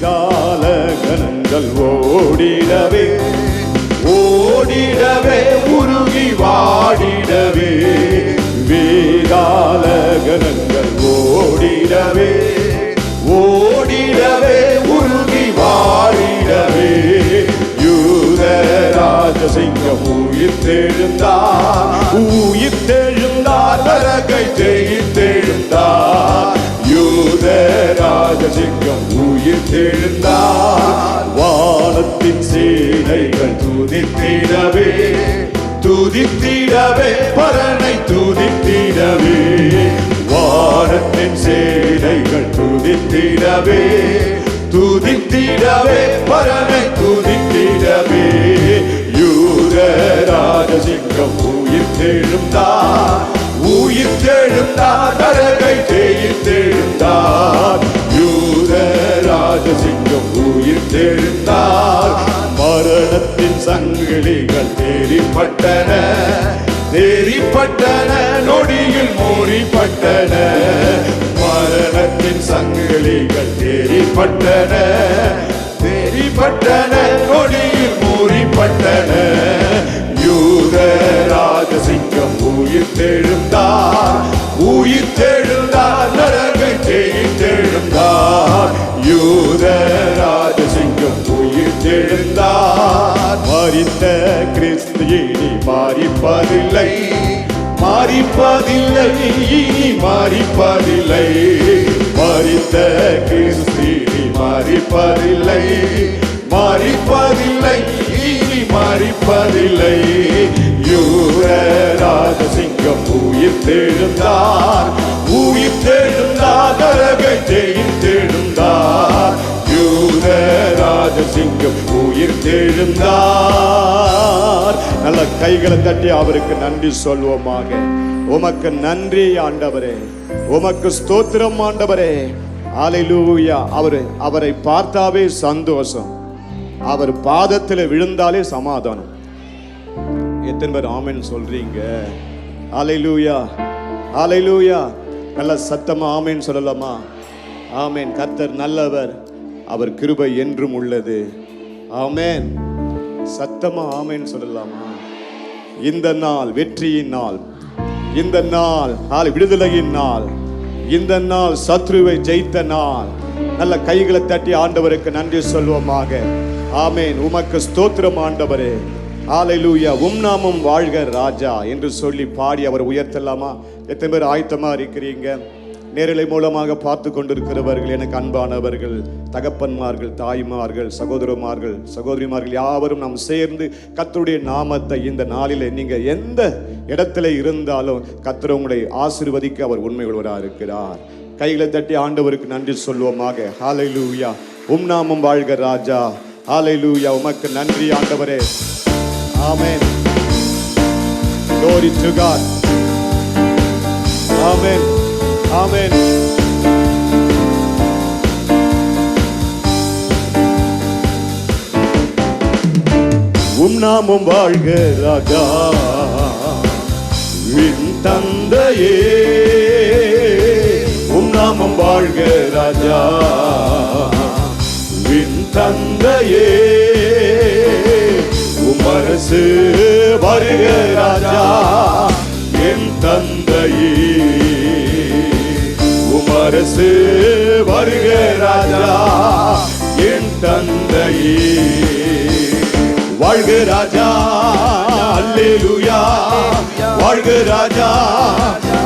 வேதாள கணங்கள் ஓடிடவே ஓடிடவே உருகி வாடிடவே வேதாள கணங்கள் ஓடிடவே ஓடிடவே உருகி வாடிடவே யூத ராஜசிங்கம் உயிர்த்தெழுந்தார் உயிர்த்தெழுந்தார் நரகை ஜெயித்தெழுந்தார் யூத ராஜசிங்கம் உயிர்த்தெழுந்தார் வானத்தின் சேனைகள் துதித்திடவே துதித்திடவே பரனை துதித்திடவே வானத்தின் சேனைகள் துதித்திடவே துதித்திடவே பரனை துதித்திடவே யூத ராஜசிங்கம் உயிர்த்தெழுந்தார் உயிர்த்தெழுந்தார் நரகை ஜெயித்தெழுந்தார் யூத ராஜசிங்கம் உயிர்த்தெழுந்தார் மரணத்தின் சங்கிலிகள் தேறிப்பட்டன தேறிப்பட்டன நொடியில் மூடிப்பட்டன மரணத்தின் சங்கிலிகள் தேறிப்பட்டன தேறிப்பட்டன நொடியில் மூடிப்பட்டன யூத ராஜசிங்கம் உயிர்த்தெழுந்தார் உயிர்த்தெழுந்தார் நரகை ஜெயித்தெழுந்தார் யூத ராஜசிங்கம் உயிர்த்தெழுந்தார் மரித்த கிறிஸ்து இனி மாறிப்பதில்லை மாறிப்பதில்லை இனி மாறிப்பதில்லை மரித்த கிறிஸ்து இனி மாறிப்பதில்லை மாறிப்பதில்லை இனி மாறிப்பதில்லை யூத ராஜசிங்கம் உயிர்த்தெழுந்தார் உயிர்த்தெழுந்தார் நரகை ஜெயித்தெழுந்தார் யூத ராஜசிங்கம் உயிர்த்தெழுந்தார். நல்ல கைகளை தட்டி அவருக்கு நன்றி சொல்வோமாக. உமக்கு நன்றி ஆண்டவரே, உமக்கு ஸ்தோத்திரம் ஆண்டவரே. அல்லேலூயா. அவரை பார்த்தாவே சந்தோஷம், அவர் பாதத்தில் விழுந்தாலே சமாதானம். எத்தனை பேர் ஆமென் சொல்றீங்க? அல்லேலூயா அல்லேலூயா. நல்ல சத்தமா ஆமென் சொல்லலாமா? ஆமென். கர்த்தர் நல்லவர், அவர் கிருபை என்றும் உள்ளது. ஆமென். சத்தமா ஆமென் சொல்லலாமா? இந்த நாள் வெற்றியின் நாள், இந்த நாள் விடுதலையின் நாள், இந்த நாள் சத்ருவை ஜெயித்த நாள். நல்ல கைகளை தட்டி ஆண்டவருக்கு நன்றி சொல்வோமாக. ஆமென். உமக்கு ஸ்தோத்திரம் ஆண்டவரே. அல்லேலூயா. நாமம் வாழ்க ராஜா என்று சொல்லி பாடி அவர் உயர்த்தலாமா? எத்தனை பேர் ஆயத்தமா இருக்கிறீங்க? நேரலை மூலமாக பார்த்து கொண்டிருக்கிறவர்கள், எனக்கு அன்பானவர்கள், தகப்பன்மார்கள், தாய்மார்கள், சகோதரமார்கள், சகோதரிமார்கள் யாவரும் நாம் சேர்ந்து கர்த்தருடைய நாமத்தை இந்த நாளிலே நீங்க எந்த இடத்துல இருந்தாலும் கர்த்தர் உங்களை ஆசீர்வதிக்க அவர் உண்மை உள்ளவராக இருக்கிறார். கைகளை தட்டி ஆண்டவருக்கு நன்றி சொல்வோமாக. ஹல்லேலூயா. நாமம் வாழ்க ராஜா. ஹல்லேலூயா. உமக்கு நன்றி ஆண்டவரே. ஆமென். Glory to God. ஆமென். ஆமென். நாமம் வாழ்க ராஜா வின் தந்தையே. நாமம் வாழ்க ராஜா வின் தந்தையே. உமரசு வருக ராஜா என் தந்தையே. உமரசு வருக ராஜா என் தந்தையே. வாழ்க ராஜா அல்லேலூயா. வாழ்க ராஜா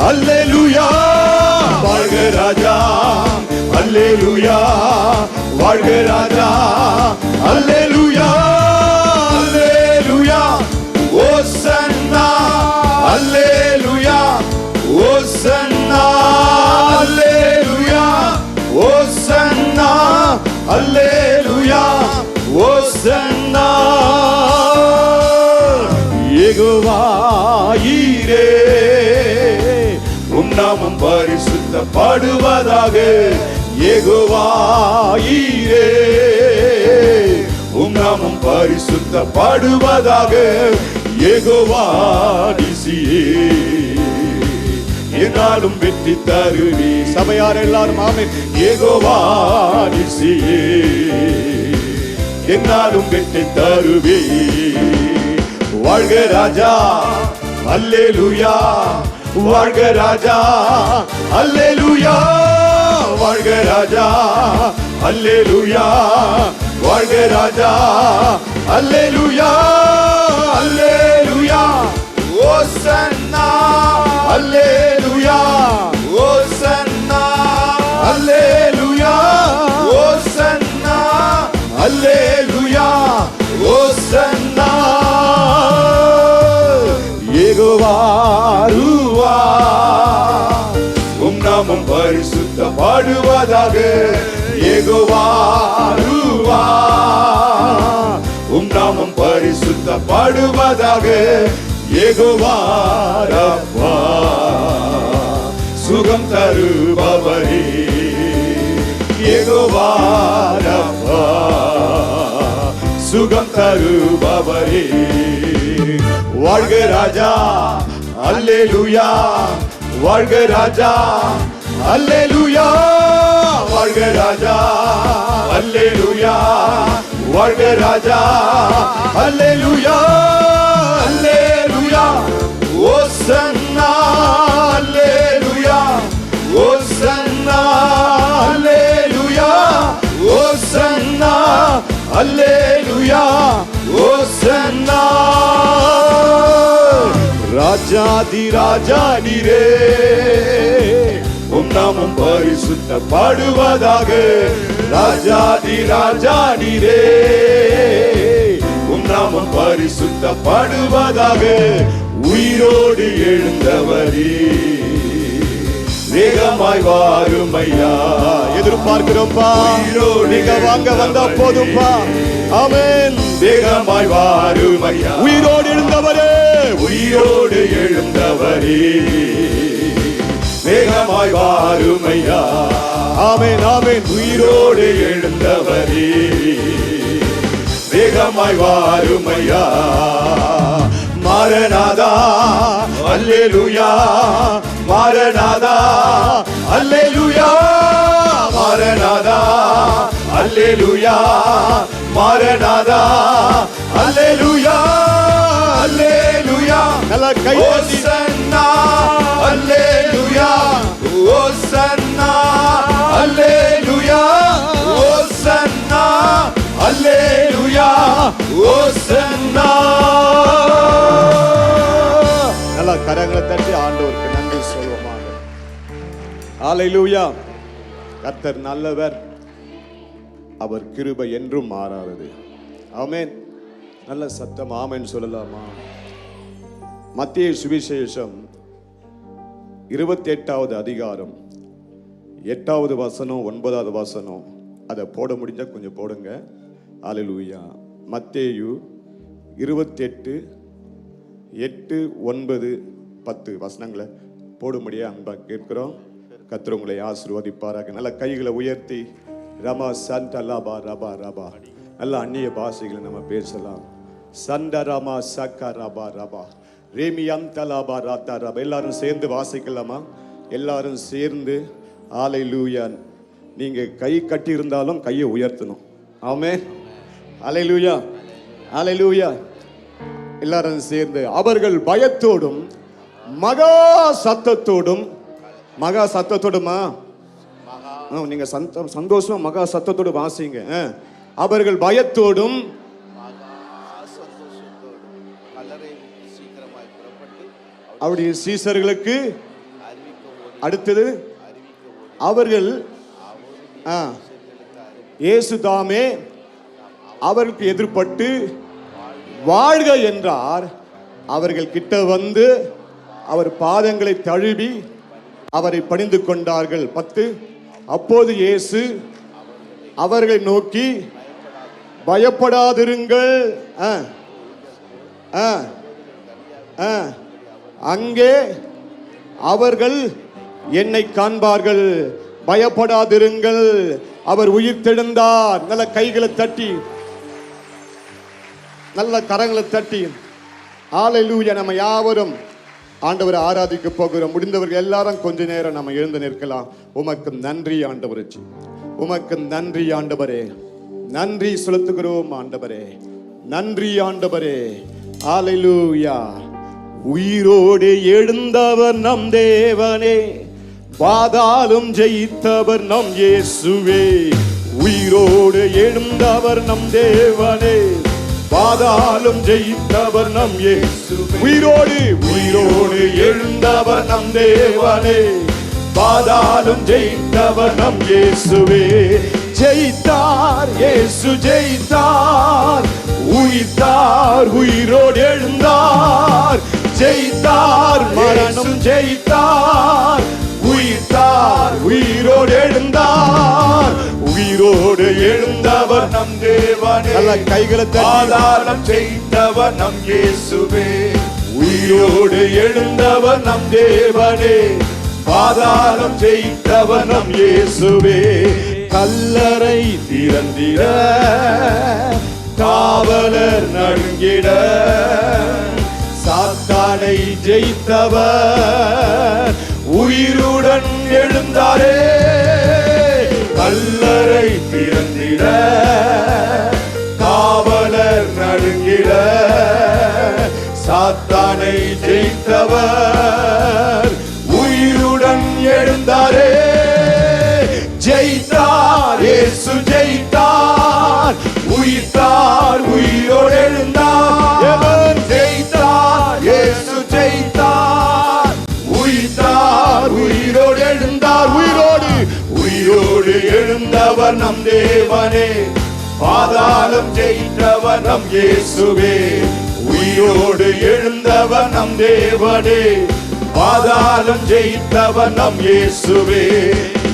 அல்லேலூயா. வாழ்க ராஜா அல்லேலூயா. வாழ்க ராஜா அல்லேலூயா. அல்லேலூயா. ஓசன்னா அல்லேலூயா. ஓசன்னா அல்லேலூயா. ஓசன்னா அல்லேலூயா. ஓசன்னா. யெகோவா ஈரே நாமம் பரிசுத்தப்படுவதாக. யெகோவா ஈரே நாமம் பரிசுத்தப்படுவதாக. யெகோவா நிசியே என்னாலும் வெற்றி தருவி. சபையார் எல்லாரும் ஆமென். யெகோவா நிசியே என்னாலும் வெற்றி தருவி. வாழ்க ராஜா அல்லேலூயா, வாழ்க ராஜா அல்லேலூயா, வாழ்க ராஜா அல்லேலூயா, வாழ்க ராஜா அல்லேலூயா, அல்லேலூயா, ஓசன்னா அல்லேலூயா, ஓசன்னா அல்லேலூயா, ஓசன்னா அல்லேலூயா, ஓசன்னா. யெகோவா ரூவா உம் நாமம் பரிசுத்தப்படுவதாக. யெகோவா ரூவா உம் நாமம் பரிசுத்தப்படுவதாக. யெகோவா ரப்பா சுகம் தருபவரே. யெகோவா ரப்பா சுகம் தருபவரே. வாழ்க ராஜா அல்லேலூயா, வாழ்க ராஜா அல்லேலூயா, வாழ்க ராஜா அல்லேலூயா, வாழ்க ராஜா அல்லேலூயா, அல்லேலூயா, ஓசன்னா அல்லேலூயா, ஓசன்னா அல்லேலூயா, ஓசன்னா அல்லேலூயா, ஓசன்னா. ராஜாதி ராஜா நீரே உம் நாமம் பரிசுத்தப்படுவதாக. ராஜாதி ராஜா நீரே உம் நாமம் பரிசுத்தப்படுவதாக. உயிரோடு எழுந்தவரே வேகமாய் வாரும் ஐயா. எதிர்பார்க்கிறோம்ப்பா, நீங்க வாங்க வந்தா போதும்பா. ஆமென். வேகமாய் வாரும் ஐயா. உயிரோடு எழுந்தவரே, உயிரோடு எழுந்தவரே வேகமாய் வாரும் ஐயா. ஆமென் ஆமென். உயிரோடு எழுந்தவரே வேகமாய் வாரும் ஐயா. மாரநாதா அல்லேலூயா, மாரநாதா அல்லேலூயா, மாரநாதா அல்லேலூயா, மாரநாதா அல்லேலூயா, அல்லேலூயா. நல்ல கை ஓசன்னா அல்லேலூயா, ஓசன்னா அல்லேலூயா, ஓசன்னா அல்லேலூயா, ஓசன்னா. நல்ல கரங்களை தட்டி ஆண்டவருக்கு நன்றி சொல்வோமாக. ஹல்லேலூயா. கர்த்தர் நல்லவர், அவர் கிருபை என்றும் மாறாதது. ஆமென். நல்ல சத்தம் ஆமென் சொல்லலாமா? மத்தேயு சுவிசேஷம் 28வது அதிகாரம் 8வது வசனம் 9வது வசனம். அதை போட முடிஞ்சா கொஞ்சம் போடுங்க. ஹல்லேலூயா. மத்தேயு 28 8 9 10 வசனங்களை போட முடிய அன்பா கேட்கிறோம். கர்த்தர் உங்களை ஆசீர்வதிப்பாராக. நல்ல கைகளை உயர்த்தி ரமா சண்ட லபா ரபா ரபா. நல்ல அந்நிய பாஷைகளை நம்ம பேசலாம். சண்ட ரமா சக்க ரபா ரபா ரேமியம் தலாபா ராத்தா ரபா. எல்லாரும் சேர்ந்து வாசிக்கலாமா? எல்லாரும் சேர்ந்து ஹல்லேலூயா. நீங்க கை கட்டி இருந்தாலும் கையை உயர்த்தணும். ஆமென். ஹல்லேலூயா, ஹல்லேலூயா. எல்லாரும் சேர்ந்து அவர்கள் பயத்தோடும் மகா சத்தத்தோடும், மகா சத்தத்தோடுமா? நீங்க சந்தோஷமா மகா சத்தத்தோடு வாசிங்க. அவர்கள் பயத்தோடும் அவருடைய சீசர்களுக்கு அடுத்தது அவர்கள் இயேசு தாமே அவர்களுக்கு எதிர்பட்டு வாழ்க என்றார். அவர்கள் கிட்ட வந்து அவர் பாதங்களை தழுவி அவரை பணிந்து கொண்டார்கள். 10. அப்போது இயேசு அவர்களை நோக்கி பயப்படாதிருங்கள், அங்கே அவர்கள் என்னை காண்பார்கள், பயப்படாதிருங்கள், அவர் உயிர்த்தெழுந்தார். நல்ல கைகளை தட்டி நல்ல கரங்களை தட்டி ஹல்லேலூயா. நம்ம யாவரும் ஆண்டவரை ஆராதிக்க போகிறோம். முடிந்தவர்கள் எல்லாரும் கொஞ்ச நேரம் நம்ம எழுந்து நிற்கலாம். உமக்கு நன்றி ஆண்டவரே, உமக்கு நன்றி ஆண்டவரே, நன்றி செலுத்துகிறோம் ஆண்டவரே, நன்றி ஆண்டவரே. ஹல்லேலூயா. உயிரோடு எழுந்தவர் நம் தேவனே, பாதாளம் ஜெயித்தவர் நம் இயேசுவே. உயிரோடு எழுந்தவர் நம் தேவனே, பாதாளம் ஜெயித்தவர் நம் இயேசுவே. உயிரோடு எழுந்தவர் நம் தேவனே, பாதாளம் ஜெயித்தவர் நம் இயேசுவே. ஜெயித்தார் இயேசு ஜெயித்தார், உயிர்த்தார் உயிரோடு எழுந்தார். ஜெயித்தார் மரணம் ஜெயித்தார், உயிர்த்தார் உயிரோடு எழுந்தார். உயிரோடு எழுந்தவர் நம் தேவனே, நல்ல கைகளை பாதாளம் ஜெயித்தவர் நம் இயேசுவே. உயிரோடு எழுந்தவர் நம் தேவனே, பாதாளம் ஜெயித்தவர் நம் இயேசுவே. கல்லறை திறந்திட காவலர் நடுங்கிட, சாத்தானை ஜெயித்தவர் உயிருடன் எழுந்தாரே. கல்லறை திறந்திட காவலர் நடுங்கிட, சாத்தானை ஜெயித்தவர் உயிருடன் எழுந்தாரே. ஜெயித்தார் இயேசு ஜெயித்தார், உயிர்த்தார் உயிரோடு எழுந்தார். ஜெயித்தார் இயேசு ஜெயித்தார், உயிர்த்தார் உயிரோடு எழுந்தார். உயிரோடு எழுந்தவர் நம் தேவனே, பாதாளம் ஜெயித்தவர் நம் இயேசுவே. உயிரோடு எழுந்தவர் நம் தேவனே, பாதாளம் ஜெயித்தவர் நம் இயேசுவே.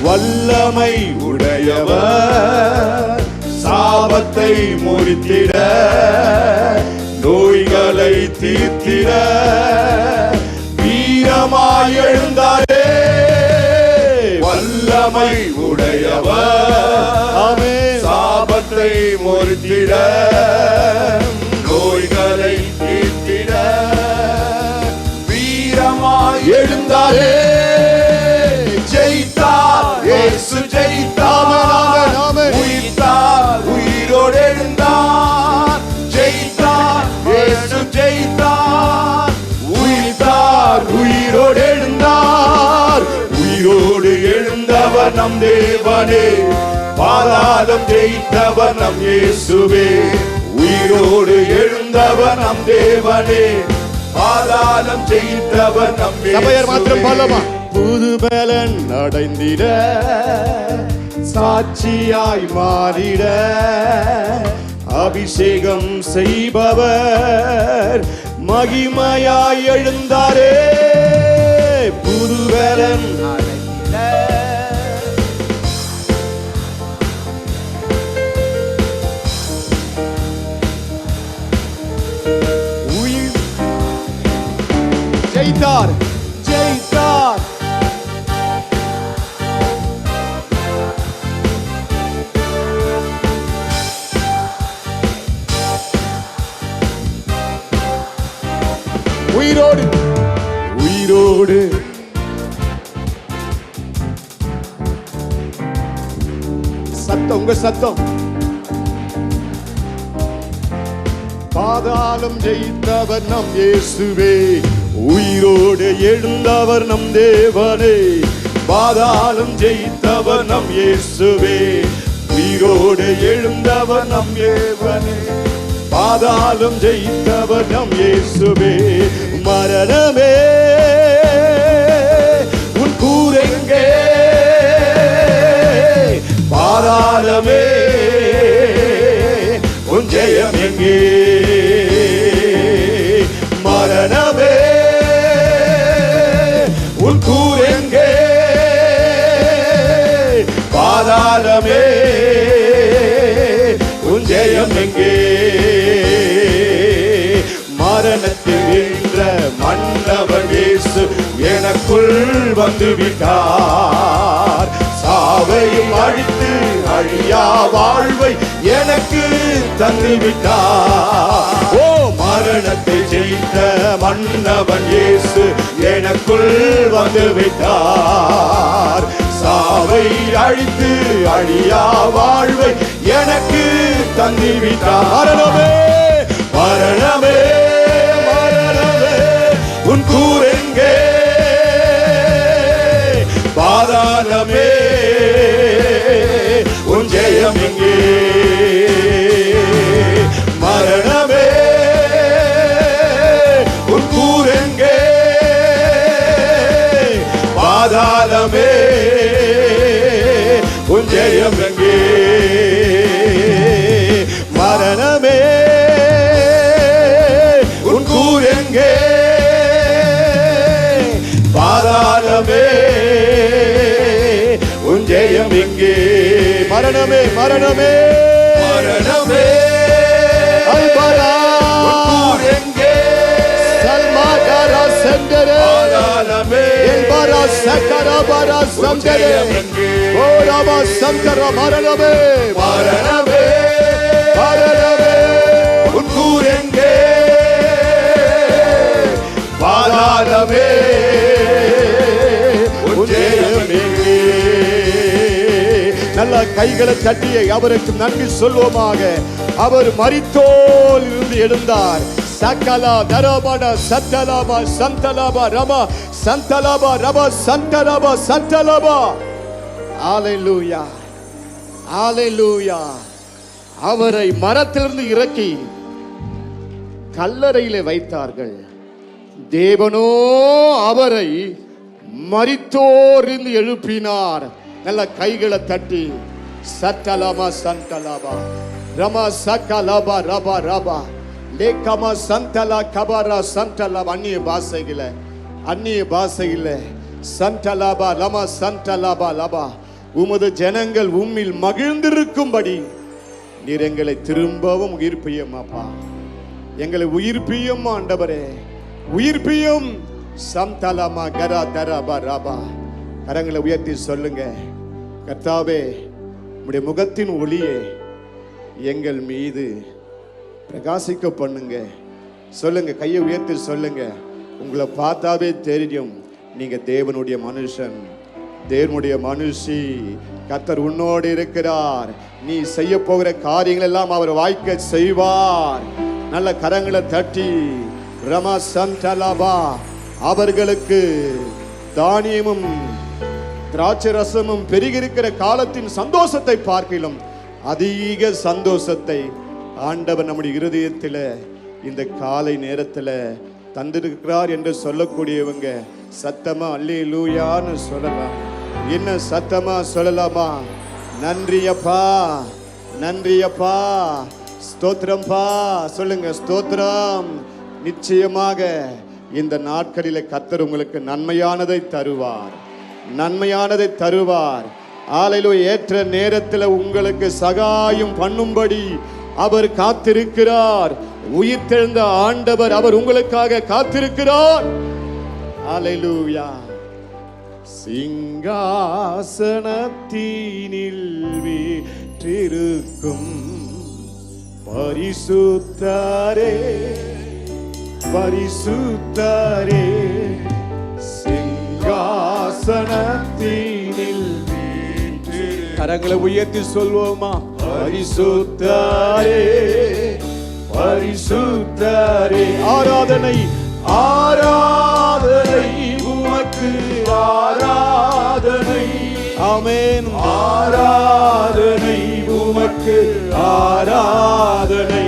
வல்லமை உடையவர் சாபத்தை முறித்திட, நோய்களை தீர்த்திட வீரமாய் எழுந்தாரே. வல்லமை உடையவர் சாபத்தை முறித்திட, நோய்களை தீர்த்திட வீரமாய் எழுந்தாரே. ஜெயித்தார் இயேசு ஜெயித்தார், உயிர்த்தார் உயிரோடு எழுந்தார். ஜெயித்தார் இயேசு ஜெயித்தார், உயிர்த்தார் உயிரோடு எழுந்தார். உயிரோடு எழுந்தவர் நம் தேவனே, பாதாளம் ஜெயித்தவர் நம் இயேசுவே. உயிரோடு எழுந்தவர் நம் தேவனே, பாதாளம் ஜெயித்தவர் நம் இயேசுவே. மாத்திரம் பாடலாமா? புது பலன் அடைந்திட, சாட்சியாய் மாறிட, அபிஷேகம் செய்பவர் மகிமையாய் எழுந்தாரே. புது பலன் அடைந்திட, உயிர் ஜெயித்தார் ஜெயித்தார். உயிரோடு உயிரோடு சத்தம், உங்க சத்தம். பாதாளம் ஜெயித்தவர் நம் இயேசுவே. உயிரோடு எழுந்தவர் நம் தேவனே, பாதாளம் ஜெயித்தவர் நம் இயேசுவே. உயிரோடு எழுந்தவர் நம் தேவனே, பாதாளம் ஜெயித்தவர் நம் இயேசுவே. மரணமே உன் கூரெங்கே, பாதாளமே உன் ஜெயம் எங்கே. மரணமே உன் கூரெங்கே, பாதாளமே உன் ஜெயம் எங்கே. மரணத்தில் நின்ற மன்னவர் இயேசு எனக்குள் வந்து விட்டார். சாவையும் அழித்து அழியா வாழ்வை எனக்கு தந்து விட்டார். ஓ மரண மரணத்தை ஜெயித்த மன்னவன் இயேசு எனக்குள் வந்து விட்டார். சாவை அழித்து அழியா வாழ்வை எனக்கு தந்து விட்டார். மரணமே மரணமே மரணமே உன் கூரெங்கே, பாதாளமே உன் ஜெயம் எங்கே. மரணமே உன் கூரெங்கே, பாதாளமே உன் ஜெயம் எங்கே. மரணமே உன் கூரெங்கே, பாதாளமே உன் ஜெயம் எங்கே. மரணமே மரணமே மரணமே அல்பரா எங்கே, சல்மாகரா செண்டரே பாதாளமே எல்பரா சக்கரபரா சந்தரே ஓரபா சங்கர. மரணமே மரணமே மரணமே உன் கூரெங்கே, பாதாளமே உன் ஜெயம் எங்கே. நல்ல கைகளை தட்டி அவருக்கு நன்றி சொல்வோமாக. அவர் மரித்தோல் இருந்து எழுந்தார். சகலா தரபட சத்தலபா சந்தலபா ரபா சந்தலபா ரபா சந்தலபா சந்தலபா. ஹalleluya ஹalleluya. அவரை மரத்திலிருந்து இறக்கி கல்லறையிலே வைத்தார்கள். தேவனோ அவரை மரித்தோரிலிருந்து எழுப்பினார். நல்ல கைகளை தட்டி சத்தலபா சந்தலபா ரமா சகலபா ரபா ரபா லேகமா சந்தலா கபரா சந்தலபா. அந்நிய பாஷையில சந்தலபா லமா சந்தலபா லபா. உமது ஜனங்கள் உம்மில் மகிழ்ந்திருக்கும்படி நீர் எங்களை திரும்பவும் உயிர்ப்பியும் அப்பா. எங்களை உயிர்ப்பியும் ஆண்டவரே, உயிர்ப்பியும். சந்தலமா கரா தரபா ரபா. கரங்களை உயர்த்தி சொல்லுங்க, கர்த்தாவே உம்முடைய முகத்தின் ஒளியே எங்கள் மீது பிரகாசிக்க பண்ணுங்க. சொல்லுங்க, கையை உயர்த்தி சொல்லுங்க. உங்களை பார்த்தாவே தெரியும் நீங்க தேவனுடைய மனுஷன், தேவனுடைய மனுஷி. கர்த்தர் உன்னோடு இருக்கிறார். நீ செய்ய போகிற காரியங்கள் எல்லாம் அவர் வாய்க்க செய்வார். நல்ல கரங்களை தட்டி ரமா சந்தலபா. அவர்களுக்கு தானியமும் திராட்சை ரசமும் பெருகிருக்கிற காலத்தின் சந்தோஷத்தை பார்க்கிலும் அதிக சந்தோஷத்தை ஆண்டவர் நம்முடைய இருதயத்தில் இந்த காலை நேரத்தில் தந்திருக்கிறார் என்று சொல்லக்கூடியவங்க சத்தமா அல்லேலூயான்னு சொல்லலாம். என்ன சத்தமா சொல்லலாமா? நன்றியப்பா, நன்றியப்பா, ஸ்தோத்திரம்பா சொல்லுங்க. ஸ்தோத்திரம். நிச்சயமாக இந்த நாட்களில் கர்த்தர் உங்களுக்கு நன்மையானதை தருவார், நன்மையானதை தருவார். ஹல்லேலூயா. ஏற்ற நேரத்தில் உங்களுக்கு சகாயம் பண்ணும்படி அவர் காத்திருக்கிறார். உயிர்த்தெழுந்த ஆண்டவர் அவர் உங்களுக்காக காத்திருக்கிறார். ஹல்லேலூயா. சிங்காசனத்தினில் வீற்றிருக்கும் பரிசுத்தரே, பரிசுத்தரே, சிங்காசனத்தினில் வீற்று. கரங்களை உயர்த்தி சொல்வோமா? பரிசுத்தரே, பரிசுத்தரே. ஆராதனை, ஆராதனை உமக்கு, ஆராதனை. ஆமென். ஆராதனை உமக்கு, ஆராதனை,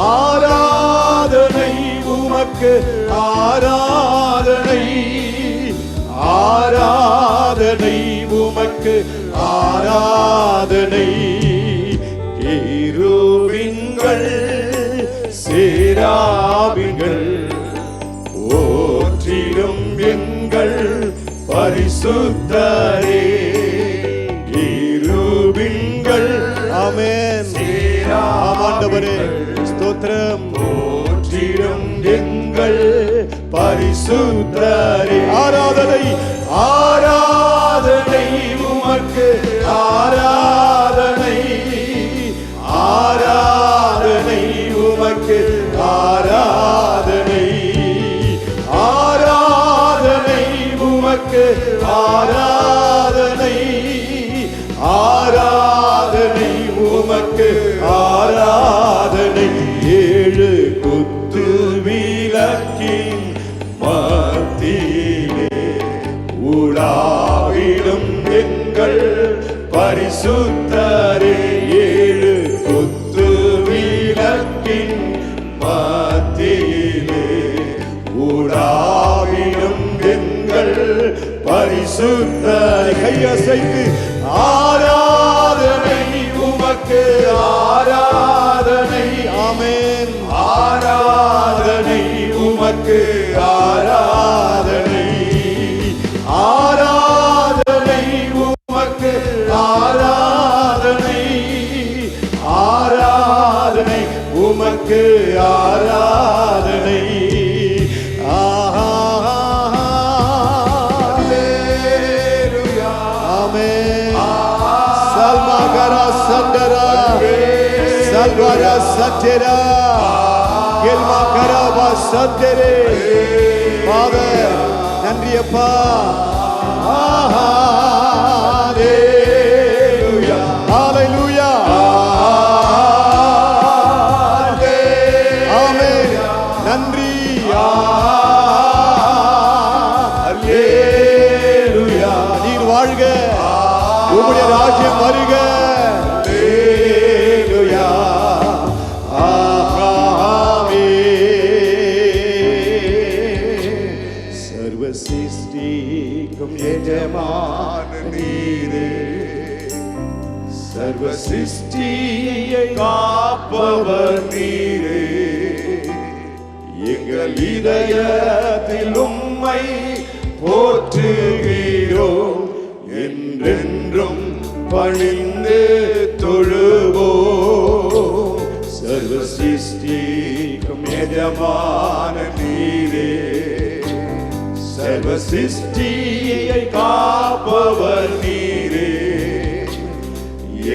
ஆராதனை உமக்கு, ஆராதனை, ஆராதனை உமக்கு, ஆராதனை. கேருபீன்கள் சேராபீன்கள் ஓற்றிடும் எங்கள் பரிசுத்தரே. கேருபீன்கள் ஆமென். ஆண்டவரே ஸ்தோத்திரம். ஓற்றிடும் எங்கள் பரிசுத்தரே. ஆராதனை, ஆராதனை உமக்கு, ஆராதனை, ஆராதனை உமக்கு, ஆராதனை. ஏழு குத்து விளக்கின் மத்தியிலே உலாவிடும் எங்கள் பரிசுத்தரே. ஏழு குத்து விளக்கின் மத்தியிலே உலாவிடும் எங்கள் பரிசுத்தரே. கையசைத்து ஆராதனை உமக்கு, ஆராதனை. ஆமென். ஆராதனை உமக்கு, ஆராதனை. ஆராதனை உமக்கு, ஆராதனை. ஆராதனை உமக்கு, ஆராதனை. Salvara Satera, Gelma Karaba Satere. Father, நன்றியப்பா. Hallelujah, hallelujah, amen. நன்றி. Hallelujah. நீர் வாழ்க, உம்முடைய ராஜ்யம் வருக. சர்வ சிருஷ்டியை காப்பவர் நீரே. எங்கள் இதயத்தில் உம்மை போற்றுகிறோம். என்றென்றும் பணிந்து தொழுவோம். சர்வ சிருஷ்டிக்கும் எஜமான நீரே. சர்வ சிருஷ்டியை காப்பவர் நீரே.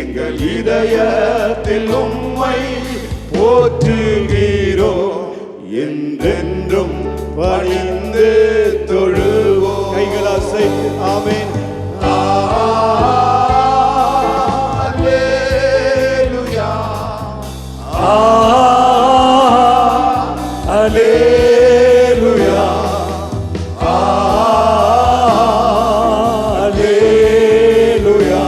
எங்கள் இதயத்தில் உம்மை போற்றுகிறோம். என்றென்றும் பணிந்து தொழுவோம். கைகள் அசைத்து ஆமென். அல்லேலூயா, அல்லேலூயா, அல்லேலூயா,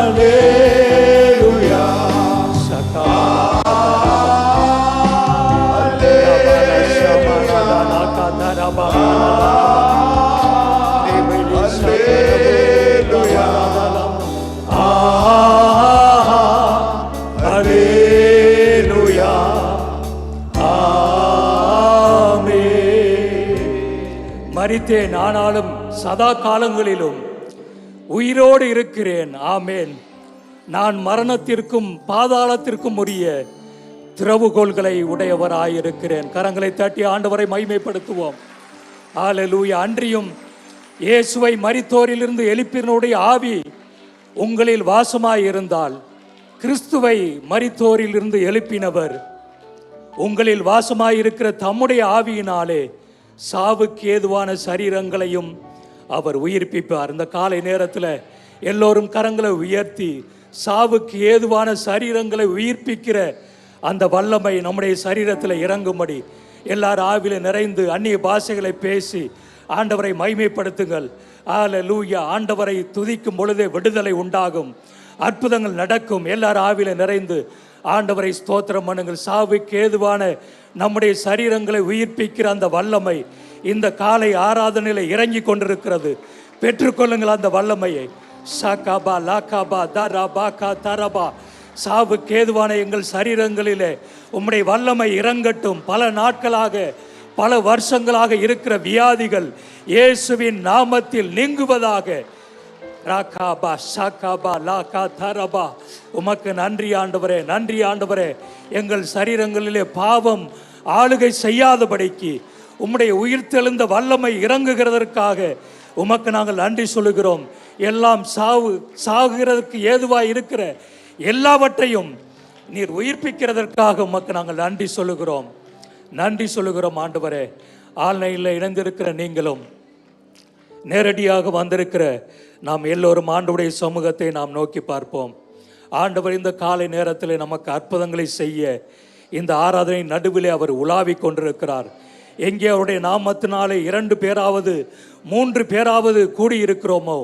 அல்லேலூயா. சகா மரித்தேன், ஆனாலும் சதா காலங்களிலும் உயிரோடு இருக்கிறேன். ஆமேன். நான் மரணத்திற்கும் பாதாளத்திற்கும் உரிய திறவுகோள்களை உடையவராயிருக்கிறேன். கரங்களை தட்டி ஆண்டவரை மகிமைப்படுத்துவோம். ஹல்லேலூயா. அன்றியும் இயேசுவை மரித்தோரிலிருந்து எழுப்பினுடைய ஆவி உங்களில் வாசமாயிருந்தால், கிறிஸ்துவை மரித்தோரிலிருந்து எழுப்பினவர் உங்களில் வாசமாயிருக்கிற தம்முடைய ஆவியினாலே சாவுக்கு ஏதுவான சரீரங்களையும் அவர் உயிர்ப்பிப்பார். இந்த காலை நேரத்தில் எல்லோரும் கரங்களை உயர்த்தி சாவுக்கு ஏதுவான சரீரங்களை உயிர்ப்பிக்கிற அந்த வல்லமை நம்முடைய சரீரத்தில் இறங்கும்படி எல்லாரும் ஆவில நிறைந்து அந்நிய பாஷைகளை பேசி ஆண்டவரை மகிமைப்படுத்துங்கள். ஹல்லேலூயா. ஆண்டவரை துதிக்கும் பொழுதே விடுதலை உண்டாகும், அற்புதங்கள் நடக்கும். எல்லாரும் ஆவில நிறைந்து ஆண்டவரை ஸ்தோத்திரம் பண்ணுங்கள். சாவுக்கு ஏதுவான நம்முடைய சரீரங்களை உயிர்ப்பிக்கிற அந்த வல்லமை இந்த காலை ஆராதனையில் இறங்கி கொண்டிருக்கிறது. பெற்றுக்கொள்ளுங்கள் அந்த வல்லமையை. சகாபா லாகாபா தரபா கா தரபா. சாவுக்கு ஏதுவான எங்கள் சரீரங்களிலே உம்முடைய வல்லமை இறங்கட்டும். பல நாட்களாக பல வருஷங்களாக இருக்கிற வியாதிகள் இயேசுவின் நாமத்தில் நீங்குவதாக. ராகாபா ஷாகாபா லாகா தரபா. உமக்கு நன்றி ஆண்டவரே, நன்றி ஆண்டவரே. எங்கள் சரீரங்களிலே பாவம் ஆளுகை செய்யாதபடிக்கு உம்முடைய உயிர்த்தெழுந்த வல்லமை இறங்குகிறதற்காக உமக்கு நாங்கள் நன்றி சொல்லுகிறோம். எல்லாம் சாகுகிறதுக்கு ஏதுவாக இருக்கிற எல்லாவற்றையும் நீர் உயிர்ப்பிக்கிறதற்காக உமக்கு நாங்கள் நன்றி சொல்லுகிறோம், நன்றி சொல்லுகிறோம் ஆண்டவரே. ஆன்லைனில் இணைந்திருக்கிற நீங்களும் நேரடியாக வந்திருக்கிற நாம் எல்லோரும் ஆண்டவருடைய சமூகத்தை நாம் நோக்கி பார்ப்போம். ஆண்டவர் இந்த காலை நேரத்தில் நமக்கு அற்புதங்களை செய்ய இந்த ஆராதனை நடுவிலே அவர் உலாவிக் கொண்டிருக்கிறார். எங்கே அவருடைய நாமத்தினாலே 2 பேராவது 3 பேராவது கூடியிருக்கிறோமோ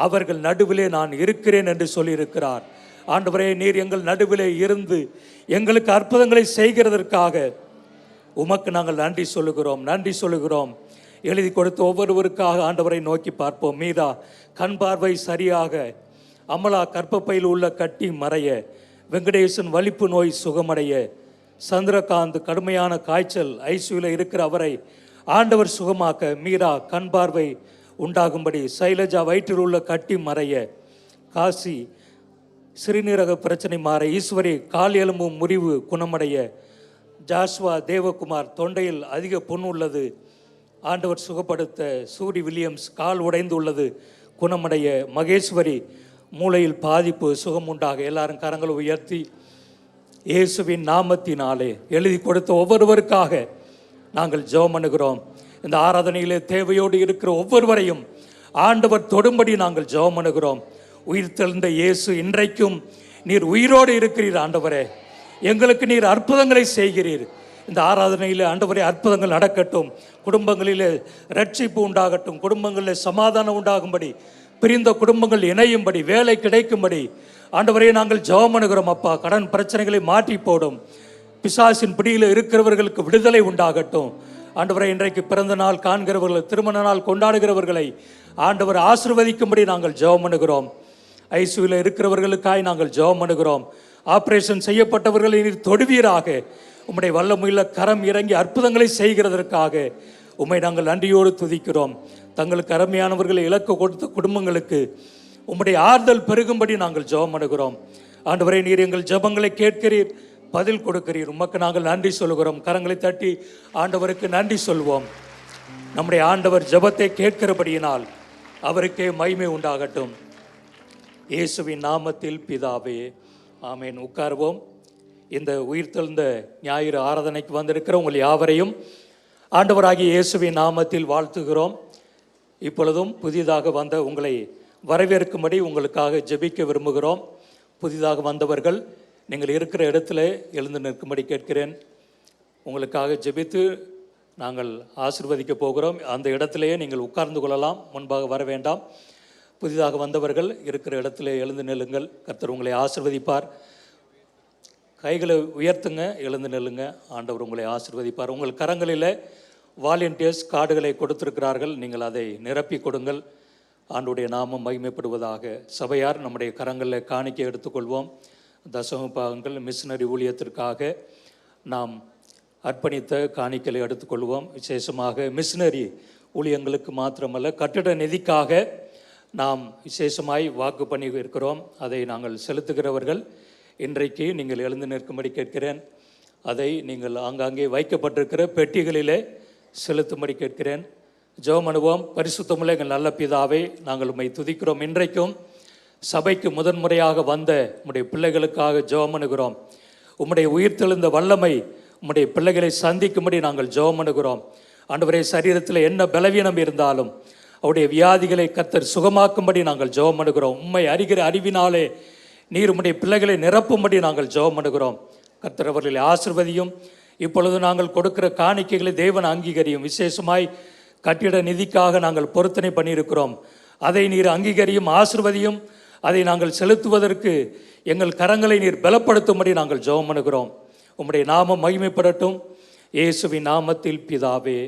அவர்கள் நடுவிலே நான் இருக்கிறேன் என்று சொல்லியிருக்கிறார். ஆண்டவரே, நீர் எங்கள் நடுவிலே இருந்து எங்களுக்கு அற்புதங்களை செய்கிறதற்காக உமக்கு நாங்கள் நன்றி சொல்லுகிறோம். எழுதி கொடுத்த ஒவ்வொருவருக்காக ஆண்டவரை நோக்கி பார்ப்போம். மீரா கண் பார்வை சரியாக, அமலா கர்ப்பப்பையில் உள்ள கட்டி மறைய, வெங்கடேசன் வலிப்பு நோய் சுகமடைய, சந்திரகாந்த் கடுமையான காய்ச்சல் ஐசியூவில் இருக்கிற அவரை ஆண்டவர் சுகமாக்க, மீரா கண் பார்வை உண்டாகும்படி, சைலஜா வயிற்றில் உள்ள கட்டி மறைய, காசி சிறுநீரக பிரச்சனை மாற, ஈஸ்வரி கால் எலும்பு முறிவு குணமடைய, ஜாஸ்வா தேவகுமார் தொண்டையில் அதிக புண் உள்ளது ஆண்டவர் சுகப்படுத்த, சூரி வில்லியம்ஸ் கால் உடைந்து உள்ளது குணமடைய, மகேஸ்வரி மூளையில் பாதிப்பு சுகம் உண்டாக. எல்லாரும் கரங்களை உயர்த்தி இயேசுவின் நாமத்தினாலே எழுதி கொடுத்த ஒவ்வொருவருக்காக நாங்கள் ஜெபம் பண்ணுகிறோம். இந்த ஆராதனையிலே தேவையோடு இருக்கிற ஒவ்வொருவரையும் ஆண்டவர் தொடும்படி நாங்கள் ஜெபம் பண்ணுகிறோம். உயிர் தெழுந்த இயேசு, இன்றைக்கும் நீர் உயிரோடு இருக்கிறீர் ஆண்டவரே. எங்களுக்கு நீர் அற்புதங்களை செய்கிறீர். இந்த ஆராதனையில் ஆண்டவரே அற்புதங்கள் நடக்கட்டும். குடும்பங்களிலே ரட்சிப்பு உண்டாகட்டும். குடும்பங்களில் சமாதானம் உண்டாகும்படி, பிரிந்த குடும்பங்கள் இணையும்படி, வேலை கிடைக்கும்படி ஆண்டவரே நாங்கள் ஜெபம் பண்ணுகிறோம். அப்பா, கடன் பிரச்சனைகளை மாற்றி போடும். பிசாசின் பிடியில் இருக்கிறவர்களுக்கு விடுதலை உண்டாகட்டும். ஆண்டவரே, இன்றைக்கு பிறந்த நாள் காண்கிறவர்கள், திருமண நாள் கொண்டாடுகிறவர்களை ஆண்டவர் ஆசீர்வதிக்கும்படி நாங்கள் ஜெபம் பண்ணுகிறோம். ஐசியூவில் இருக்கிறவர்களுக்காய் நாங்கள் ஜெபம் பண்ணுகிறோம். ஆபரேஷன் செய்யப்பட்டவர்களை நீர் தொடுவீராக. உம்முடைய வல்லமையுள்ள கரம் இறங்கி அற்புதங்களை செய்கிறதற்காக உம்மை நாங்கள் நன்றியோடு துதிக்கிறோம். தங்களுக்கு அருமையானவர்களை இலக்கு கொடுத்த குடும்பங்களுக்கு உம்முடைய ஆறுதல் பெருகும்படி நாங்கள் ஜெபம் பண்ணுகிறோம். ஆண்டவரே, நீர் எங்கள் ஜெபங்களை கேட்கிறீர், பதில் கொடுக்கிறீர். உமக்கு நாங்கள் நன்றி சொல்கிறோம். கரங்களை தட்டி ஆண்டவருக்கு நன்றி சொல்வோம். நம்முடைய ஆண்டவர் ஜெபத்தை கேட்கிறபடியினால் அவருக்கே மகிமை உண்டாகட்டும். இயேசுவின் நாமத்தில் பிதாவே, ஆமேன். உட்கார்வோம். இந்த உயிர்த்தெழுந்த ஞாயிறு ஆராதனைக்கு வந்திருக்கிற உங்கள் யாவரையும் ஆண்டவராகிய இயேசுவின் நாமத்தில் வாழ்த்துகிறோம். இப்பொழுதும் புதிதாக வந்த உங்களை வரவேற்கும்படி உங்களுக்காக ஜெபிக்க விரும்புகிறோம். புதிதாக வந்தவர்கள் நீங்கள் இருக்கிற இடத்துல எழுந்து நிற்கும்படி கேட்கிறேன். உங்களுக்காக ஜெபித்து நாங்கள் ஆசீர்வதிக்க போகிறோம். அந்த இடத்திலேயே நீங்கள் உட்கார்ந்து கொள்ளலாம், முன்பாக வர வேண்டாம். புதிதாக வந்தவர்கள் இருக்கிற இடத்துல எழுந்து நில்லுங்கள். கர்த்தர் உங்களை ஆசீர்வதிப்பார். கைகளை உயர்த்துங்க, எழுந்து நில்லுங்க. ஆண்டவர் உங்களை ஆசீர்வதிப்பார். உங்கள் கரங்களில் வாலண்டியர்ஸ் கார்டுகளை கொடுத்திருக்கிறார்கள், நீங்கள் அதை நிரப்பி கொடுங்கள். ஆண்டவருடைய நாமம் மகிமைப்படுவதாக. சபையார் நம்முடைய கரங்களில் காணிக்கை எடுத்துக்கொள்வோம். தசம பாகங்கள் மிஷனரி ஊழியத்திற்காக நாம் அர்ப்பணித்த காணிக்கையை எடுத்துக்கொள்வோம். விசேஷமாக மிஷனரி ஊழியங்களுக்கு மாத்திரமல்ல, கட்டிட நிதிக்காக நாம் விசேஷமாய் வாக்கு பண்ணி இருக்கிறோம். அதை நாங்கள் செலுத்துகிறவர்கள் இன்றைக்கு நீங்கள் எழுந்து நிற்கும்படி கேட்கிறேன். அதை நீங்கள் ஆங்காங்கே வைக்கப்பட்டிருக்கிற பெட்டிகளிலே செலுத்தும்படி கேட்கிறேன். ஜெபம் பண்ணுவோம். பரிசுத்தமுள்ள எங்கள் நல்ல பிதாவே, நாங்கள் உம்மை துதிக்கிறோம். இன்றைக்கும் சபைக்கு முதன்முறையாக வந்த உம்முடைய பிள்ளைகளுக்காக ஜெபம் பண்ணுகிறோம். உம்முடைய உயிர்த்தெழுந்த வல்லமை உம்முடைய பிள்ளைகளை சந்திக்கும்படி நாங்கள் ஜெபம் பண்ணுகிறோம். ஆண்டவரே, சரீரத்தில் என்ன பலவீனம் இருந்தாலும் அவருடைய வியாதிகளை கர்த்தர் சுகமாக்கும்படி நாங்கள் ஜெபம் பண்ணுகிறோம். உம்மை அறிகிற அறிவினாலே நீர் உம்முடைய பிள்ளைகளை நிரப்பும்படி நாங்கள் ஜெபம் பண்ணுகிறோம். கர்த்தர் அவர்களை ஆசீர்வதியும். இப்பொழுது நாங்கள் கொடுக்கிற காணிக்கைகளை தேவன் அங்கீகரியும். விசேஷமாய் கட்டிட நிதிக்காக நாங்கள் பொருத்தனை பண்ணியிருக்கிறோம். அதை நீர் அங்கீகரியும், ஆசீர்வதியும். அதை நாங்கள் செலுத்துவதற்கு எங்கள் கரங்களை நீர் பலப்படுத்தும்படி நாங்கள் ஜெபம் பண்ணுகிறோம். உம்முடைய நாமம் மகிமைப்படட்டும். இயேசுவின் நாமத்தில் பிதாவே,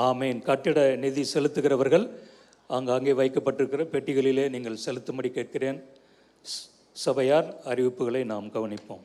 ஆமேன். கட்டிட நிதி செலுத்துகிறவர்கள் அங்கே வைக்கப்பட்டிருக்கிற பெட்டிகளிலே நீங்கள் செலுத்தும்படி கேட்கிறேன். சபையார் அறிவிப்புகளை நாம் கவனிப்போம்.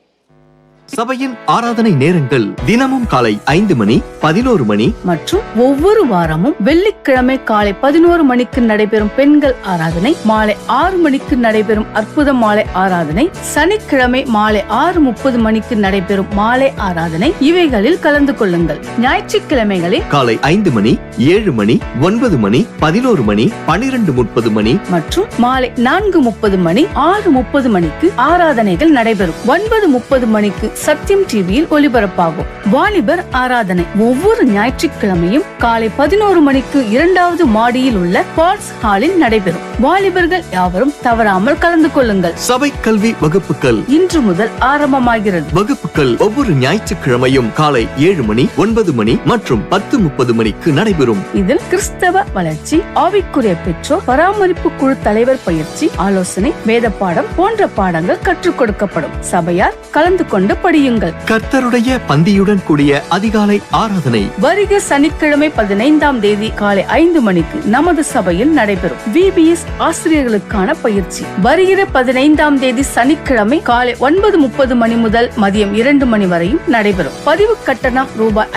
சபையின் ஆராதனை நேரங்கள் தினமும் காலை 5 மணி, 11 மணி மற்றும் ஒவ்வொரு வாரமும் வெள்ளிக்கிழமை காலை 11 மணிக்கு நடைபெறும் பெண்கள் ஆராதனை, மாலை 6 மணிக்கு நடைபெறும் அற்புத மாலை ஆராதனை, சனிக்கிழமை மாலை 6:30 மணிக்கு நடைபெறும் மாலை ஆராதனை. இவைகளில் கலந்து கொள்ளுங்கள். ஞாயிற்றுக்கிழமைகளில் காலை 5 மணி, 7 மணி, 9 மணி, 11 மணி, 12:30 மணி மற்றும் மாலை 4:30 மணி, 6:30 மணிக்கு ஆராதனைகள் நடைபெறும். 9:30 மணிக்கு சத்தியம் டிவியில் ஒளிபரப்பாகும். வாலிபர் ஆராதனை ஒவ்வொரு ஞாயிற்றுக்கிழமையும் காலை 11 மணிக்கு 2வது மாடியில் உள்ள பால்ஸ் ஹாலில் நடைபெறும். வாலிபர்கள் யாவரும் தவறாமல் கலந்து கொள்ளுங்கள். சபை கல்வி வகுப்புகள் இன்று முதல் ஆரம்பமாகிறது. வகுப்புகள் ஒவ்வொரு ஞாயிற்றுக்கிழமையும் காலை 7 மணி, 9 மணி மற்றும் 10:30 மணிக்கு நடைபெறும். இதில் கிறிஸ்தவ வளர்ச்சி, ஆவிக்குரிய பெற்றோர் பராமரிப்பு குழு தலைவர் பயிற்சி, ஆலோசனை, வேத பாடம் போன்ற பாடங்கள் கற்றுக் கொடுக்கப்படும். சபையார் கலந்து கொண்டு படியுங்கள். கர்த்தருடைய பந்தியுடன் கூடிய அதிகாலை ஆராதனை வருகிற சனிக்கிழமை 15ஆம் தேதி காலை 5 மணிக்கு நமது சபையில் நடைபெறும். VBS ஆசிரியர்களுக்கான பயிற்சி வருகிற 15ஆம் தேதி சனிக்கிழமை காலை 9:30 மணி முதல் மதியம் 2 மணி வரையும் நடைபெறும். பதிவு கட்டணம்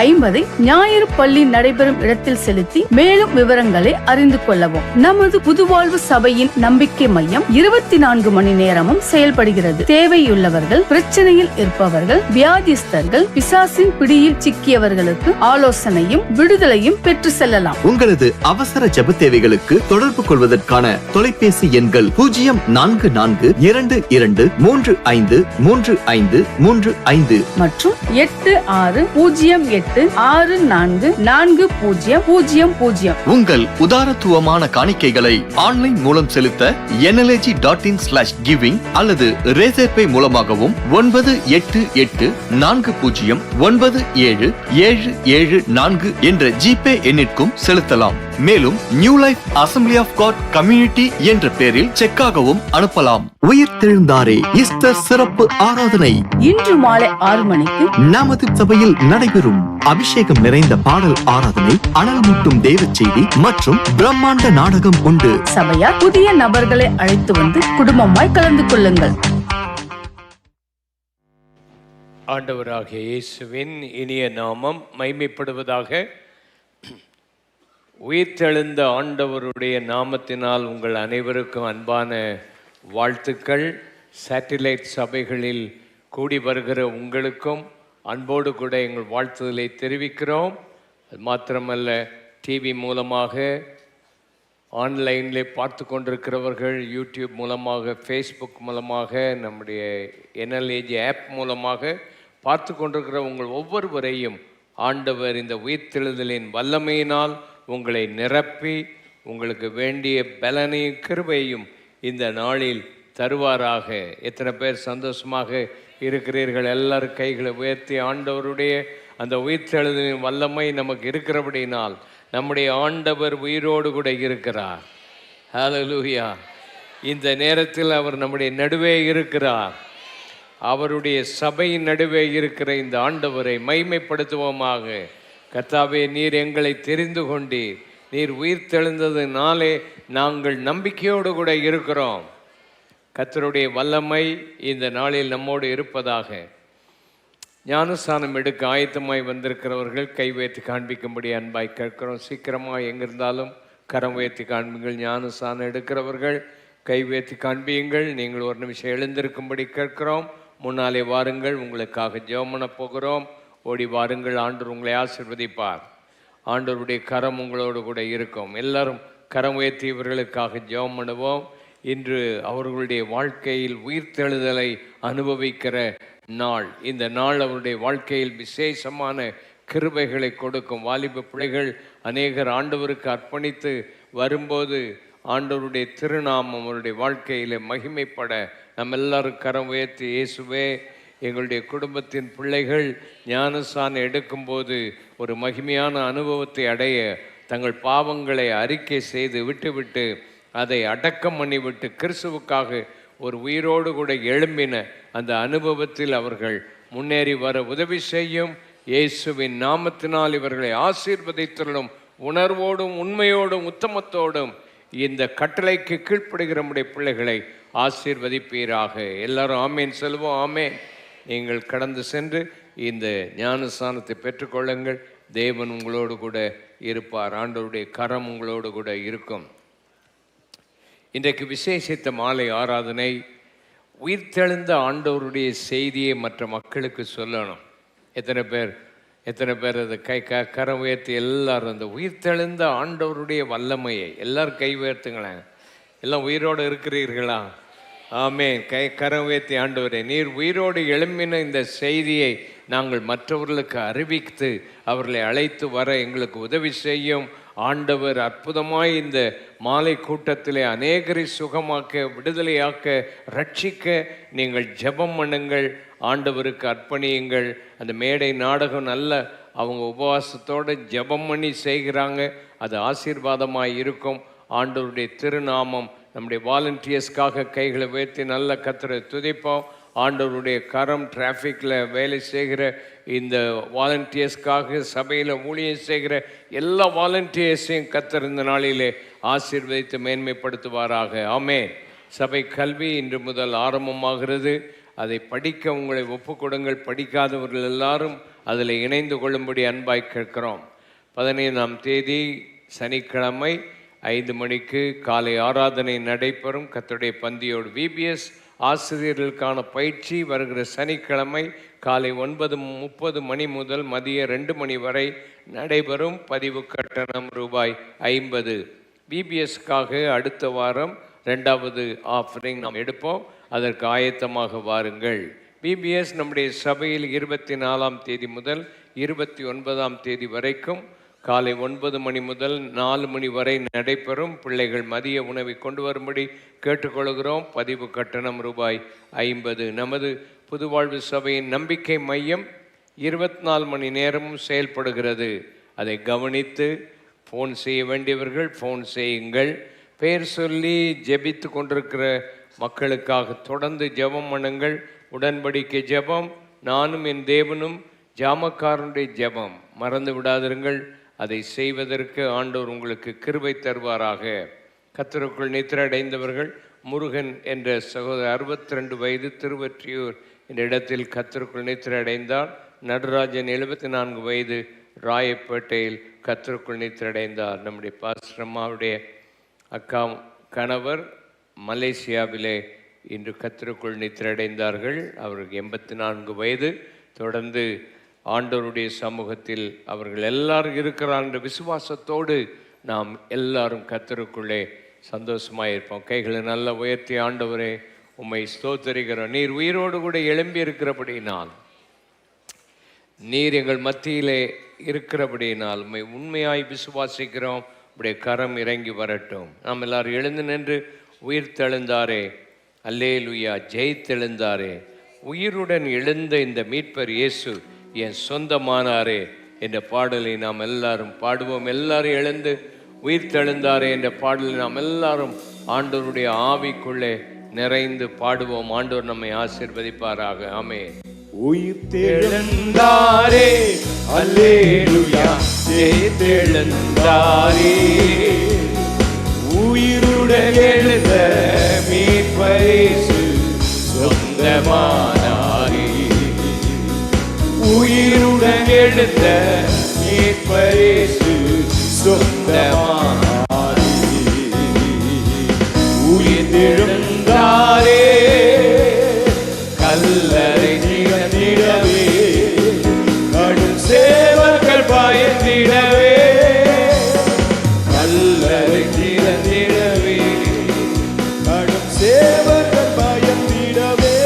₹50. ஞாயிறு பள்ளி நடைபெறும் இடத்தில் செலுத்தி மேலும் விவரங்களை அறிந்து கொள்ளவும். நமது புதுவாழ்வு சபையின் நம்பிக்கை மையம் 24 மணி நேரமும் செயல்படுகிறது. தேவையுள்ளவர்கள், பிரச்சனையில் இருப்பவர்கள், வியாதிஸ்தர்கள், பிசாசின் பிடியில் சிக்கியவர்களுக்கு ஆலோசனையும் விடுதலையும் பெற்று செல்லலாம். உங்களது அவசர ஜெப தேவைகளுக்கு தொடர்பு கொள்வதற்கான தொலைபேசி எண்கள் 0422353535 மற்றும் 8608644000. உங்கள் உதாரத்துவமான காணிக்கைகளை ஆன்லைன் மூலம் செலுத்த nlg.in/giving அல்லது ரேசர்பே மூலமாகவும் 984040977774 என்ற ஜிபே எண்ணிற்கும் செலுத்தலாம். மேலும் new life assembly of God community என்ற பெயரில் செக்காகவும் அனுப்பலாம். உயிர்த்தெழுந்தாரே ஈஸ்டர் சிறப்பு ஆராதனை இன்று மாலை 6 மணிக்கு நமது சபையில் நடைபெறும். அபிஷேகம் நிறைந்த பாடல் ஆராதனை, அனல் மூட்டும் தேவ செய்தி மற்றும் பிரம்மாண்ட நாடகம் உண்டு. சபையார் புதிய நபர்களை அழைத்து வந்து குடும்பமாய் கலந்து கொள்ளுங்கள். ஆண்டவராகிய இயேசுவின் இனிய நாமம் மகிமைப்படுவதாக. உயிர்த்தெழுந்த ஆண்டவருடைய நாமத்தினால் உங்கள் அனைவருக்கும் அன்பான வாழ்த்துக்கள். சேட்டிலைட் சபைகளில் கூடி வருகிற உங்களுக்கும் அன்போடு கூட எங்கள் வாழ்த்துதலை தெரிவிக்கிறோம். அது மாத்திரமல்ல, டிவி மூலமாக, ஆன்லைனில் பார்த்து கொண்டிருக்கிறவர்கள், யூடியூப் மூலமாக, ஃபேஸ்புக் மூலமாக, நம்முடைய NLG ஆப் மூலமாக பார்த்து கொண்டிருக்கிற உங்கள் ஒவ்வொருவரையும் ஆண்டவர் இந்த உயிர்த்தெழுதலின் வல்லமையினால் உங்களை நிரப்பி உங்களுக்கு வேண்டிய பலனையும் கிருபையும் இந்த நாளில் தருவாராக. எத்தனை பேர் சந்தோஷமாக இருக்கிறீர்கள்? எல்லாரும் கைகளை உயர்த்தி ஆண்டவருடைய அந்த உயிர்த்தெழுதலின் வல்லமை நமக்கு இருக்கிறபடினால் நம்முடைய ஆண்டவர் உயிரோடு கூட இருக்கிறார். ஹல்லேலூயா! இந்த நேரத்தில் அவர் நம்முடைய நடுவே இருக்கிறார். அவருடைய சபையின் நடுவே இருக்கிற இந்த ஆண்டவரை மகிமைப்படுத்துவோமாக. கர்த்தாவே, நீர் எங்களை தெரிந்து கொண்டீர். நீர் உயிர்த்தெழுந்ததினாலே நாங்கள் நம்பிக்கையோடு கூட இருக்கிறோம். கர்த்தருடைய வல்லமை இந்த நாளில் நம்மோடு இருப்பதாக. ஞானஸ்தானம் எடுக்க ஆயத்தமாய் வந்திருக்கிறவர்கள் கை உயர்த்தி காண்பிக்கும்படி அன்பாய் கேட்கிறோம். சீக்கிரமாக எங்கிருந்தாலும் கரம் உயர்த்தி காண்பீங்கள். ஞானஸ்தானம் எடுக்கிறவர்கள் கை உயர்த்தி காண்பியுங்கள். நீங்கள் ஒரு நிமிஷம் எழுந்திருக்கும்படி கேட்கிறோம். முன்னாலே வாருங்கள், உங்களுக்காக ஜெபம் பண்ண போகிறோம். ஓடி வாருங்கள், ஆண்டவர் உங்களை ஆசீர்வதிப்பார். ஆண்டவருடைய கரம் உங்களோடு கூட இருக்கும். எல்லாரும் கரம் உயர்த்தி இவர்களுக்காக ஜெபம் பண்ணுவோம். இன்று அவர்களுடைய வாழ்க்கையில் உயிர்த்தெழுதலை அனுபவிக்கிற நாள். இந்த நாள் அவருடைய வாழ்க்கையில் விசேஷமான கிருபைகளை கொடுக்கும். வாலிப பிள்ளைகள் அநேகர் ஆண்டவருக்கு அர்ப்பணித்து வரும்போது ஆண்டவருடைய திருநாமம் அவருடைய வாழ்க்கையில் மகிமைப்பட நம்ம எல்லாரும் கரம் உயர்த்தி, இயேசுவே, எங்களுடைய குடும்பத்தின் பிள்ளைகள் ஞானஸ்நானம் எடுக்கும்போது ஒரு மகிமையான அனுபவத்தை அடைய தங்கள் பாவங்களை அறிக்கை செய்து விட்டுவிட்டு அதை அடக்கம் பண்ணிவிட்டு கிறிஸ்துவுக்காக ஒரு உயிரோடு கூட எழும்பின அந்த அனுபவத்தில் அவர்கள் முன்னேறி வர உதவி செய்யும். இயேசுவின் நாமத்தினால் இவர்களை ஆசீர்வதித்தலும் உணர்வோடும் உண்மையோடும் உத்தமத்தோடும் இந்த கட்டளைக்கு கீழ்ப்படுகிற நம்முடைய பிள்ளைகளை ஆசீர்வதிப்பீராக. எல்லாரும் ஆமேன் சொல்லுவோம். ஆமேன். நீங்கள் கடந்து சென்று இந்த ஞானஸ்நானத்தை பெற்றுக்கொள்ளுங்கள். தேவன் உங்களோடு கூட இருப்பார். ஆண்டவருடைய கரம் உங்களோடு கூட இருக்கும். இன்றைக்கு விசேஷித்த மாலை ஆராதனை. உயிர்த்தெழுந்த ஆண்டவருடைய செய்தியை மற்ற மக்களுக்கு சொல்லணும். எத்தனை பேர் அதை கரம் உயர்த்தி எல்லாரும் அந்த உயிர்த்தெழுந்த ஆண்டவருடைய வல்லமையை எல்லாரும் கை உயர்த்துங்களேன். எல்லாம் உயிரோடு இருக்கிறீர்களா? ஆமென். கரம் உயர்த்தி ஆண்டவரே, நீர் உயிரோடு எழும்பின இந்த செய்தியை நாங்கள் மற்றவர்களுக்கு அறிவித்து அவர்களை அழைத்து வர எங்களுக்கு உதவி செய்யும் ஆண்டவர். அற்புதமாய் இந்த மாலை கூட்டத்திலே அநேகரை சுகமாக்க, விடுதலையாக்க, ரட்சிக்க நீங்கள் ஜெபம் பண்ணுங்கள். ஆண்டவருக்கு அர்ப்பணியுங்கள். அந்த மேடை நாடகம் நல்ல அவங்க உபவாசத்தோடு ஜெபம் பண்ணி செய்கிறாங்க. அது ஆசீர்வாதமாக இருக்கும். ஆண்டவருடைய திருநாமம் நம்முடைய வாலண்டியர்ஸ்க்காக கைகளை உயர்த்தி நல்ல கர்த்தரை துதிப்போம். ஆண்டவருடைய கரம் டிராஃபிக்கில் வேலை செய்கிற இந்த வாலண்டியர்ஸ்க்காக, சபையில் ஊழியம் செய்கிற எல்லா வாலண்டியர்ஸையும் கர்த்தர் இந்த நாளிலே ஆசீர்வதித்து மேன்மைப்படுத்துவாராக. ஆமென். சபை கல்வி இன்று முதல் ஆரம்பமாகிறது. அதை படிக்க உங்களை ஒப்புக்கொடுங்கள். படிக்காதவர்கள் எல்லாரும் அதில் இணைந்து கொள்ளும்படி அன்பாய் கேட்கிறோம். 15ஆம் தேதி சனிக்கிழமை 5 மணிக்கு காலை ஆராதனை நடைபெறும். கர்த்தருடைய பந்தியோடு VBS ஆசிரியர்களுக்கான பயிற்சி வருகிற சனிக்கிழமை காலை 9:30 மணி முதல் மதியம் 2 மணி வரை நடைபெறும். பதிவு கட்டணம் ரூபாய் 50. VBSக்காக அடுத்த வாரம் 2வது ஆஃபரிங் நாம் எடுப்போம். அதற்கு ஆயத்தமாக வாருங்கள். VBS நம்முடைய சபையில் 24ஆம் தேதி முதல் 29ஆம் தேதி வரைக்கும் காலை 9 மணி முதல் 4 மணி வரை நடைபெறும். பிள்ளைகள் மதிய உணவை கொண்டு வரும்படி கேட்டுக்கொள்கிறோம். பதிவு கட்டணம் ரூபாய் 50. நமது புதுவாழ்வு சபையின் நம்பிக்கை மையம் 24 மணி நேரமும் செயல்படுகிறது. அதை கவனித்து ஃபோன் செய்ய வேண்டியவர்கள் ஃபோன் செய்யுங்கள். பெயர் சொல்லி ஜெபித்து கொண்டிருக்கிற மக்களுக்காக தொடர்ந்து ஜெபம் பண்ணுங்கள். உடன்படிக்கை ஜெபம், நானும் என் தேவனும் ஜாமக்காரனுடைய ஜெபம் மறந்து விடாதிருங்கள். அதை செய்வதற்கு ஆண்டவர் உங்களுக்கு கிருபை தருவாராக. கர்த்தருக்குள் நித்திரை அடைந்தவர்கள் முருகன் என்ற சகோதரர் 62 வயது திருவொற்றியூர் என்ற இடத்தில் கர்த்தருக்குள் நித்திரை அடைந்தார். நடராஜன் 74 வயது ராயப்பேட்டையில் கர்த்தருக்குள் நித்திரை அடைந்தார். நம்முடைய பாஸ்டர்மாவுடைய அக்கா கணவர் மலேசியாவிலே இன்று கர்த்தருக்குள் நித்திரை அடைந்தார்கள். அவருக்கு 84 வயது. தொடர்ந்து ஆண்டவருடைய சமூகத்தில் அவர்கள் எல்லாரும் இருக்கிறார் என்ற விசுவாசத்தோடு நாம் எல்லாரும் கர்த்தருக்குள்ளே சந்தோஷமாக இருப்போம். கைகளை நல்லா உயர்த்தி, ஆண்டவரே உம்மை ஸ்தோத்தரிக்கிறோம். நீர் உயிரோடு கூட எழும்பி இருக்கிறபடியினால், நீர் எங்கள் மத்தியிலே இருக்கிறபடியினால் உம்மை உண்மையாய் விசுவாசிக்கிறோம். உடைய கரம் இறங்கி வரட்டும். நாம் எல்லாரும் எழுந்து நின்று உயிர் தெழுந்தாரே, அல்லேலூயா, ஜெயித்தெழுந்தாரே, உயிருடன் எழுந்த இந்த மீட்பர் இயேசு என் சொந்தமானாரே என்ற பாடலை நாம் எல்லாரும் பாடுவோம். எல்லாரும் எழுந்து உயிர் தெழுந்தாரே என்ற பாடலை நாம் எல்லாரும் ஆண்டவருடைய ஆவிக்குள்ளே நிறைந்து பாடுவோம். ஆண்டவர் நம்மை ஆசீர்வதிப்பாராக. ஆமென். உயிர் தெழுந்தாரே, அல்லேலூயா, ஜெயித்தெழுந்தாரே, உயிருடன் எழுந்த மீட்பர் இயேசு சொந்தமானாரே, உயிருடன் எழுந்த மீட்பர் இயேசு சொந்தமானாரே, உயிர் தெழுந்தாரே, கல்லறை திறந்திடவே, கடும் சேவர்கள் பயந்திடவே, கல்லறை திறந்திடவே, கடும் சேவர்கள் பயந்திடவே,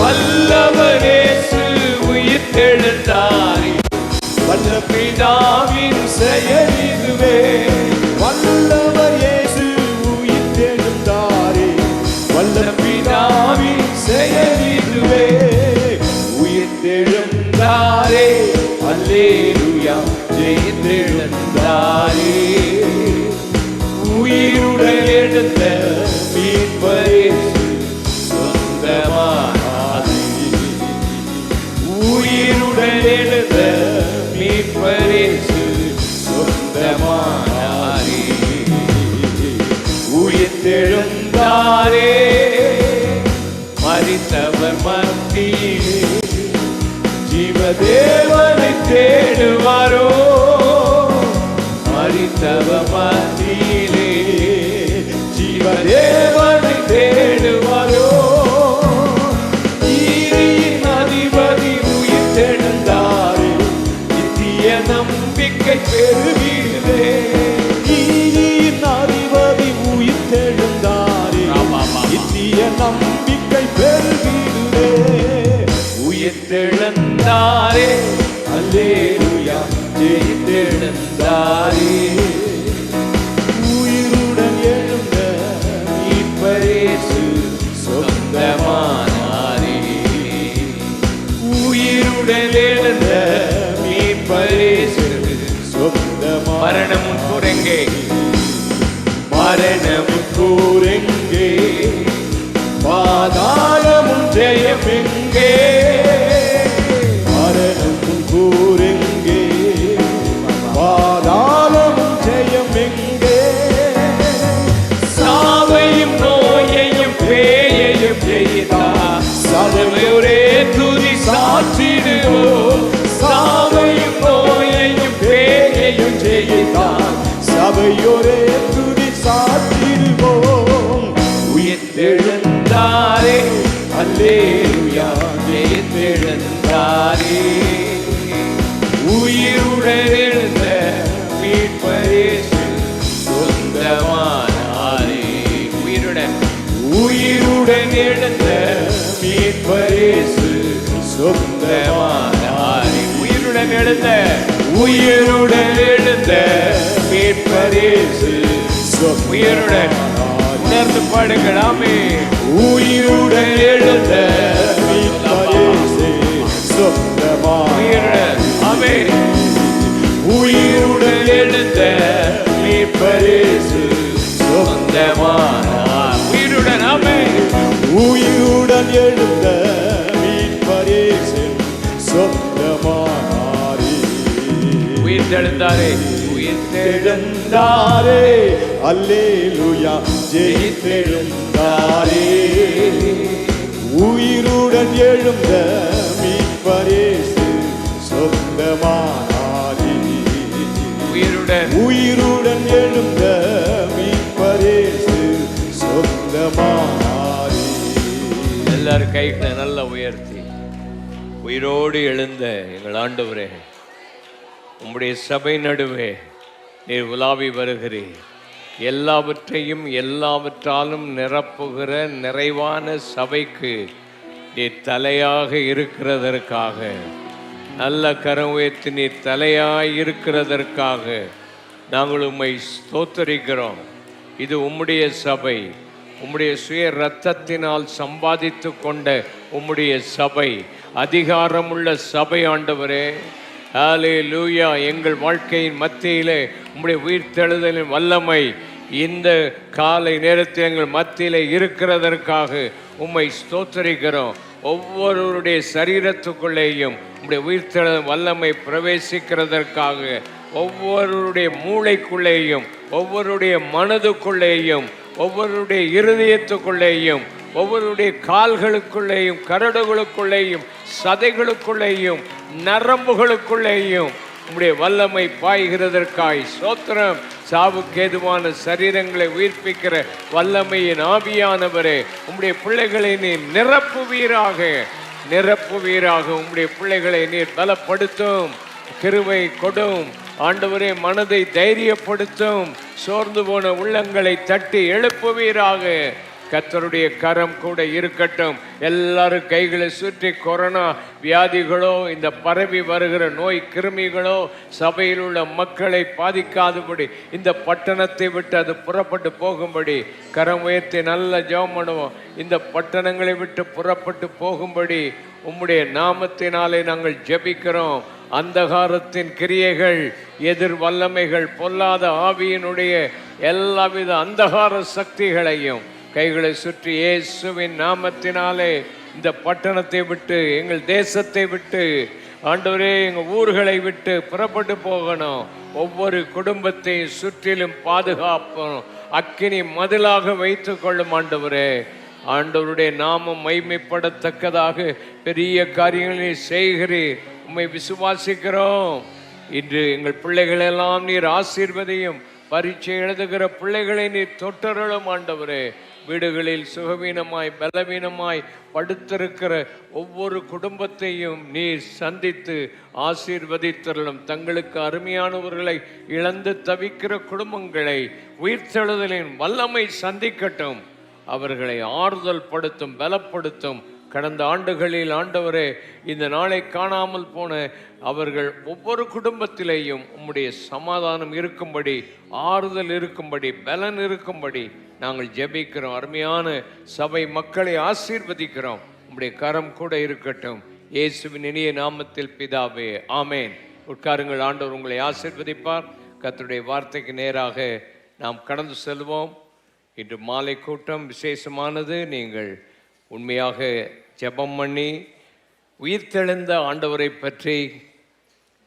வல்லவர் இயேசு உயிர் தெழுந்தாரே, வல்ல பிதாவின் செயல் இது புதிய நம்பிக்கை பெருகிடுதே. உயிர்த்தெழுந்தாரே, அல்லேலூயா, ஜெயித்தெழுந்தாரே. உயிருடன் எழுந்த மீட்பரேசு சொந்தமானாரே. உயிருடன் எழுந்த மீட்பரேசு சொந்தமான மரணமும் குரங்கே, மரணமும் கூரெங்கே, பாதாளமும் ஜெயமெங்கே. மரணமும் கூரெங்கே, பாதாளமும் ஜெயமெங்கே. சாவையும் நோயையும் பேயையும் ஜெயித்தார். சதமையுரே துதி சாற்றிடுவோம். சாவையும் நோயையும் பேயையும் ஜெயித்தார். சபையோரே துதி சாற்றிடுவோம். உயிர்த்தெழுந்தாரே, அல்லேலூயா, ஜெயித்தெழுந்தாரே. உயிருடன் எழுந்த மீட்பரேசு சொந்தமானாரே. உயிருடன் உயிருடன் எழுந்த மீட்பரேசு சொந்தமானாரே. உயிருடன் எழுந்த உயிருடன் எழுந்த மீட்பரேசு உயிருடன் உணர்ந்து பாடுங்களாமே. உயிருடன் எழுந்த மீட்பரேசு சொந்தமான உயிருடன் ஆமே. உயிருடன் எழுந்த மீட்பரேசு சொந்தமானார். உயிருடன் ஆமே. உயிருடன் எழுந்த மீட்பரேசு சொந்தமானாரே. உயிர்த்தெழுந்தாரே, உயிர்த்தெழுந்தார். எழுந்தாரே, அல்லேலூயா, ஜெயித்தெழுந்தாரே. உயிருடன் எழுந்த மீட்பரேசு சொந்தமானாரே. உயிருடன் உயிருடன் எழுந்த மீட்பரேசு சொந்தமானாரே. எல்லாரும் கைகளை நல்லா உயர்த்தி, உயிரோடு எழுந்த எங்கள் ஆண்டவரே, உம்முடைய சபை நடுவே நீர் உலாவி வருகிறீர். எல்லாவற்றையும் எல்லாவற்றாலும் நிரப்புகிற நிறைவான சபைக்கு நீர் தலையாக இருக்கிறதற்காக, நல்ல கரம் உயர்த்தி நீர் தலையாய் இருக்கிறதற்காக நாங்கள் உம்மை ஸ்தோத்தரிக்கிறோம். இது உம்முடைய சபை, உம்முடைய சுய இரத்தத்தினால் சம்பாதித்து கொண்ட உம்முடைய சபை, அதிகாரமுள்ள சபை ஆண்டவரே. ஹல்லேலூயா. எங்கள் வாழ்க்கையின் மத்தியிலே உம்முடைய உயிர்த்தெழுதலின் வல்லமை இந்த காலை நேரத்தில் எங்கள் மத்தியிலே இருக்கிறதற்காக உம்மை ஸ்தோத்தரிக்கிறோம். ஒவ்வொருவருடைய சரீரத்துக்குள்ளேயும் உம்முடைய உயிர்த்தெழுதல் வல்லமை பிரவேசிக்கிறதற்காக, ஒவ்வொருடைய மூளைக்குள்ளேயும், ஒவ்வொருடைய மனதுக்குள்ளேயும், ஒவ்வொருடைய இருதயத்துக்குள்ளேயும், ஒவ்வொருடைய கால்களுக்குள்ளேயும், கரடுகளுக்குள்ளேயும், சதைகளுக்குள்ளேயும், நரம்புகளுக்குள்ளேயும் உம்முடைய வல்லமை பாய்கிறதற்காய் ஸ்தோத்திரம். சாவுக்கேதுவான சரீரங்களை உயிர்ப்பிக்கிற வல்லமையின் ஆவியானவரே, உம்முடைய பிள்ளைகளை நீர் நிரப்புவீராக, நிரப்புவீராக. உம்முடைய பிள்ளைகளை நீர் பலப்படுத்தும், கிருபை கொடும் ஆண்டவரே. மனதை தைரியப்படுத்தும், சோர்ந்து போன உள்ளங்களை தட்டி எழுப்புவீராக. கர்த்தருடைய கரம் கூட இருக்கட்டும். எல்லாரும் கைகளை சுற்றி, கொரோனா வியாதிகளோ, இந்த பரவி வருகிற நோய் கிருமிகளோ சபையில் உள்ள மக்களை பாதிக்காதபடி, இந்த பட்டணத்தை விட்டு அது புறப்பட்டு போகும்படி கரம் உயர்த்தி நல்ல ஜெபம் பண்ணுவோம். இந்த பட்டணங்களை விட்டு புறப்பட்டு போகும்படி உம்முடைய நாமத்தினாலே நாங்கள் ஜெபிக்கிறோம். அந்தகாரத்தின் கிரியைகள், எதிர் வல்லமைகள், பொல்லாத ஆவியினுடைய எல்லாவித அந்தகார சக்திகளையும் கைகளை சுற்றி இயேசுவின் நாமத்தினாலே இந்த பட்டணத்தை விட்டு, எங்கள் தேசத்தை விட்டு ஆண்டவரே, எங்கள் ஊர்களை விட்டு புறப்பட்டு போகணும். ஒவ்வொரு குடும்பத்தையும் சுற்றிலும் பாதுகாப்போம், அக்கினி மதிலாக வைத்து கொள்ளும் ஆண்டவரே. ஆண்டவருடைய நாமம் மைமைப்படத்தக்கதாக பெரிய காரியங்களை செய்கிறீர், உம்மை விசுவாசிக்கிறோம். இன்று எங்கள் பிள்ளைகளெல்லாம் நீர் ஆசீர்வதியும். பரீட்சை எழுதுகிற பிள்ளைகளை நீர் தொட்டருளும் ஆண்டவரே. வீடுகளில் சுகவீனமாய் பலவீனமாய் படுத்திருக்கிற ஒவ்வொரு குடும்பத்தையும் நீர் சந்தித்து ஆசீர்வதித்தருளும். தங்களுக்கு அருமையானவர்களை இழந்து தவிக்கிற குடும்பங்களை உயிர்த்தெழுதலின் வல்லமை சந்திக்கட்டும். அவர்களை ஆறுதல் படுத்தும், பலப்படுத்தும். கடந்த ஆண்டுகளில் ஆண்டவரே இந்த நாளை காணாமல் போன அவர்கள் ஒவ்வொரு குடும்பத்திலேயும் உம்முடைய சமாதானம் இருக்கும்படி, ஆறுதல் இருக்கும்படி, பலன் இருக்கும்படி நாங்கள் ஜெபிக்கிறோம். அருமையான சபை மக்களை ஆசீர்வதிக்கிறோம். உம்முடைய கரம் கூட இருக்கட்டும். இயேசுவின் இனிய நாமத்தில் பிதாவே, ஆமேன். உட்காருங்கள். ஆண்டவர் உங்களை ஆசீர்வதிப்பார். கர்த்தருடைய வார்த்தைக்கு நேராக நாம் கடந்து செல்வோம். இன்று மாலை கூட்டம் விசேஷமானது. நீங்கள் உண்மையாக ஜெபம் பண்ணி உயிர்த்தெழுந்த ஆண்டவரை பற்றி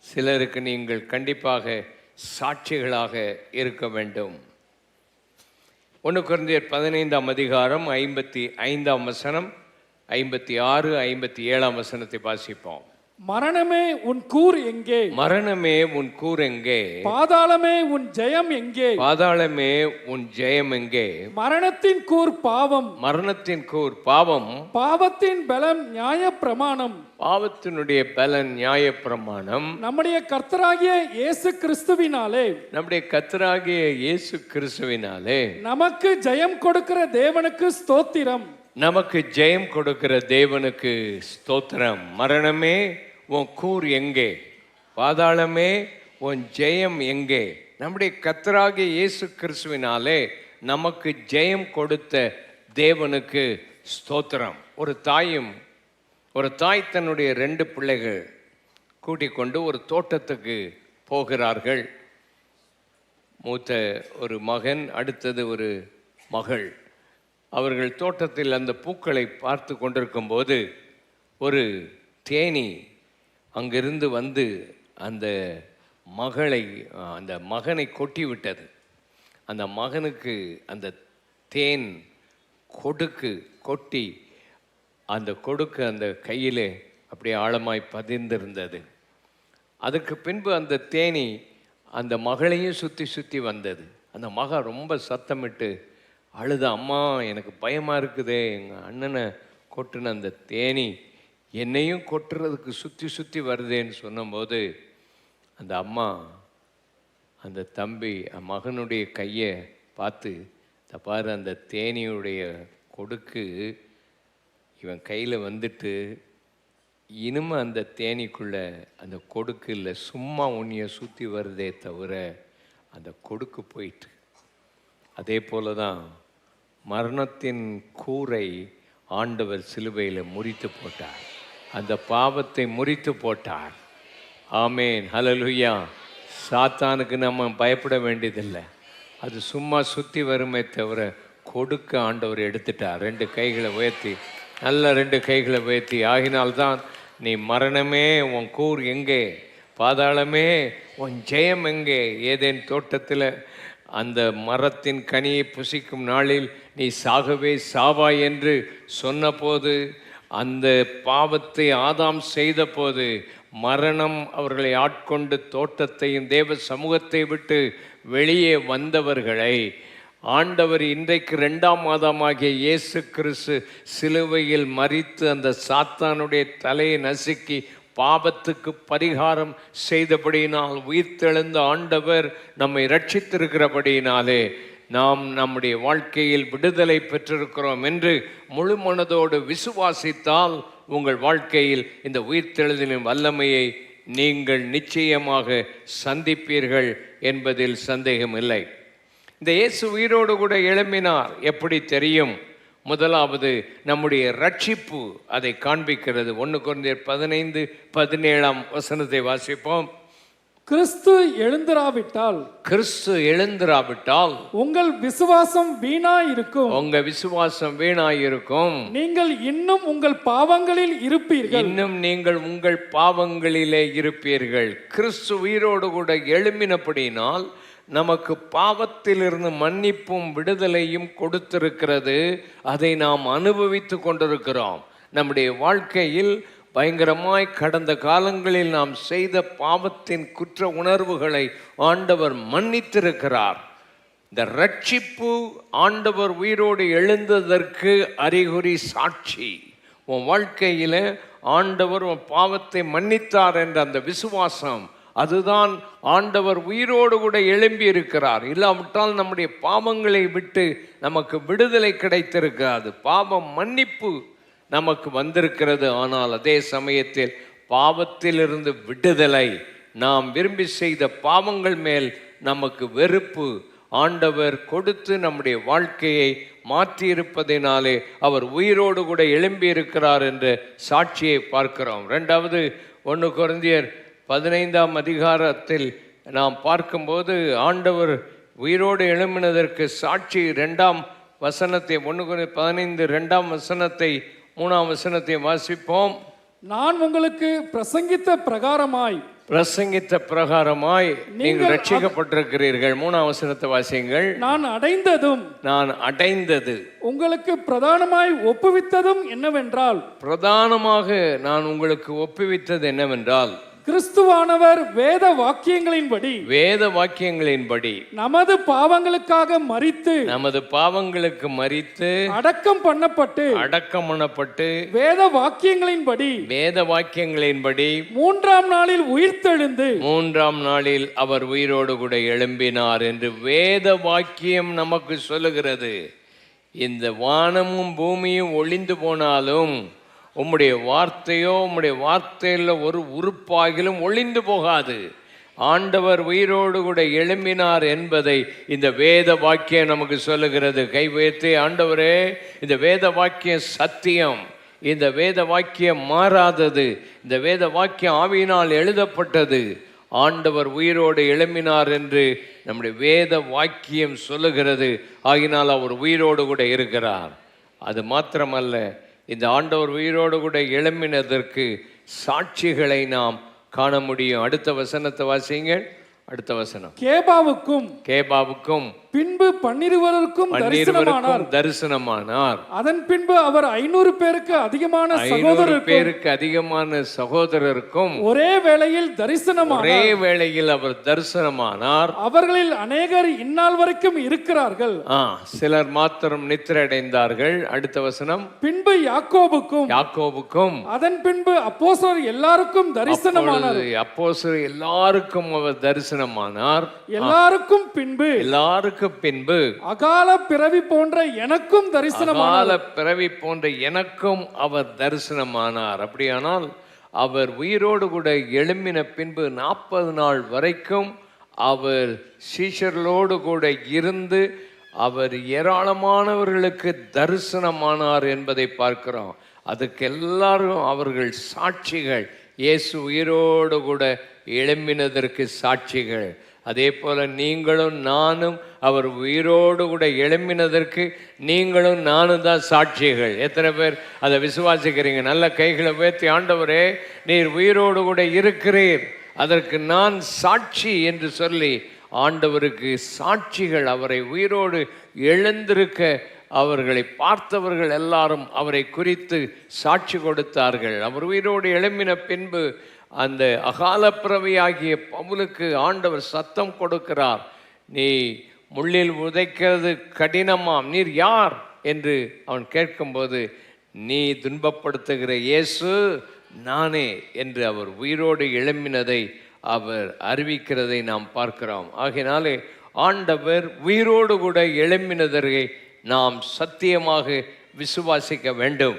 சிலருக்கு நீங்கள் கண்டிப்பாக சாட்சிகளாக இருக்க வேண்டும். 1 கொரிந்தியர் 15ஆம் அதிகாரம் 55ஆம் வசனம், 56, 57ஆம் வசனத்தை வாசிப்போம். மரணமே உன் கூர் எங்கே? மரணமே உன் கூர் எங்கே? பாதாளமே உன் ஜெயம் எங்கே? பாதாளமே உன் ஜெயம் எங்கே? மரணத்தின் கூர் பாவம். மரணத்தின் கூர் பாவம். பாவத்தின் பலம் நியாயப்பிரமாணம். பாவத்தினுடைய பலன் நியாயப்பிரமாணம். நம்முடைய கர்த்தராகிய இயேசு கிறிஸ்துவினாலே, நம்முடைய கர்த்தராகிய இயேசு கிறிஸ்துவினாலே நமக்கு ஜெயம் கொடுக்கிற தேவனுக்கு ஸ்தோத்திரம். நமக்கு ஜெயம் கொடுக்கிற தேவனுக்கு ஸ்தோத்திரம். மரணமே உன் கூர் எங்கே? பாதாளமே உன் ஜெயம் எங்கே? நம்முடைய கர்த்தராகிய இயேசு கிறிஸ்துவினாலே நமக்கு ஜெயம் கொடுத்த தேவனுக்கு ஸ்தோத்திரம். ஒரு தாய் தன்னுடைய 2 பிள்ளைகள் கூட்டிக் கொண்டு ஒரு தோட்டத்துக்கு போகிறார்கள். மூத்த ஒரு மகன், அடுத்தது ஒரு மகள். அவர்கள் தோட்டத்தில் அந்த பூக்களை பார்த்து கொண்டிருக்கும் போது ஒரு தேனி அங்கிருந்து வந்து அந்த மகனை கொட்டி விட்டது. அந்த மகனுக்கு அந்த தேன் கொட்டி அந்த கொடுக்கு அந்த கையிலே அப்படியே ஆழமாய் பதிந்திருந்தது. அதுக்கு பின்பு அந்த தேனி அந்த மகளையும் சுற்றி வந்தது. அந்த மகள் ரொம்ப சத்தமிட்டு அழுத, அம்மா எனக்கு பயமாக இருக்குதே, எங்கள் அண்ணனை கொட்டுன அந்த தேனி என்னையும் கொட்டுறதுக்கு சுற்றி வருதேன்னு சொன்னபோது அந்த அம்மா அந்த தம்பி மகனுடைய கையை பார்த்து, பாரு அந்த தேனியுடைய கொடுக்கு இவன் கையில் வந்துட்டு இனிமே அந்த தேனிக்குள்ளே அந்த கொடுக்கு இல்லை, சும்மா உன்னைய சுற்றி வருதே தவிர அந்த கொடுக்கு போயிட்டு. அதே போல தான் மரணத்தின் கூரை ஆண்டவர் சிலுவையில் முறித்து போட்டார். அந்த பாவத்தை முறித்து போட்டார். ஆமேன், ஹல்லேலூயா. சாத்தானுக்கு நம்ம பயப்பட வேண்டியதில்லை. அது சும்மா சுற்றி வருமே தவிர கொடுக்க ஆண்டவர் எடுத்துட்டார். 2 கைகளை உயர்த்தி, நல்ல 2 கைகளை உயர்த்தி, ஆகினால்தான் நீ மரணமே உன் கூர் எங்கே? பாதாளமே உன் ஜெயம் எங்கே? ஏதேன் தோட்டத்தில் அந்த மரத்தின் கனியை புசிக்கும் நாளில் நீ சாகவே சாவாய் என்று சொன்னபோது, அந்த பாவத்தை ஆதாம் செய்த போது மரணம் அவர்களை ஆட்கொண்டு தோட்டத்தையும் தேவ சமூகத்தை விட்டு வெளியே வந்தவர்களை ஆண்டவர் இன்றைக்கு 2ஆம் ஆதாமாகிய இயேசு கிறிஸ்து சிலுவையில் மரித்து அந்த சாத்தானுடைய தலையை நசுக்கி பாவத்துக்கு பரிகாரம் செய்தபடியினால், உயிர்த்தெழுந்த ஆண்டவர் நம்மை ரட்சித்திருக்கிறபடியினாலே நாம் நம்முடைய வாழ்க்கையில் விடுதலை பெற்றிருக்கிறோம் என்று முழு மனதோடு விசுவாசித்தால் உங்கள் வாழ்க்கையில் இந்த உயிர்த்தெழுதலின் வல்லமையை நீங்கள் நிச்சயமாக சந்திப்பீர்கள் என்பதில் சந்தேகமில்லை. இந்த இயேசு உயிரோடு கூட எழும்பினார். எப்படி தெரியும்? முதலாவது நம்முடைய ரட்சிப்பு அதை காண்பிக்கிறது. 1 கொரிந்தியர் 15:17ஆம் வசனத்தை வாசிப்போம். கிறிஸ்து எழுந்திராவிட்டால் உங்கள் விசுவாசம் வீணாயிருக்கும். நீங்கள் இன்னும் உங்கள் பாவங்களிலே இருப்பீர்கள். கிறிஸ்து உயிரோடு கூட எழும்பினபடினால் நமக்கு பாவத்திலிருந்து மன்னிப்பும் விடுதலையும் கொடுத்திருக்கிறது. அதை நாம் அனுபவித்து கொண்டிருக்கிறோம். நம்முடைய வாழ்க்கையில் பயங்கரமாய் கடந்த காலங்களில் நாம் செய்த பாவத்தின் குற்ற உணர்வுகளை ஆண்டவர் மன்னித்திருக்கிறார். இந்த ரட்சிப்பு ஆண்டவர் உயிரோடு எழுந்ததற்கு அறிகுறி, சாட்சி. உன் வாழ்க்கையில் ஆண்டவர் உன் பாவத்தை மன்னித்தார் என்ற அந்த விசுவாசம் அதுதான் ஆண்டவர் உயிரோடு கூட எழும்பி இருக்கிறார். இல்லாவிட்டால் நம்முடைய பாவங்களை விட்டு நமக்கு விடுதலை கிடைத்திருக்காது. பாவம் மன்னிப்பு நமக்கு வந்திருக்கிறது. ஆனால் அதே சமயத்தில் பாவத்திலிருந்து விடுதலை, நாம் விரும்பி செய்த பாவங்கள் மேல் நமக்கு வெறுப்பு ஆண்டவர் கொடுத்து நம்முடைய வாழ்க்கையை மாற்றியிருப்பதினாலே அவர் உயிரோடு கூட எழும்பி இருக்கிறார் என்ற சாட்சியை பார்க்கிறோம். ரெண்டாவது 1 கொரிந்தியர் 15ஆம் அதிகாரத்தில் நாம் பார்க்கும்போது ஆண்டவர் உயிரோடு எழும்பினதற்கு சாட்சி 2ஆம் வசனத்தை 1 கொரிந்தியர் 15 2ஆம் வசனத்தை 3ஆம் வசனத்தை வாசிப்போம். நான் உங்களுக்கு பிரசங்கித்த பிரகாரமாய் நீங்கள் ரட்சிக்கப்பட்டிருக்கிறீர்கள். 3ஆம் வசனத்தை வாசியுங்கள். நான் அடைந்தது உங்களுக்கு பிரதானமாய் ஒப்புவித்ததும் என்னவென்றால், பிரதானமாக நான் உங்களுக்கு ஒப்புவித்தது என்னவென்றால், கிறிஸ்துவானவர் வேத வாக்கியங்களின்படி நமது பாவங்களுக்கு மரித்து அடக்கம் பண்ணப்பட்டு வேத வாக்கியங்களின்படி 3ஆம் நாளில் உயிர்த்தெழுந்து 3ஆம் நாளில் அவர் உயிரோடு கூட எழும்பினார் என்று வேத வாக்கியம் நமக்கு சொல்லுகிறது. இந்த வானமும் பூமியும் ஒளிந்து போனாலும் உம்முடைய வார்த்தையோ உம்முடைய வார்த்தையில் ஒரு உறுப்பாகிலும் ஒளிந்து போகாது. ஆண்டவர் உயிரோடு கூட எழும்பினார் என்பதை இந்த வேத வாக்கியம் நமக்கு சொல்லுகிறது. கை உயர்த்தி, ஆண்டவரே, இந்த வேத வாக்கியம் சத்தியம், இந்த வேத வாக்கியம் மாறாதது, இந்த வேத வாக்கியம் ஆவியினால் எழுதப்பட்டது, ஆண்டவர் உயிரோடு எழும்பினார் என்று நம்முடைய வேத வாக்கியம் சொல்லுகிறது. ஆகினால் அவர் உயிரோடு கூட இருக்கிறார். அது மாத்திரமல்ல, இந்த ஆண்டவர் உயிரோடு கூட எழும்பினதற்கு சாட்சிகளை நாம் காண முடியும். அடுத்த வசனத்தை வாசிங்க. அடுத்த வசனம். கேபாவுக்கும் பின்பு 12 தரிசனமானார். அதன் பின்பு அவர் 500 பேருக்கு அதிகமான சகோதரருக்கும் ஒரே வேளையில் அவர் தரிசனமானார். அவர்களில் அநேகர் இந்நாள் வரைக்கும் இருக்கிறார்கள், சிலர் மாத்திரம் நித்திரை அடைந்தார்கள். அடுத்த வசனம். பின்பு யாக்கோபுக்கும் அதன் பின்பு அப்போஸ்தலர் எல்லாருக்கும் தரிசனமானார். அப்போஸ்தலர் எல்லாருக்கும் அவர் தரிசனமானார். எல்லாருக்கும் பின்பு அகால பிறவி போன்ற எனக்கும் அவர் தரிசனமானார். அப்படியானால் அவர் உயிரோடு கூட எழும்பின பின்பு 40 நாள் வரைக்கும் அவர் சீஷர்களோடு கூட இருந்து அவர் ஏராளமானவர்களுக்கு தரிசனமானார் என்பதை பார்க்கிறோம். அதுக்கு எல்லாரும் அவர்கள் சாட்சிகள், இயேசு உயிரோடு கூட எழும்பினதற்கு சாட்சிகள். அதே போல நீங்களும் நானும் அவர் உயிரோடு கூட எழும்பினதற்கு நீங்களும் நானும் தான் சாட்சிகள். எத்தனை பேர் அதை விசுவாசிக்கிறீங்க? நல்ல கைகளை உயர்த்தி, ஆண்டவரே, நீர் உயிரோடு கூட இருக்கிறீர், அதற்கு நான் சாட்சி என்று சொல்லி ஆண்டவருக்கு சாட்சிகள், அவரை உயிரோடு எழுந்திருக்க அவர்களை பார்த்தவர்கள் எல்லாரும் அவரை குறித்து சாட்சி கொடுத்தார்கள். அவர் உயிரோடு எழும்பின பின்பு அந்த அகால பிறவியாகிய பவுலுக்கு ஆண்டவர் சத்தம் கொடுக்கிறார். நீ முள்ளில் உதைக்கிறது கடினமாம், நீர் யார் என்று அவன் கேட்கும்போது, நீ துன்பப்படுத்துகிற இயேசு நானே என்று அவர் உயிரோடு எழும்பினதை அவர் அறிவிக்கிறதை நாம் பார்க்கிறோம். ஆகையினாலே ஆண்டவர் உயிரோடு கூட எழும்பினதை நாம் சத்தியமாக விசுவாசிக்க வேண்டும்.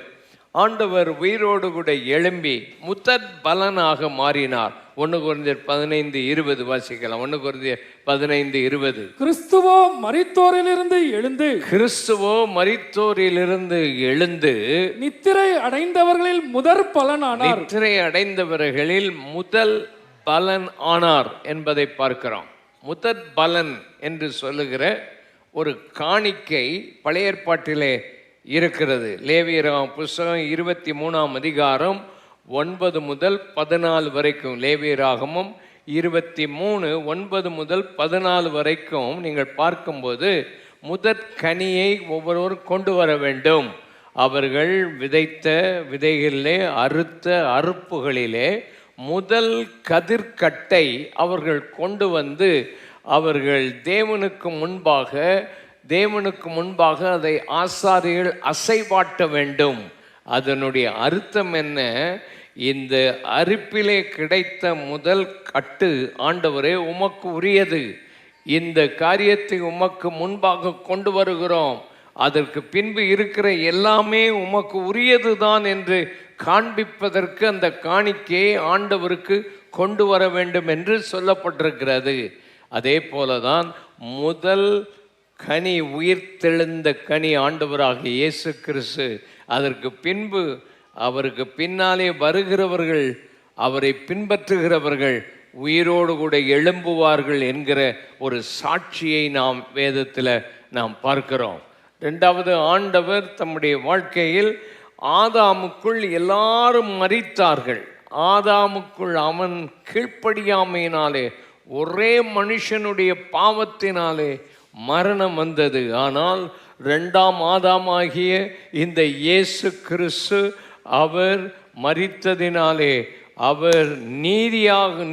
ஆண்டவர் உயிரோடு கூட எழும்பி முதற் பலனாக மாறினார். 1 கொரிந்தியர் 15:20 வாசிக்கலாம். 1 கொரிந்தியர் 15:20. கிறிஸ்துவோ மரித்தோரிலிருந்து எழுந்து நித்திரை அடைந்தவர்களில் முதல் பலன் ஆனார் என்பதை பார்க்கிறோம். முதற் பலன் என்று சொல்லுகிற ஒரு காணிக்கை பழைய ஏற்பாட்டிலே இருக்கிறது. லேவியராகமம் புஸ்தகம் 23ஆம் அதிகாரம் 9 முதல் 14 வரைக்கும், லேவியராகமம் 23 9 முதல் 14 வரைக்கும் நீங்கள் பார்க்கும்போது முதற் கனியை ஒவ்வொருவரும் கொண்டு வர வேண்டும். அவர்கள் விதைத்த விதைகளிலே, அறுத்த அறுப்புகளிலே முதல் கதிர்கட்டை அவர்கள் கொண்டு வந்து அவர்கள் தேவனுக்கு முன்பாக அதை ஆசாரியர்கள் அசைவாட்ட வேண்டும். அதனுடைய அர்த்தம் என்ன? இந்த அரிப்பிலே கிடைத்த முதல் கட்டு ஆண்டவரே உமக்கு உரியது, இந்த காரியத்தை உமக்கு முன்பாக கொண்டு வருகிறோம், அதற்கு பின்பு இருக்கிற எல்லாமே உமக்கு உரியது தான் என்று காண்பிப்பதற்கு அந்த காணிக்கையை ஆண்டவருக்கு கொண்டு வர வேண்டும் என்று சொல்லப்பட்டிருக்கிறது. அதே போலதான் முதல் கனி, உயிர்த்தெழுந்த கனி ஆண்டவராகிய இயேசு கிறிஸ்து. அதற்கு பின்பு அவருக்கு பின்னாலே வருகிறவர்கள், அவரை பின்பற்றுகிறவர்கள் உயிரோடு கூட எழும்புவார்கள் என்கிற ஒரு சாட்சியை நாம் வேதத்தில் நாம் பார்க்கிறோம். ரெண்டாவது, ஆண்டவர் தம்முடைய வாழ்க்கையில் ஆதாமுக்குள் எல்லாரும் மரித்தார்கள். ஆதாமுக்குள் அவன் கீழ்ப்படியாமையினாலே, ஒரே மனுஷனுடைய பாவத்தினாலே மரணம் வந்தது. ஆனால் இரண்டாம் ஆதாமாகிய இந்த இயேசு கிறிஸ்து அவர் மரித்ததினாலே அவர்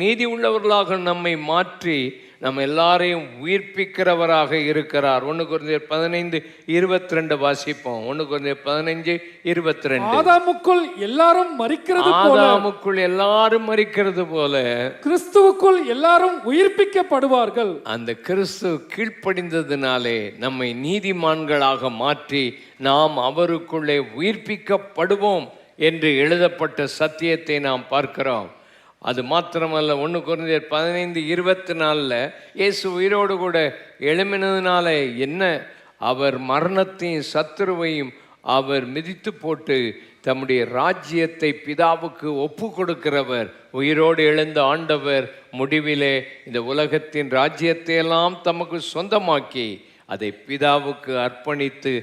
நீதி உள்ளவர்களாக நம்மை மாற்றி நம்ம எல்லாரையும் உயிர்ப்பிக்கிறவராக இருக்கிறார். 1 கொரிந்தியர் 15:22 வாசிப்போம். 1 கொரிந்தியர் 15:22. ஆதாமுக்குள் எல்லாரும் மரிக்கிறது போல, ஆதாமுக்குள் எல்லாரும் மரிக்கிறது போல கிறிஸ்துவுக்குள் எல்லாரும் உயிர்ப்பிக்கப்படுவார்கள். அந்த கிறிஸ்து கீழ்ப்படிந்ததினாலே நம்மை நீதிமான்களாக மாற்றி நாம் அவருக்குள்ளே உயிர்ப்பிக்கப்படுவோம் என்று எழுதப்பட்ட சத்தியத்தை நாம் பார்க்கிறோம். அது மாத்திரமல்ல, 1 கொரிந்தியர் 15:24 இயேசு உயிரோடு கூட எழும்பினதுனால என்ன, அவர் மரணத்தையும் சத்துருவையும் அவர் மிதித்து போட்டு தம்முடைய ராஜ்யத்தை பிதாவுக்கு ஒப்பு கொடுக்கிறவர், உயிரோடு எழுந்த ஆண்டவர் முடிவிலே இந்த உலகத்தின் ராஜ்யத்தை எல்லாம் தமக்கு சொந்தமாக்கி அதை பிதாவுக்கு அர்ப்பணித்து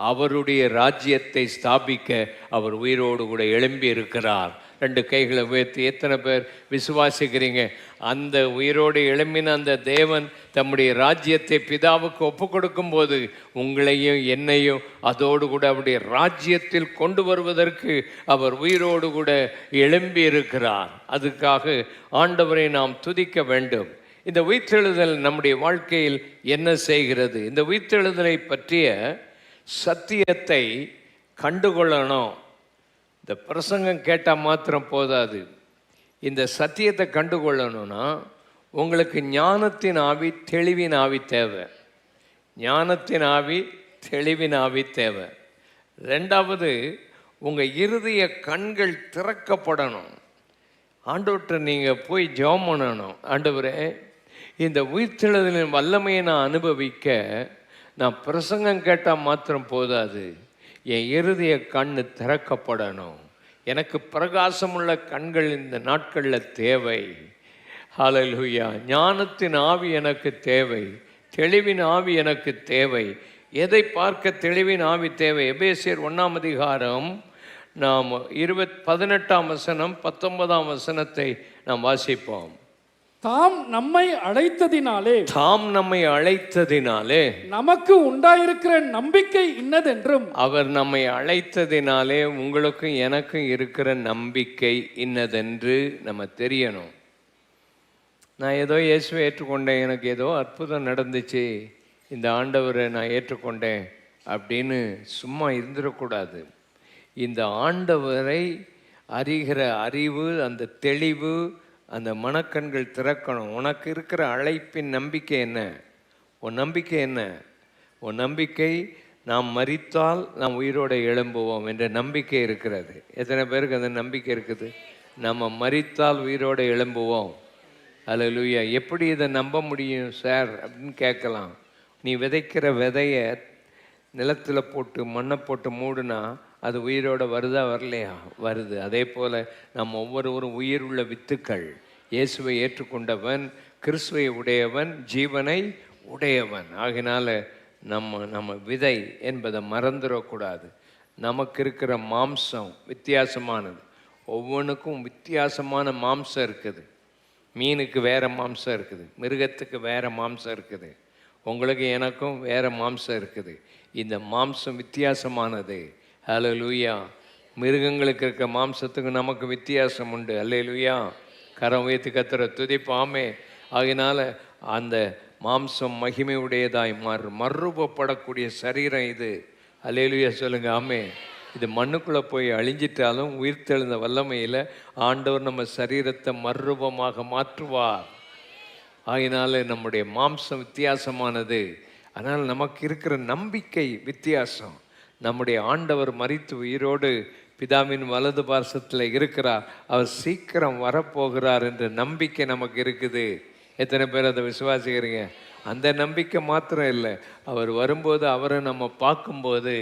அவருடைய ராஜ்யத்தை ஸ்தாபிக்க அவர் உயிரோடு கூட எழும்பி இருக்கிறார். 2 கைகளை உயர்த்தி எத்தனை பேர் விசுவாசிக்கிறீங்க? அந்த உயிரோடு எழும்பின அந்த தேவன் தம்முடைய ராஜ்யத்தை பிதாவுக்கு ஒப்பு கொடுக்கும்போது உங்களையும் என்னையும் அதோடு கூட அவருடைய ராஜ்யத்தில் கொண்டு வருவதற்கு அவர் உயிரோடு கூட எழும்பி இருக்கிறார். அதுக்காக ஆண்டவரை நாம் துதிக்க வேண்டும். இந்த உயிர்த்தெழுதல் நம்முடைய வாழ்க்கையில் என்ன செய்கிறது? இந்த உயிர்த்தெழுதலை பற்றிய சத்தியத்தை கண்டுகொள்ளணும். இந்த பிரசங்கம் கேட்டால் மாத்திரம் போதாது. இந்த சத்தியத்தை கண்டுகொள்ளணும்னா உங்களுக்கு ஞானத்தின் ஆவி, தெளிவின் ஆவி தேவை. ஞானத்தின் ஆவி, தெளிவின் ஆவி தேவை. ரெண்டாவது, உங்கள் இருதய கண்கள் திறக்கப்படணும். ஆண்டவர்கிட்ட நீங்கள் போய் ஜெபம் பண்ணணும். ஆண்டவரே, இந்த உயிர்த்தெழுதலின் வல்லமையை நான் அனுபவிக்க நான் பிரசங்கம் கேட்டால் மாத்திரம் போதாது, என் இருதய கண்ணு திறக்கப்படணும். எனக்கு பிரகாசமுள்ள கண்கள் இந்த நாட்களில் தேவை. ஹல்லேலூயா. ஞானத்தின் ஆவி எனக்கு தேவை, தெளிவின் ஆவி எனக்கு தேவை. எதை பார்க்க தெளிவின் ஆவி தேவை? எபேசியர் 1ஆம் அதிகாரம் நாம் 18ஆம் வசனம் 19ஆம் வசனத்தை நாம் வாசிப்போம். தாம் நம்மை அழைத்ததினாலே நமக்கு உண்டாயிருக்கிற நம்பிக்கை இன்னதென்றும், அவர் நம்மை அழைத்ததினாலே உங்களுக்கும் எனக்கும் இருக்கிற நம்பிக்கை இன்னதென்று நம்ம தெரியணும். நான் ஏதோ இயேசுவை ஏற்றுக்கொண்டேன், எனக்கு ஏதோ அற்புதம் நடந்துச்சு, இந்த ஆண்டவரை நான் ஏற்றுக்கொண்டேன் அப்படின்னு சும்மா இருந்துடக்கூடாது. இந்த ஆண்டவரை அறிகிற அறிவு, அந்த தெளிவு, அந்த மனக்கண்கள் திறக்கணும். உனக்கு இருக்கிற அழைப்பின் நம்பிக்கை என்ன? உன் நம்பிக்கை என்ன? உன் நம்பிக்கை நாம் மரித்தால் நாம் உயிரோடு எழும்புவோம் என்ற நம்பிக்கை இருக்கிறது. எத்தனை பேருக்கு அந்த நம்பிக்கை இருக்குது? நம்ம மரித்தால் உயிரோடு எழும்புவோம். அல்லேலூயா. எப்படி இதை நம்ப முடியும் சார் அப்படின்னு கேட்கலாம். நீ விதைக்கிற விதையை நிலத்தில் போட்டு மண்ணை போட்டு மூடுனா அது உயிரோட வருதா வரலையா? வருது. அதே போல் நம்ம ஒவ்வொருவரும் உயிர் உள்ள வித்துக்கள். இயேசுவை ஏற்றுக்கொண்டவன், கிறிஸ்துவை உடையவன், ஜீவனை உடையவன். ஆகினால நம்ம விதை என்பதை மறந்துடக்கூடாது. நமக்கு இருக்கிற மாம்சம் வித்தியாசமானது. ஒவ்வொன்றுக்கும் வித்தியாசமான மாம்சம் இருக்குது. மீனுக்கு வேறு மாம்சம் இருக்குது, மிருகத்துக்கு வேறு மாம்சம் இருக்குது, உங்களுக்கு எனக்கும் வேறு மாம்சம் இருக்குது. இந்த மாம்சம் வித்தியாசமானது. ஹல்லேலூயா. மிருகங்களுக்கு இருக்க மாம்சத்துக்கு நமக்கு வித்தியாசம் உண்டு. அல்லேலூயா. கரம் உயர்த்தி கர்த்தரை துதிப்பாமே. ஆகினால அந்த மாம்சம் மகிமை உடையதாய் மறுரூபப்படக்கூடிய சரீரம் இது. அல்லேலூயா சொல்லுங்க. ஆமே. இது மண்ணுக்குள்ளே போய் அழிஞ்சிட்டாலும் உயிர்த்தெழுந்த வல்லமையில் ஆண்டவர் நம்ம சரீரத்தை மறுரூபமாக மாற்றுவார். ஆகினால நம்முடைய மாம்சம் வித்தியாசமானது. அதனால் நமக்கு இருக்கிற நம்பிக்கை வித்தியாசம். நம்முடைய ஆண்டவர் மரித்து உயிரோடு பிதாவின் வலது பார்சத்தில் இருக்கிறார். அவர் சீக்கிரம் வரப்போகிறார் என்ற நம்பிக்கை நமக்கு இருக்குது. எத்தனை பேர் அதை விசுவாசிக்கிறீங்க? அந்த நம்பிக்கை மாத்திரம் இல்லை, அவர் வரும்போது அவரை நம்ம பார்க்கும்போது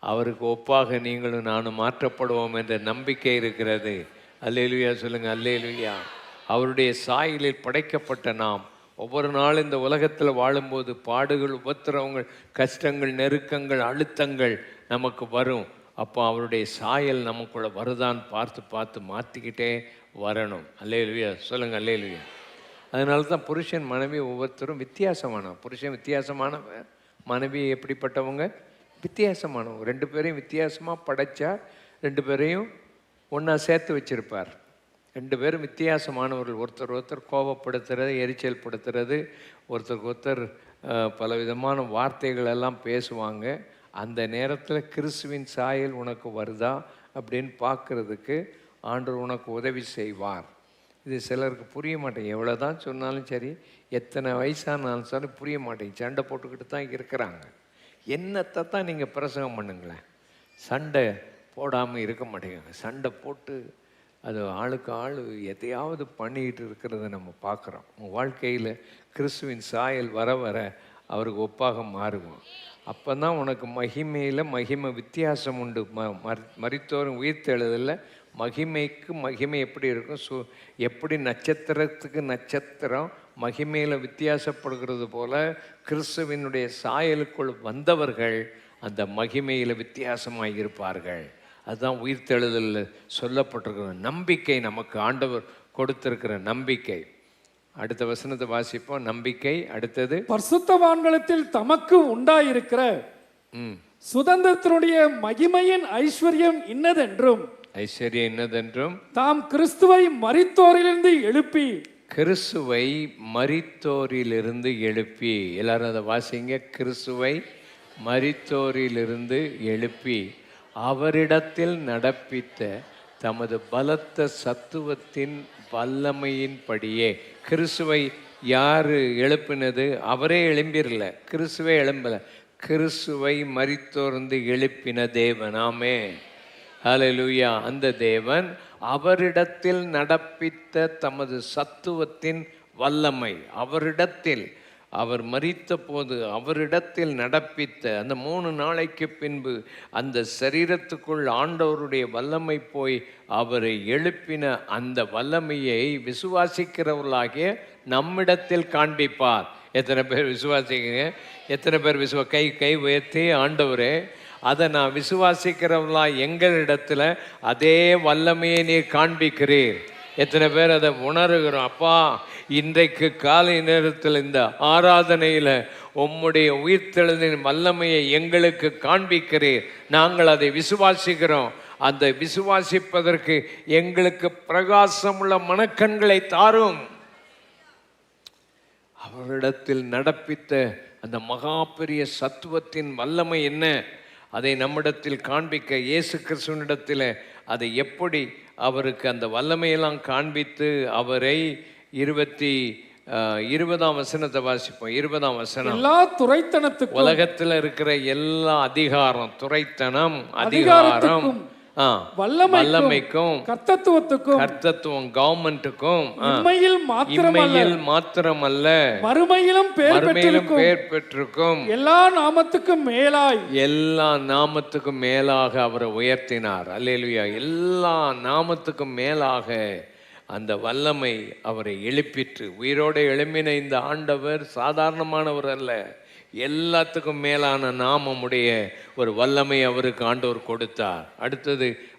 அவருக்கு ஒப்பாக நீங்களும் நானும் மாற்றப்படுவோம் என்ற நம்பிக்கை இருக்கிறது. அல்லேலூயா சொல்லுங்க, அல்லேலூயா. அவருடைய சாயலில் படைக்கப்பட்ட நாம் ஒவ்வொரு நாள் இந்த உலகத்தில் வாழும்போது பாடுகள், உபத்திரவங்கள், கஷ்டங்கள், நெருக்கங்கள், அழுத்தங்கள் நமக்கு வரும். அப்போ அவருடைய சாயல் நமக்குள்ள வருதான் பார்த்து பார்த்து மாற்றிக்கிட்டே வரணும். அல்லேலூயா சொல்லுங்க, அல்லேலூயா. அதனால தான் புருஷன் மனைவி ஒவ்வொருத்தரும் வித்தியாசமானவன். புருஷன் வித்தியாசமானவன், மனைவி எப்படிப்பட்டவங்க? வித்தியாசமானவங்க. 2 பேரையும் வித்தியாசமாக படைச்சா 2 பேரையும் ஒன்றா சேர்த்து வச்சிருப்பார். 2 பேரும் வித்தியாசமானவர்கள். ஒருத்தர் கோபப்படுத்துறது, எரிச்சல் படுத்துறது, ஒருத்தருக்கு ஒருத்தர் பலவிதமான வார்த்தைகள் எல்லாம் பேசுவாங்க. அந்த நேரத்தில் கிறிஸ்துவின் சாயல் உனக்கு வருதா அப்படின்னு பார்க்குறதுக்கு ஆண்டவர் உனக்கு உதவி செய்வார். இது சிலருக்கு புரிய மாட்டேங்க. எவ்வளோ தான் சொன்னாலும் சரி, எத்தனை வயசானாலும் சரி புரிய மாட்டேங்க. சண்டை போட்டுக்கிட்டு தான் இருக்கிறாங்க. என்னத்தை தான் நீங்கள் பிரசங்கம் பண்ணுங்களேன், சண்டை போடாமல் இருக்க மாட்டேங்க. சண்டை போட்டு அது ஆளுக்கு ஆள் எதையாவது பண்ணிக்கிட்டு இருக்கிறத நம்ம பார்க்குறோம். உங்கள் வாழ்க்கையில் கிறிஸ்துவின் சாயல் வர வர அவருக்கு ஒப்பாக மாறுவோம். அப்போ தான் உனக்கு மகிமையில் மகிமை வித்தியாசம் உண்டு. மரித்தோரும் உயிர்த்தெழுதலில் மகிமைக்கு மகிமை எப்படி இருக்கும்? எப்படி நட்சத்திரத்துக்கு நட்சத்திரம் மகிமையில் வித்தியாசப்படுகிறது போல கிறிஸ்துவினுடைய சாயலுக்குள் வந்தவர்கள் அந்த மகிமையில் வித்தியாசமாக இருப்பார்கள். அதுதான் உயிர்த்தெழுதலில் சொல்லப்பட்டிருக்கிற நம்பிக்கை. நமக்கு ஆண்டவர் கொடுத்திருக்கிற நம்பிக்கை. அடுத்த வசனத்தை வாசிப்போம். நம்பிக்கை. அடுத்தது, பரிசுத்தவான்களிடத்தில் தமக்கு உண்டாயிருக்கிற சுதந்திரத்தினுடைய மகிமையின் ஐஸ்வர்யம் இன்னதென்றும், ஐஸ்வர்யம் இன்னதென்றும், தாம் கிறிஸ்துவை மரித்தோரிலிருந்து எழுப்பி, கிறிஸ்துவை மரித்தோரிலிருந்து எழுப்பி. எல்லாரும் அதை வாசிங்க. கிறிஸ்துவை மரித்தோரிலிருந்து எழுப்பி அவரிடத்தில் நடப்பித்த தமது பலத்த சத்துவத்தின் வல்லமையின்படியே. கிறிஸ்துவை யார் எழுப்பினது? அவரே எழும்பிரல, கிறிஸ்துவே எழும்பல. கிறிஸ்துவை மரித்தோர்ந்து எழுப்பின தேவன். ஆமே, ஹல்லேலூயா. அந்த தேவன் அவரிடத்தில் நடப்பித்த தமது சத்துவத்தின் வல்லமை, அவரிடத்தில் அவர் மரித்த போது அவரிடத்தில் நடப்பித்த அந்த 3 நாளைக்கு பின்பு அந்த சரீரத்துக்குள் ஆண்டவருடைய வல்லமை போய் அவரை எழுப்பின அந்த வல்லமையை விசுவாசிக்கிறவர்களாகிய நம்மிடத்தில் காண்பிப்பார். எத்தனை பேர் விசுவாசிக்கிறீங்க? எத்தனை பேர் கை உயர்த்தி, ஆண்டவரே அதை நான் விசுவாசிக்கிறவர்களா எங்களிடத்தில் அதே வல்லமையை நீர் காண்பிக்கிறீர். எத்தனை பேர் அதை உணர்கிறோம்? அப்பா, இன்றைக்கு காலை நேரத்தில் இந்த ஆராதனையில் உம்முடைய உயிர்த்தெழுதலின் வல்லமையை எங்களுக்கு காண்பிக்கிறீர். நாங்கள் அதை விசுவாசிக்கிறோம். அந்த விசுவாசிப்பதற்கு எங்களுக்கு பிரகாசமுள்ள மனக்கண்களை தாரும். அவரிடத்தில் நடப்பித்த அந்த மகா பெரிய சத்துவத்தின் வல்லமை என்ன, அதை நம்மிடத்தில் காண்பிக்க இயேசு கிறிஸ்துவனிடத்தில் அதை எப்படி அவருக்கு அந்த வல்லமையெல்லாம் காண்பித்து அவரை 20ஆம் வசனத்தை வாசிப்போம். 20ஆம் வசனம். எல்லா துரைத்தனத்துக்கும், உலகத்தில் இருக்கிற எல்லா அதிகாரம், துரைத்தனம், அதிகாரம், வல்லமைக்கும், கர்த்தத்துவம், கவர்மெண்ட்டுக்கும், இம்மையில் மாத்திரமல்ல மறுமையிலும் பேர் பெற்றிருக்கும் எல்லா நாமத்துக்கும் மேலாக அவரை உயர்த்தினார். அல்லேலூயா. எல்லா நாமத்துக்கும் மேலாக அந்த வல்லமை அவரை எழுப்பிற்று. உயிரோடு எழும்பின இந்த ஆண்டவர் சாதாரணமானவர் அல்ல. எல்லாத்துக்கும் மேலான நாமமுடைய ஒரு வல்லமை அவருக்கு ஆண்டவர் கொடுத்தார்.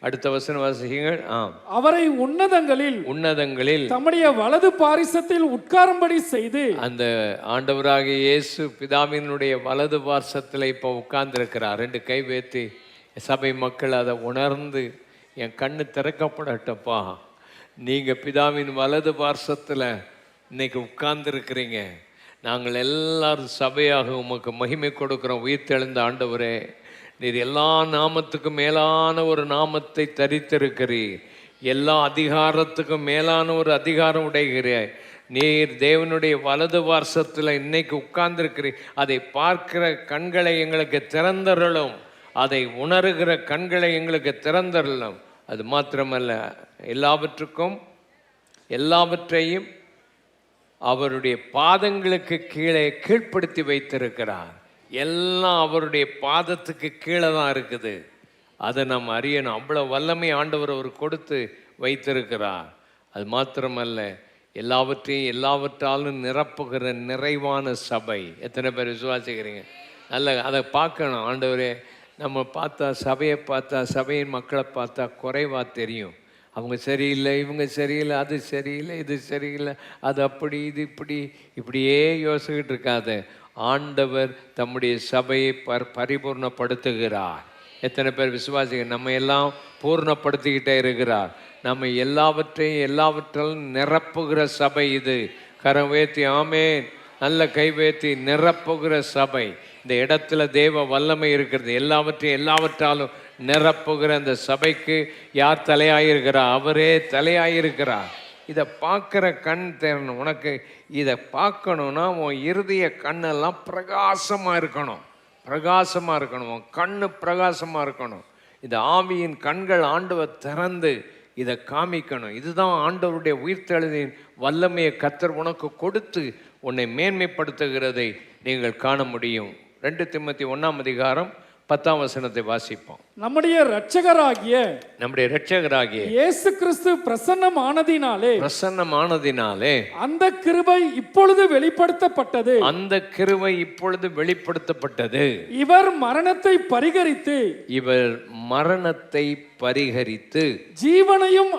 அடுத்த வசனம் வாசிங்கள். அவரை உன்னதங்களில் தம்முடைய வலது பாரிசத்தில் உட்காரும்படி செய்து. அந்த ஆண்டவராகிய இயேசு பிதாவினுடைய வலது பார்சத்தில் இப்போ உட்கார்ந்திருக்கிறார். 2 கை வைத்து சபை மக்கள் அதை உணர்ந்து, என் கண்ணு திறக்கப்படட்டப்பா, நீங்கள் பிதாவின் வலது பார்சத்தில் இன்னைக்கு உட்கார்ந்துருக்கிறீங்க. நாங்கள் எல்லாரும் சபையாக உமக்கு மகிமை கொடுக்குறோம். உயிர்த்தெழுந்த ஆண்டவரே, நீர் எல்லா நாமத்துக்கும் மேலான ஒரு நாமத்தை தரித்திருக்கிறீர். எல்லா அதிகாரத்துக்கும் மேலான ஒரு அதிகாரம் உடைகிறீர். நீர் தேவனுடைய வலது பார்சத்தில் இன்னைக்கு உட்கார்ந்திருக்கிறீர். அதை பார்க்கிற கண்களை எங்களுக்கு திறந்தருளும். அதை உணர்கிற கண்களை எங்களுக்கு திறந்தருளும். அது மாத்திரமல்ல, எல்லாவற்றையும் அவருடைய பாதங்களுக்கு கீழே கீழ்ப்படுத்தி வைத்திருக்கிறார். எல்லாம் அவருடைய பாதத்துக்கு கீழே தான் இருக்குது. அதை நாம் அறியணும். அவ்வளோ வல்லமை ஆண்டவர் அவர் கொடுத்து வைத்திருக்கிறார். அது மாத்திரமல்ல, எல்லாவற்றாலும் நிரப்புகிற நிறைவான சபை. எத்தனை பேர் விசுவாசிக்கிறீங்க? நல்ல அதை பார்க்கணும். ஆண்டவரே, நம்ம பார்த்தா சபையை பார்த்தா, சபையின் மக்களை பார்த்தா குறைவாக தெரியும். அவங்க சரியில்லை, இவங்க சரியில்லை, அது சரியில்லை, இது சரியில்லை, அது அப்படி, இது இப்படியே யோசிக்கிட்டு இருக்காத. ஆண்டவர் தம்முடைய சபையை பரிபூர்ணப்படுத்துகிறார். எத்தனை பேர் விசுவாசிங்க? நம்ம எல்லாம் பூர்ணப்படுத்திக்கிட்டே இருக்கிறார். நம்ம எல்லாவற்றாலும் நிரப்புகிற சபை இது. கரம் வேத்தி ஆமேன், நல்ல கைவேத்தி. நிரப்புகிற சபை. இந்த இடத்துல தேவ வல்லமை இருக்கிறது. எல்லாவற்றாலும் நிரப்புகிற அந்த சபைக்கு யார் தலையாயிருக்கிறார்? அவரே தலையாயிருக்கிறார். இதை பார்க்குற கண் தேரணும். உனக்கு இதை பார்க்கணுன்னா உன் இருதய கண்ணெல்லாம் பிரகாசமாக இருக்கணும். உன் கண்ணு பிரகாசமாக இருக்கணும். இந்த ஆவியின் கண்கள் ஆண்டவர் திறந்து இதை காமிக்கணும். இதுதான் ஆண்டவருடைய உயிர்த்தெழுதின் வல்லமையை கர்த்தர் உனக்கு கொடுத்து உன்னை மேன்மைப்படுத்துகிறதை நீங்கள் காண முடியும். 2 தீமோத்தேயு 1ஆம் அதிகாரம் 10ஆம் வசனத்தை வாசிப்போம். நம்முடைய இரட்சகராகிய இயேசு கிறிஸ்து பிரசன்னமானதினாலே அந்த கிருபை இப்பொழுது வெளிப்படுத்தப்பட்டது. இவர் மரணத்தை பரிகரித்து ஜீவனையும்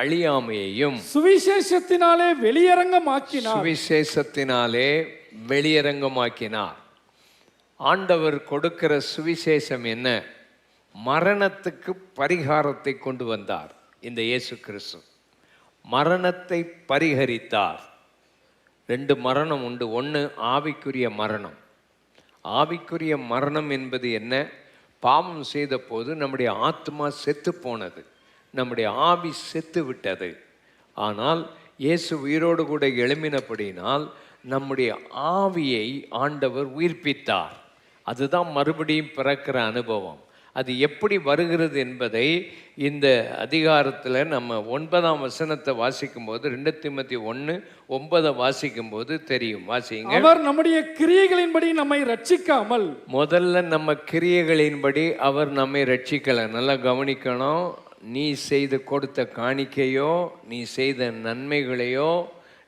அழியாமையையும் சுவிசேஷத்தினாலே வெளியரங்கமாக்கினார். ஆண்டவர் கொடுக்கிற சுவிசேஷம் என்ன? மரணத்துக்கு பரிகாரத்தை கொண்டு வந்தார். இந்த இயேசு கிறிஸ்து மரணத்தை பரிகரித்தார். 2 மரணம் உண்டு. ஒன்று ஆவிக்குரிய மரணம். ஆவிக்குரிய மரணம் என்பது என்ன? பாவம் செய்த போது நம்முடைய ஆத்மா செத்து போனது, நம்முடைய ஆவி செத்து விட்டது. ஆனால் இயேசு உயிரோடு கூட எழும்பினபடினால் நம்முடைய ஆவியை ஆண்டவர் உயிர்ப்பித்தார். அதுதான் மறுபடியும் பிறக்கிற அனுபவம். அது எப்படி வருகிறது என்பதை இந்த அதிகாரத்தில் நம்ம 9ஆம் வசனத்தை வாசிக்கும் போது, 2 தீமோத்தேயு 1:9 வாசிக்கும் போது தெரியும். வாசிங்க. அவர் நம்முடைய கிரியைகளின்படி நம்மை ரட்சிக்காமல், முதல்ல நம்ம கிரியைகளின்படி அவர் நம்மை ரட்சிக்கல. நல்லா கவனிக்கணும். நீ செய்து கொடுத்த காணிக்கையோ, நீ செய்த நன்மைகளையோ,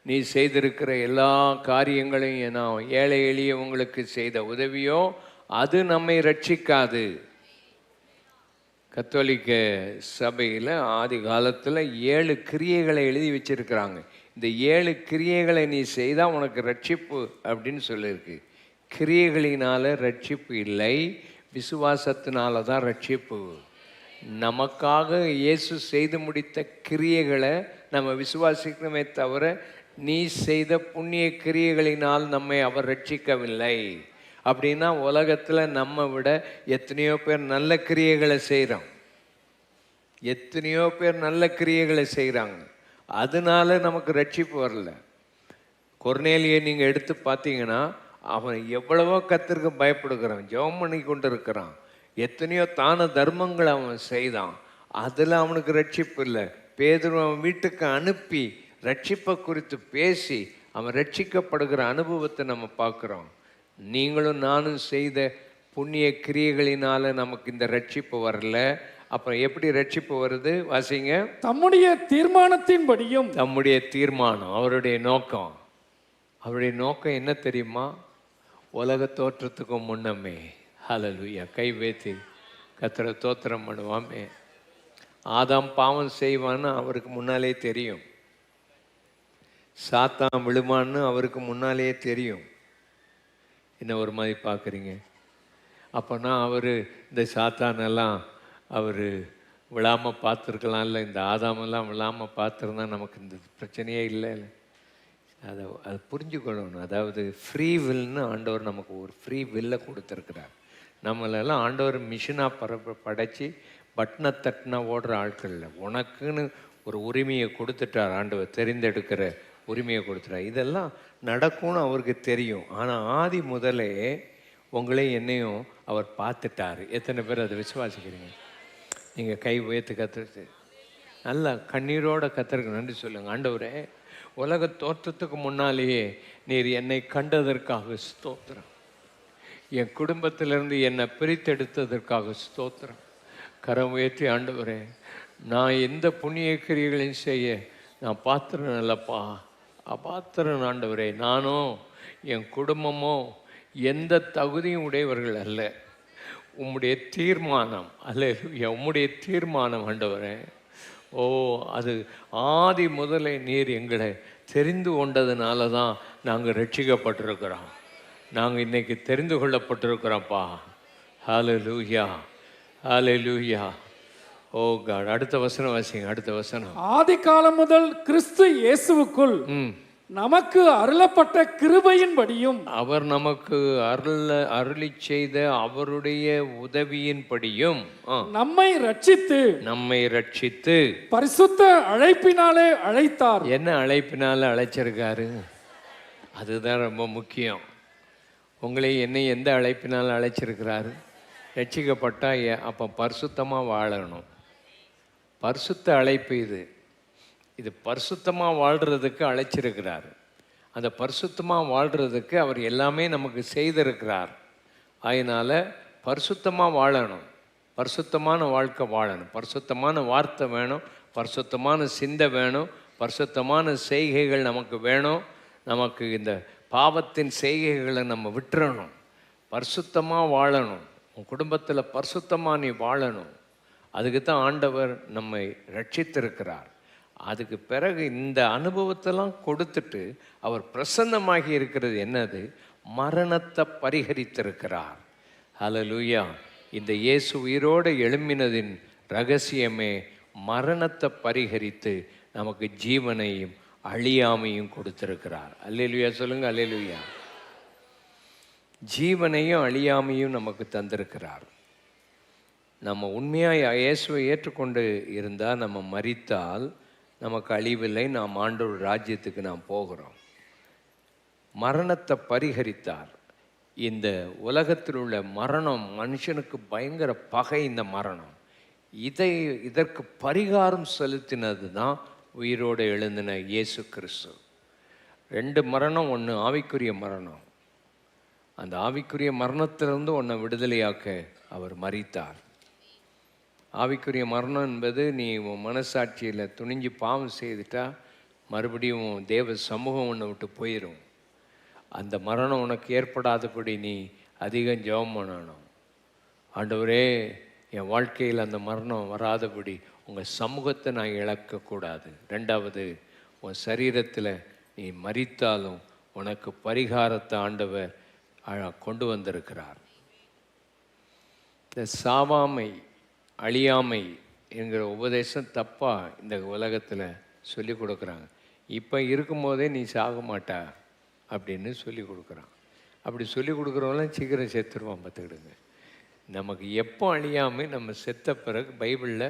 நீ செய்திருக்கிற எல்லா காரியங்களையும், நான் ஏழை எளியவங்களுக்கு செய்த உதவியோ, அது நம்மை ரட்சிக்காது. கத்தோலிக்க சபையில் ஆதி காலத்தில் 7 கிரியைகளை எழுதி வச்சிருக்கிறாங்க. இந்த 7 கிரியைகளை நீ செய்தால் உனக்கு ரட்சிப்பு அப்படின்னு சொல்லியிருக்கு. கிரியைகளினால ரட்சிப்பு இல்லை, விசுவாசத்தினால தான் ரட்சிப்பு. நமக்காக இயேசு செய்து முடித்த கிரியைகளை நம்ம விசுவாசிக்கணுமே தவிர, நீ செய்த புண்ணிய கிரியைகளினால் நம்மை அவர் ரட்சிக்கவில்லை. அப்படின்னா உலகத்தில் நம்ம விட எத்தனையோ பேர் நல்ல கிரியைகளை செய்கிறாங்க. அதனால நமக்கு ரட்சிப்பு வரல. கொர்நேலியை நீங்கள் எடுத்து பார்த்தீங்கன்னா, அவன் எவ்வளவோ கர்த்தருக்கு பயப்படுகிறான், ஜெபம் பண்ணி கொண்டு இருக்கிறான், எத்தனையோ தான தர்மங்களை அவன் செய்தான். அதில் அவனுக்கு ரட்சிப்பு இல்லை. பேதுரு அவன் வீட்டுக்கு அனுப்பி ரட்சிப்பை குறித்து பேசி அவன் ரட்சிக்கப்படுகிற அனுபவத்தை நம்ம பார்க்குறோம். நீங்களும் நானும் செய்த புண்ணிய கிரியைகளினால நமக்கு இந்த ரட்சிப்பு வரல. அப்புறம் எப்படி ரட்சிப்பு வருது? வாசிங்க. தம்முடைய தீர்மானத்தின்படியும். தம்முடைய தீர்மானம், அவருடைய நோக்கம் என்ன தெரியுமா? உலக தோற்றத்துக்கும் முன்னமே. ஹல்லேலூயா. கை வைத்து கர்த்தரை ஸ்தோத்திரம் பண்ணுவாமே. ஆதாம் பாவம் செய்வான்னு அவருக்கு முன்னாலே தெரியும். சாத்தான் விழுமான்னு அவருக்கு முன்னாலேயே தெரியும். என்ன ஒரு மாதிரி பார்க்குறீங்க? அப்போனா அவர் இந்த சாத்தானெல்லாம் அவர் விழாமல் பார்த்துருக்கலாம்ல. இந்த ஆதாமெல்லாம் விழாமல் பார்த்துருந்தா நமக்கு இந்த பிரச்சனையே இல்லை. அது புரிஞ்சுக்கொள்ளணும். அதாவது ஃப்ரீ வில்னு ஆண்டவர் நமக்கு ஒரு ஃப்ரீ வில்லை கொடுத்துருக்கிறார். நம்மளெல்லாம் ஆண்டவர் மிஷினாக படைச்சி பட்டனை தட்டினா ஓடுற ஆட்கள் இல்லை. உனக்குன்னு ஒரு உரிமையை கொடுத்துட்டார் ஆண்டவர், தெரிந்தெடுக்கிற உரிமையை கொடுத்துட்டார். இதெல்லாம் நடக்கும்னு அவருக்கு தெரியும். ஆனால் ஆதி முதலே உங்களையும் என்னையும் அவர் பார்த்துட்டார். எத்தனை பேர் அதை விசுவாசிக்கிறீங்க? நீங்கள் கை உயர்த்து கத்துறது நல்லா கண்ணீரோட கத்தருக்கு நன்றி சொல்லுங்கள். ஆண்டவரே, உலக தோற்றத்துக்கு முன்னாலேயே நீர் என்னை கண்டதற்காக ஸ்தோத்திரம். என் குடும்பத்திலிருந்து என்னை பிரித்தெடுத்ததற்காக ஸ்தோத்திரம். கரம் உயர்த்தி ஆண்டவரே, நான் எந்த புண்ணிய கிரியைகளையும் செய்ய நான் பாத்திரம் இல்லைப்பா, அபாத்திரன் ஆண்டவரே. நானும் என் குடும்பமோ எந்த தகுதியும் உடையவர்கள் அல்ல. உம்முடைய தீர்மானம் அல்ல, உம்முடைய தீர்மானம் ஆண்டவரே. ஓ, அது ஆதி முதலே நீர் எங்களை தெரிந்து கொண்டதுனால தான் நாங்கள் ரட்சிக்கப்பட்டிருக்கிறோம். நாங்கள் இன்னைக்கு தெரிந்து கொள்ளப்பட்டிருக்கிறோம்ப்பா. ஹல்லேலூயா, ஹல்லேலூயா. ஓ காட். அடுத்த வசனம் வாசிங்க. அடுத்த வசனம். ஆதி காலம் முதல் கிறிஸ்து இயேசுவுக்குள் நமக்கு அருளப்பட்ட கிருபையின்படியும் அவர் நமக்கு அருளி செய்த அவருடைய உதவியின்படியும் நம்மை ரட்சித்து பரிசுத்த அழைப்பினாலே அழைத்தார். என்ன அழைப்பினால அழைச்சிருக்காரு? அதுதான் ரொம்ப முக்கியம். உங்களை என்னை எந்த அழைப்பினால் அழைச்சிருக்கிறாரு? ரட்சிக்கப்பட்டா அப்போ பரிசுத்தமாக வாழணும். பரிசுத்த அழைப்பு இது பரிசுத்தமாக வாழ்கிறதுக்கு அழைச்சிருக்கிறார். அந்த பரிசுத்தமாக வாழ்கிறதுக்கு அவர் எல்லாமே நமக்கு செய்திருக்கிறார். அதனால் பரிசுத்தமாக வாழணும், பரிசுத்தமான வாழ்க்கை வாழணும், பரிசுத்தமான வார்த்தை வேணும், பரிசுத்தமான சிந்தை வேணும், பரிசுத்தமான செய்கைகள் நமக்கு வேணும். நமக்கு இந்த பாவத்தின் செய்கைகளை நம்ம விட்டுறணும், பரிசுத்தமாக வாழணும். உன் குடும்பத்தில் பரிசுத்தமாக நீ வாழணும். அதுக்கு தான் ஆண்டவர் நம்மை ரட்சித்திருக்கிறார். அதுக்கு பிறகு இந்த அனுபவத்தெல்லாம் கொடுத்துட்டு அவர் பிரசன்னமாகி இருக்கிறது என்னது? மரணத்தை பரிகரித்திருக்கிறார். ஹல்லேலூயா. இந்த இயேசு உயிரோடு எழும்பினதின் ரகசியமே மரணத்தை பரிகரித்து நமக்கு ஜீவனையும் அழியாமையும் கொடுத்திருக்கிறார். அல்லேலூயா சொல்லுங்க. அல்லேலூயா. ஜீவனையும் அழியாமையும் நமக்கு தந்திருக்கிறார். நம்ம உண்மையாக இயேசுவை ஏற்றுக்கொண்டு இருந்தால், நம்ம மரித்தால் நமக்கு அழிவில்லை, நாம் ஆண்டவர் ராஜ்யத்துக்கு நாம் போகிறோம். மரணத்தை பரிகரித்தார். இந்த உலகத்தில் உள்ள மரணம் மனுஷனுக்கு பயங்கர பகை. இந்த மரணம் இதற்கு பரிகாரம் செலுத்தினது தான் உயிரோடு எழுந்தின இயேசு கிறிஸ்து. 2 மரணம். ஒன்று ஆவிக்குரிய மரணம். அந்த ஆவிக்குரிய மரணத்திலிருந்து உன்னை விடுதலையாக்க அவர் மரித்தார். ஆவிக்குரிய மரணம் என்பது நீ உன் மனசாட்சியில் துணிஞ்சு பாவம் செய்துட்டா மறுபடியும் தேவ சமூகம் உன்னை விட்டு போயிடும். அந்த மரணம் உனக்கு ஏற்படாதபடி நீ அதிகம் ஜெபம் பண்ணணும். ஆண்டவரே, என் வாழ்க்கையில் அந்த மரணம் வராதபடி உங்கள் சமூகத்தை நான் இழக்கக்கூடாது. 2வது, உன் சரீரத்தில் நீ மரித்தாலும் உனக்கு பரிகாரத்தை ஆண்டவர் கொண்டு வந்திருக்கிறார். இந்த சாவாமை அழியாமை என்கிற உபதேசம் தப்பாக இந்த உலகத்தில் சொல்லி கொடுக்குறாங்க. இப்போ இருக்கும்போதே நீ சாக மாட்டா அப்படின்னு சொல்லி கொடுக்குறான். அப்படி சொல்லி கொடுக்குறவங்களாம் சீக்கிரம் செத்துருவான். பார்த்துக்கிடுங்க. நமக்கு எப்போ அழியாமல் நம்ம செத்த பிறகு பைபிளில்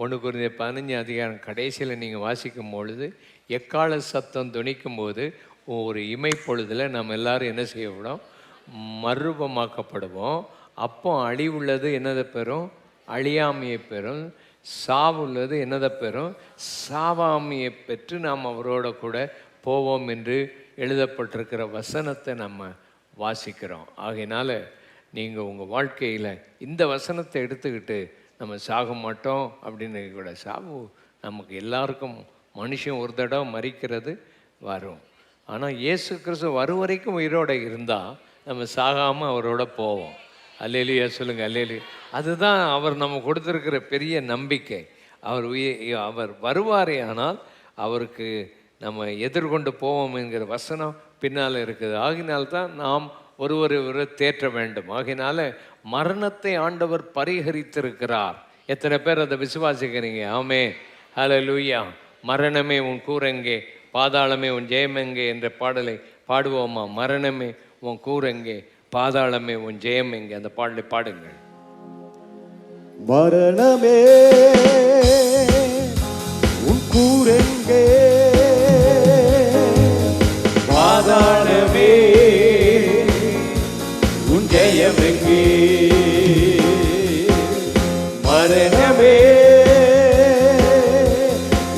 1 Corinthians 15 கடைசியில் நீங்கள் வாசிக்கும் பொழுது எக்கால சத்தம் துணிக்கும் போது ஒரு இமைப்பொழுதில் நம்ம எல்லோரும் என்ன செய்யப்படும்? மறுரூபமாக்கப்படுவோம். அப்போ அழிவுள்ளது என்னதை பெறும்? அழியாமையை பெறும். சாவுள்ளது என்னதை பெறும்? சாவாமையை பெற்று நாம் அவரோட கூட போவோம் என்று எழுதப்பட்டிருக்கிற வசனத்தை நம்ம வாசிக்கிறோம். ஆகையினால நீங்கள் உங்கள் வாழ்க்கையில் இந்த வசனத்தை எடுத்துக்கிட்டு நம்ம சாக மாட்டோம் அப்படின்னு கூட. சாவு நமக்கு எல்லாருக்கும், மனுஷன் ஒரு தடவை மரிக்கிறது வரும். ஆனால் இயேசு கிறிஸ்து வரும் வரைக்கும் உயிரோடு இருந்தால் நம்ம சாகாமல் அவரோட போவோம். அல்லேலூயா சொல்லுங்கள். அல்லேலூயா. அதுதான் அவர் நம்ம கொடுத்துருக்கிற பெரிய நம்பிக்கை. அவர் வருவாரே, ஆனால் அவருக்கு நம்ம எதிர்கொண்டு போவோம் என்கிற வசனம் பின்னால் இருக்குது. ஆகினால்தான் நாம் ஒருவரை தேற்ற வேண்டும். ஆகினால மரணத்தை ஆண்டவர் பரிகரித்திருக்கிறார். எத்தனை பேர் அதை விசுவாசிக்கிறீங்க? ஆமே. ஹல்லேலூயா. மரணமே உன் கூரெங்கே, பாதாளமே உன் ஜெயமெங்கே என்ற பாடலை பாடுவோமா? மரணமே உன் கூரெங்கே, பாதாளமே உன் ஜெயம் எங்கே, அந்த பாடலை பாடுங்கள். மரணமே உன் கூரெங்கே, பாதாளமே உன் ஜெயமெங்கே, மரணமே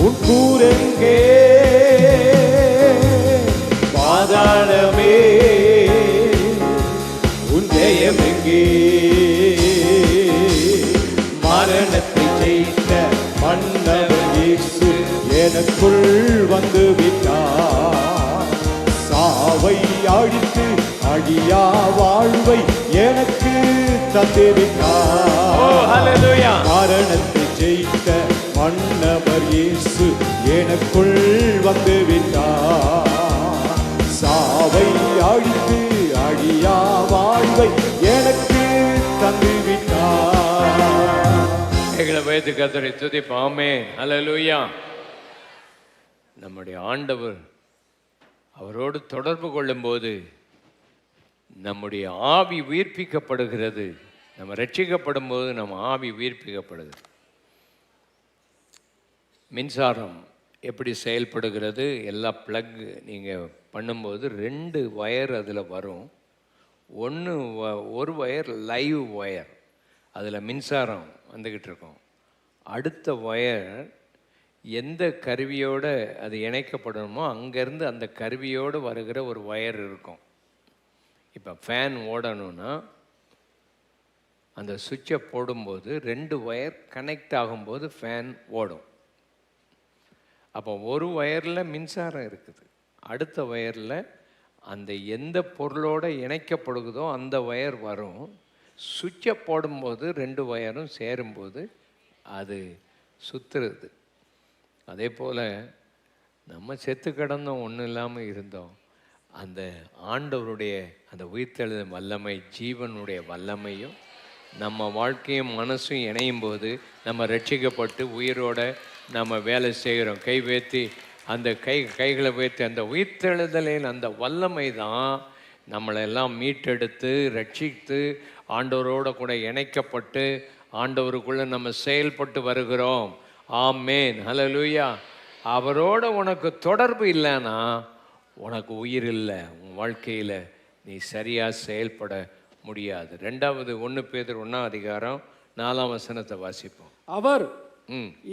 உன் கூரெங்கே, பாதாளமே உன் ஜெயமெங்கே, மரணத்தை ஜெயித்த மன்னவர் இயேசு எனக்குள் வந்து விட்டார், சாவை அழித்து அழியா வாழ்வை எனக்கு தந்து விட்டார், மரணத்தை ஜெயித்த மன்னவர் இயேசு எனக்குள் வந்து விட்டார், சாவை அழித்து அழியா வாழ்வை எனக்கு தந்து விட்டார். எங்களை வைத்து கர்த்தரை துதிப்போம். ஆமென், ஹல்லேலூயா. நம்முடைய ஆண்டவர் அவரோடு தொடர்பு கொள்ளும்போது நம்முடைய ஆவி உயிர்ப்பிக்கப்படுகிறது. நம்ம ரட்சிக்கப்படும் போது நம்ம ஆவி உயிர்ப்பிக்கப்படுது. மின்சாரம் எப்படி செயல்படுகிறது? எல்லா ப்ளக் நீங்கள் பண்ணும்போது 2 வயர் அதில் வரும். ஒரு வயர் லைவ் ஒயர், அதில் மின்சாரம் வந்துக்கிட்டு இருக்கும். அடுத்த ஒயர் எந்த கருவியோடு அது இணைக்கப்படணுமோ அங்கேருந்து அந்த கருவியோடு வருகிற ஒரு ஒயர் இருக்கும். இப்போ ஃபேன் ஓடணும்னா அந்த சுவிட்சை போடும்போது 2 ஒயர் கனெக்ட் ஆகும்போது ஃபேன் ஓடும். அப்போ ஒரு ஒயரில் மின்சாரம் இருக்குது, அடுத்த ஒயரில் அந்த எந்த பொருளோடு இணைக்கப்படுகிறதோ அந்த ஒயர் வரும். சுவிட்சை போடும்போது 2 ஒயரும் சேரும்போது அது சுற்றுறது. அதே போல் நம்ம செத்து கிடந்தோம், ஒன்றும் இல்லாமல் இருந்தோம். அந்த ஆண்டவருடைய அந்த உயிர்த்தெழுதல் வல்லமை, ஜீவனுடைய வல்லமையும் நம்ம வாழ்க்கையும் மனசும் இணையும் போது நம்ம ரட்சிக்கப்பட்டு உயிரோட நம்ம வேலை செய்கிறோம். கை வைத்து அந்த கைகளை வைத்து அந்த உயிர்த்தெழுதலின் அந்த வல்லமை தான் நம்மளெல்லாம் மீட்டெடுத்து ரட்சித்து ஆண்டவரோட கூட இணைக்கப்பட்டு ஆண்டவருக்குள்ளே நம்ம செயல்பட்டு வருகிறோம். ஆமென், ஹல்லேலூயா. அவரோட உனக்கு தொடர்பு இல்லைன்னா உனக்கு உயிர் இல்லை, உன் வாழ்க்கையில் நீ சரியாக செயல்பட முடியாது. 2வது 1 பேதுரு 1:4 வாசிப்போம். அவர்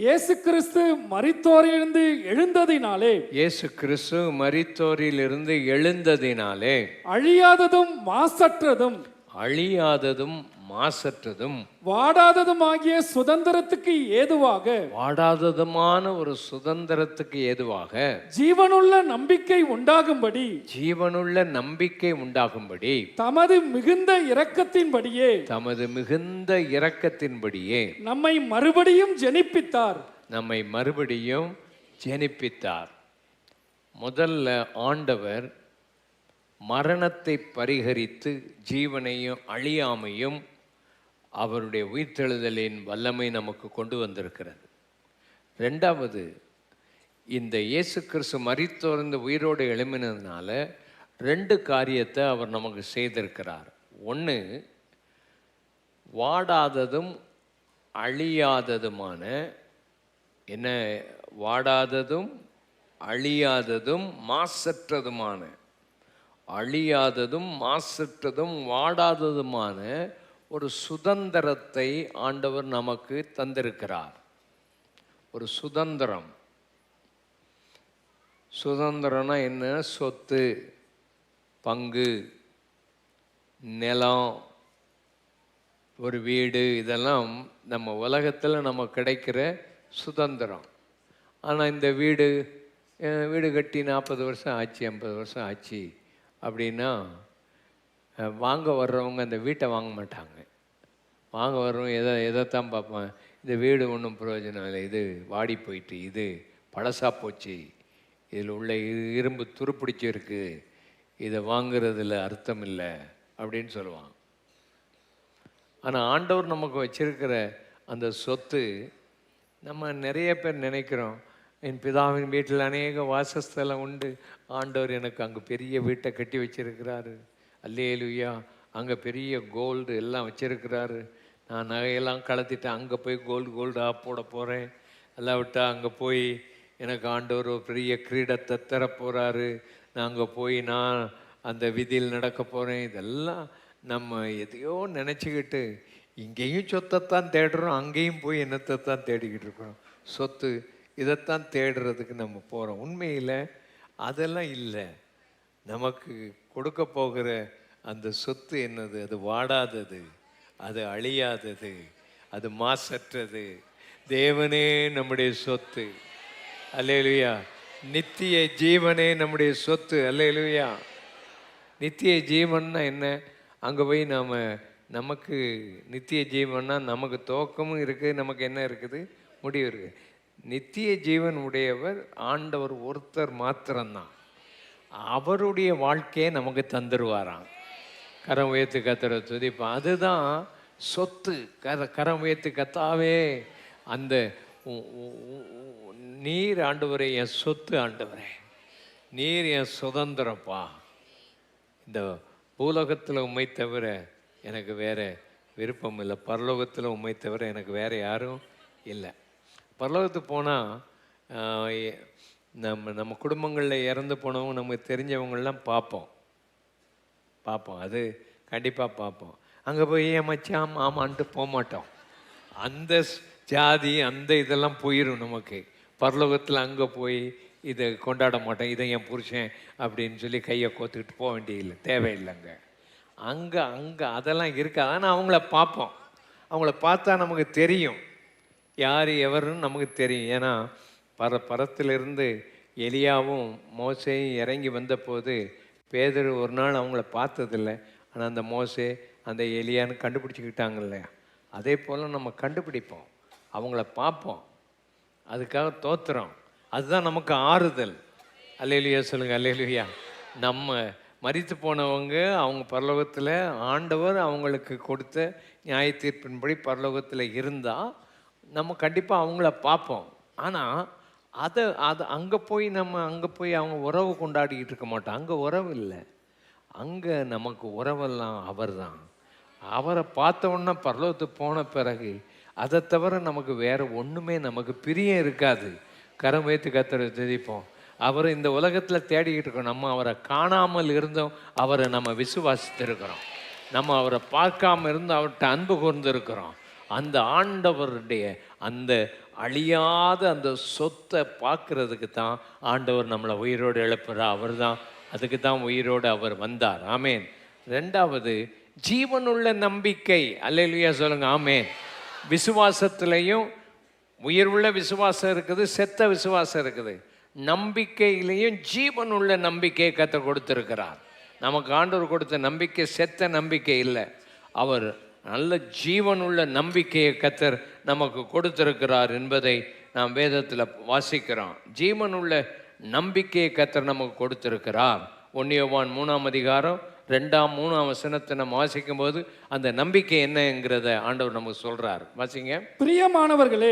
இயேசு கிறிஸ்து மரித்தோரிலிருந்து எழுந்ததினாலே, இயேசு கிறிஸ்து மரித்தோரிலிருந்து எழுந்ததினாலே அழியாததும் மாசற்றதும் அழியாததும் மாசற்றதும் வாடாததுமாகிய சுதந்திரத்துக்கு ஏதுவாக, வாடாததுமான ஒரு சுதந்திரத்துக்கு ஏதுவாக ஜீவனுள்ள நம்பிக்கை உண்டாகும்படி, ஜீவனுள்ள நம்பிக்கை உண்டாகும்படி தமது மிகுந்த இரக்கத்தின்படியே, தமது மிகுந்த இரக்கத்தின்படியே நம்மை மறுபடியும் ஜெனிப்பித்தார். நம்மை மறுபடியும் ஜெனிப்பித்தார். முதல்ல ஆண்டவர் மரணத்தை பரிகரித்து ஜீவனையும் அழியாமையும் அவருடைய உயிர்த்தெழுதலின் வல்லமை நமக்கு கொண்டு வந்திருக்கிறது. 2வது, இந்த இயேசு கிறிஸ்து மரித்தோர்ந்து உயிரோடு எழும்பினதுனால 2 காரியத்தை அவர் நமக்கு செய்திருக்கிறார். 1, வாடாததும் அழியாததுமான, என்ன வாடாததும் அழியாததும் மாசற்றதுமான, அழியாததும் மாசற்றதும் வாடாததுமான ஒரு சுதந்திரத்தை ஆண்டவர் நமக்கு தந்திருக்கிறார். ஒரு சுதந்திரம். சுதந்திரம்னா என்ன? சொத்து, பங்கு, நிலம், ஒரு வீடு, இதெல்லாம் நம்ம உலகத்தில் நம்ம கிடைக்கிற சுதந்திரம். ஆனால் இந்த வீடு கட்டி 40 வருஷம் ஆச்சு, 50 வருஷம் ஆச்சு அப்படின்னா வாங்க வர்றவங்க அந்த வீட்டை வாங்க மாட்டாங்க. வாங்க வர்றவங்க எதைத்தான் பார்ப்பேன், இந்த வீடு ஒன்றும் பிரயோஜனம் இல்லை, இது வாடி போயிட்டு, இது பழசாக போச்சு, இதில் உள்ள இரும்பு துருப்பிடிச்சி இருக்குது, இதை வாங்குறதுல அர்த்தம் இல்லை அப்படின்னு சொல்லுவாங்க. ஆனால் ஆண்டவர் நமக்கு வச்சிருக்கிற அந்த சொத்து, நம்ம நிறைய பேர் நினைக்கிறோம், என் பிதாவின் வீட்டில் அநேக வாசஸ்தலம் உண்டு, ஆண்டவர் எனக்கு அங்கே பெரிய வீட்டை கட்டி வச்சிருக்கிறாரு, அல்லேலூயா அங்கே பெரிய கோல்டு எல்லாம் வச்சிருக்கிறாரு. நான் நகையெல்லாம் கலத்திட்டு அங்கே போய் கோல்டாக போட போகிறேன். எல்லாம் விட்டால் அங்கே போய் எனக்கு ஆண்டவர் ஒரு பெரிய கிரீடத்தை தர போகிறாரு. நான் அங்கே போய் நான் அந்த விதியில் நடக்க போகிறேன். இதெல்லாம் நம்ம எதையோ நினச்சிக்கிட்டு இங்கேயும் சொத்தைத்தான் தேடுறோம், அங்கேயும் போய் என்னத்தை தான் தேடிக்கிட்டு இருக்கிறோம். சொத்து இதைத்தான் தேடுறதுக்கு நம்ம போகிறோம். உண்மையில் அதெல்லாம் இல்லை. நமக்கு கொடுக்க போகிற அந்த சொத்து என்னது? அது வாடாதது, அது அழியாதது, அது மாசற்றது. தேவனே நம்முடைய சொத்து. அல்லேலூயா. நித்திய ஜீவனே நம்முடைய சொத்து. அல்லேலூயா. நித்திய ஜீவன்னா என்ன? அங்கே போய் நமக்கு நித்திய ஜீவன்னா நமக்கு துவக்கமும் இருக்குது, நமக்கு என்ன இருக்குது? முடிவு இருக்குது. நித்திய ஜீவன் உடையவர் ஆண்டவர் ஒருத்தர் மாத்திரம்தான். அவருடைய வாழ்க்கையை நமக்கு தந்துடுவாராம். கரம் உயர்த்து கத்தரை துதிப்பான். அதுதான் சொத்து. கரம் உயர்த்து கத்தாவே, அந்த நீர் ஆண்டவரே என் சொத்து, ஆண்டவரே நீர் என் சுதந்திரப்பா. இந்த பூலோகத்தில் உம்மை தவிர எனக்கு வேற விருப்பம் இல்லை, பரலோகத்தில் உம்மை தவிர எனக்கு வேற யாரும் இல்லை. பரலோகத்துக்கு போனால் நம்ம குடும்பங்களில் இறந்து போனவங்க நமக்கு தெரிஞ்சவங்களாம் பார்ப்போம். அது கண்டிப்பாக பார்ப்போம். அங்கே போய் ஏமாச்சாம் ஆமான்ட்டு போக மாட்டோம். அந்த ஜாதி அந்த இதெல்லாம் போயிடும் நமக்கு. பரலோகத்தில் அங்கே போய் இதை கொண்டாட மாட்டோம். இதை என் புருஷன் அப்படின்னு சொல்லி கையை கோத்துக்கிட்டு போக வேண்டியதில்லை, தேவையில்லைங்க. அங்கே அதெல்லாம் இருக்காது. ஆனால் அவங்கள பார்ப்போம். அவங்கள பார்த்தா நமக்கு தெரியும் யார் எவருன்னு நமக்கு தெரியும். ஏன்னா பரத்திலிருந்து எலியாவும் மோசேயும் இறங்கி வந்தபோது பேதுரு ஒரு நாள் அவங்கள பார்த்ததில்லை. ஆனால் அந்த மோசே அந்த எலியான்னு கண்டுபிடிச்சிக்கிட்டாங்க இல்லையா? அதே போல் நம்ம கண்டுபிடிப்போம், அவங்கள பார்ப்போம், அதுக்காக தோத்துறோம். அதுதான் நமக்கு ஆறுதல். அல்லேலூயா சொல்லுங்கள். அல்லேலூயா. நம்ம மரித்து போனவங்க அவங்க பரலோகத்தில் ஆண்டவர் அவங்களுக்கு கொடுத்த நியாய தீர்ப்பின்படி பரலோகத்தில் இருந்தால் நம்ம கண்டிப்பாக அவங்கள பார்ப்போம். ஆனால் அதை அங்கே போய் அவங்க உறவு கொண்டாடிக்கிட்டு இருக்க மாட்டோம். அங்கே உறவு இல்லை. அங்கே நமக்கு உறவெல்லாம் அவர் தான். அவரை பார்த்தோன்னா பரலோகத்துக்கு போன பிறகு அதை தவிர நமக்கு வேறு ஒன்றுமே நமக்கு பிரியம் இருக்காது. கரம் வைத்து கத்தரை துதிப்போம். அவரை இந்த உலகத்தில் தேடிக்கிட்டு இருக்கோம். நம்ம அவரை காணாமல் இருந்தோம், அவரை நம்ம விசுவாசித்திருக்கிறோம். நம்ம அவரை பார்க்காம இருந்து அவர்கிட்ட அன்பு கூர்ந்திருக்கிறோம். அந்த ஆண்டவருடைய அந்த அழியாத அந்த சொத்தை பார்க்கறதுக்கு தான் ஆண்டவர் நம்மளை உயிரோடு எழுப்புறார். அவர் தான் அதுக்கு தான் உயிரோடு அவர் வந்தார். ஆமேன். ரெண்டாவது ஜீவனுள்ள நம்பிக்கை. அல்லேலூயா சொல்லுங்க. ஆமேன். விசுவாசத்துலேயும் உயிருள்ள விசுவாசம் இருக்குது, செத்த விசுவாசம் இருக்குது. நம்பிக்கையிலையும் ஜீவனுள்ள நம்பிக்கையை கர்த்தர் கொடுத்திருக்கிறார். நமக்கு ஆண்டவர் கொடுத்த நம்பிக்கை செத்த நம்பிக்கை இல்லை. அவர் நல்ல ஜீவனுள்ள நம்பிக்கையை கர்த்தர் நமக்கு கொடுத்திருக்கிறார் என்பதை நாம் வேதத்தில் வாசிக்கிறோம். ஜீவனுள்ள நம்பிக்கையை கர்த்தர் நமக்கு கொடுத்திருக்கிறார். 1 யோவான் 3ஆம் அதிகாரம் 2ஆம் 3ஆம் வசனத்தை நம்ம வாசிக்கும் போது அந்த நம்பிக்கை என்னங்கிறத ஆண்டவர் நமக்கு சொல்றார். வாசிங்க. பிரியமானவர்களே,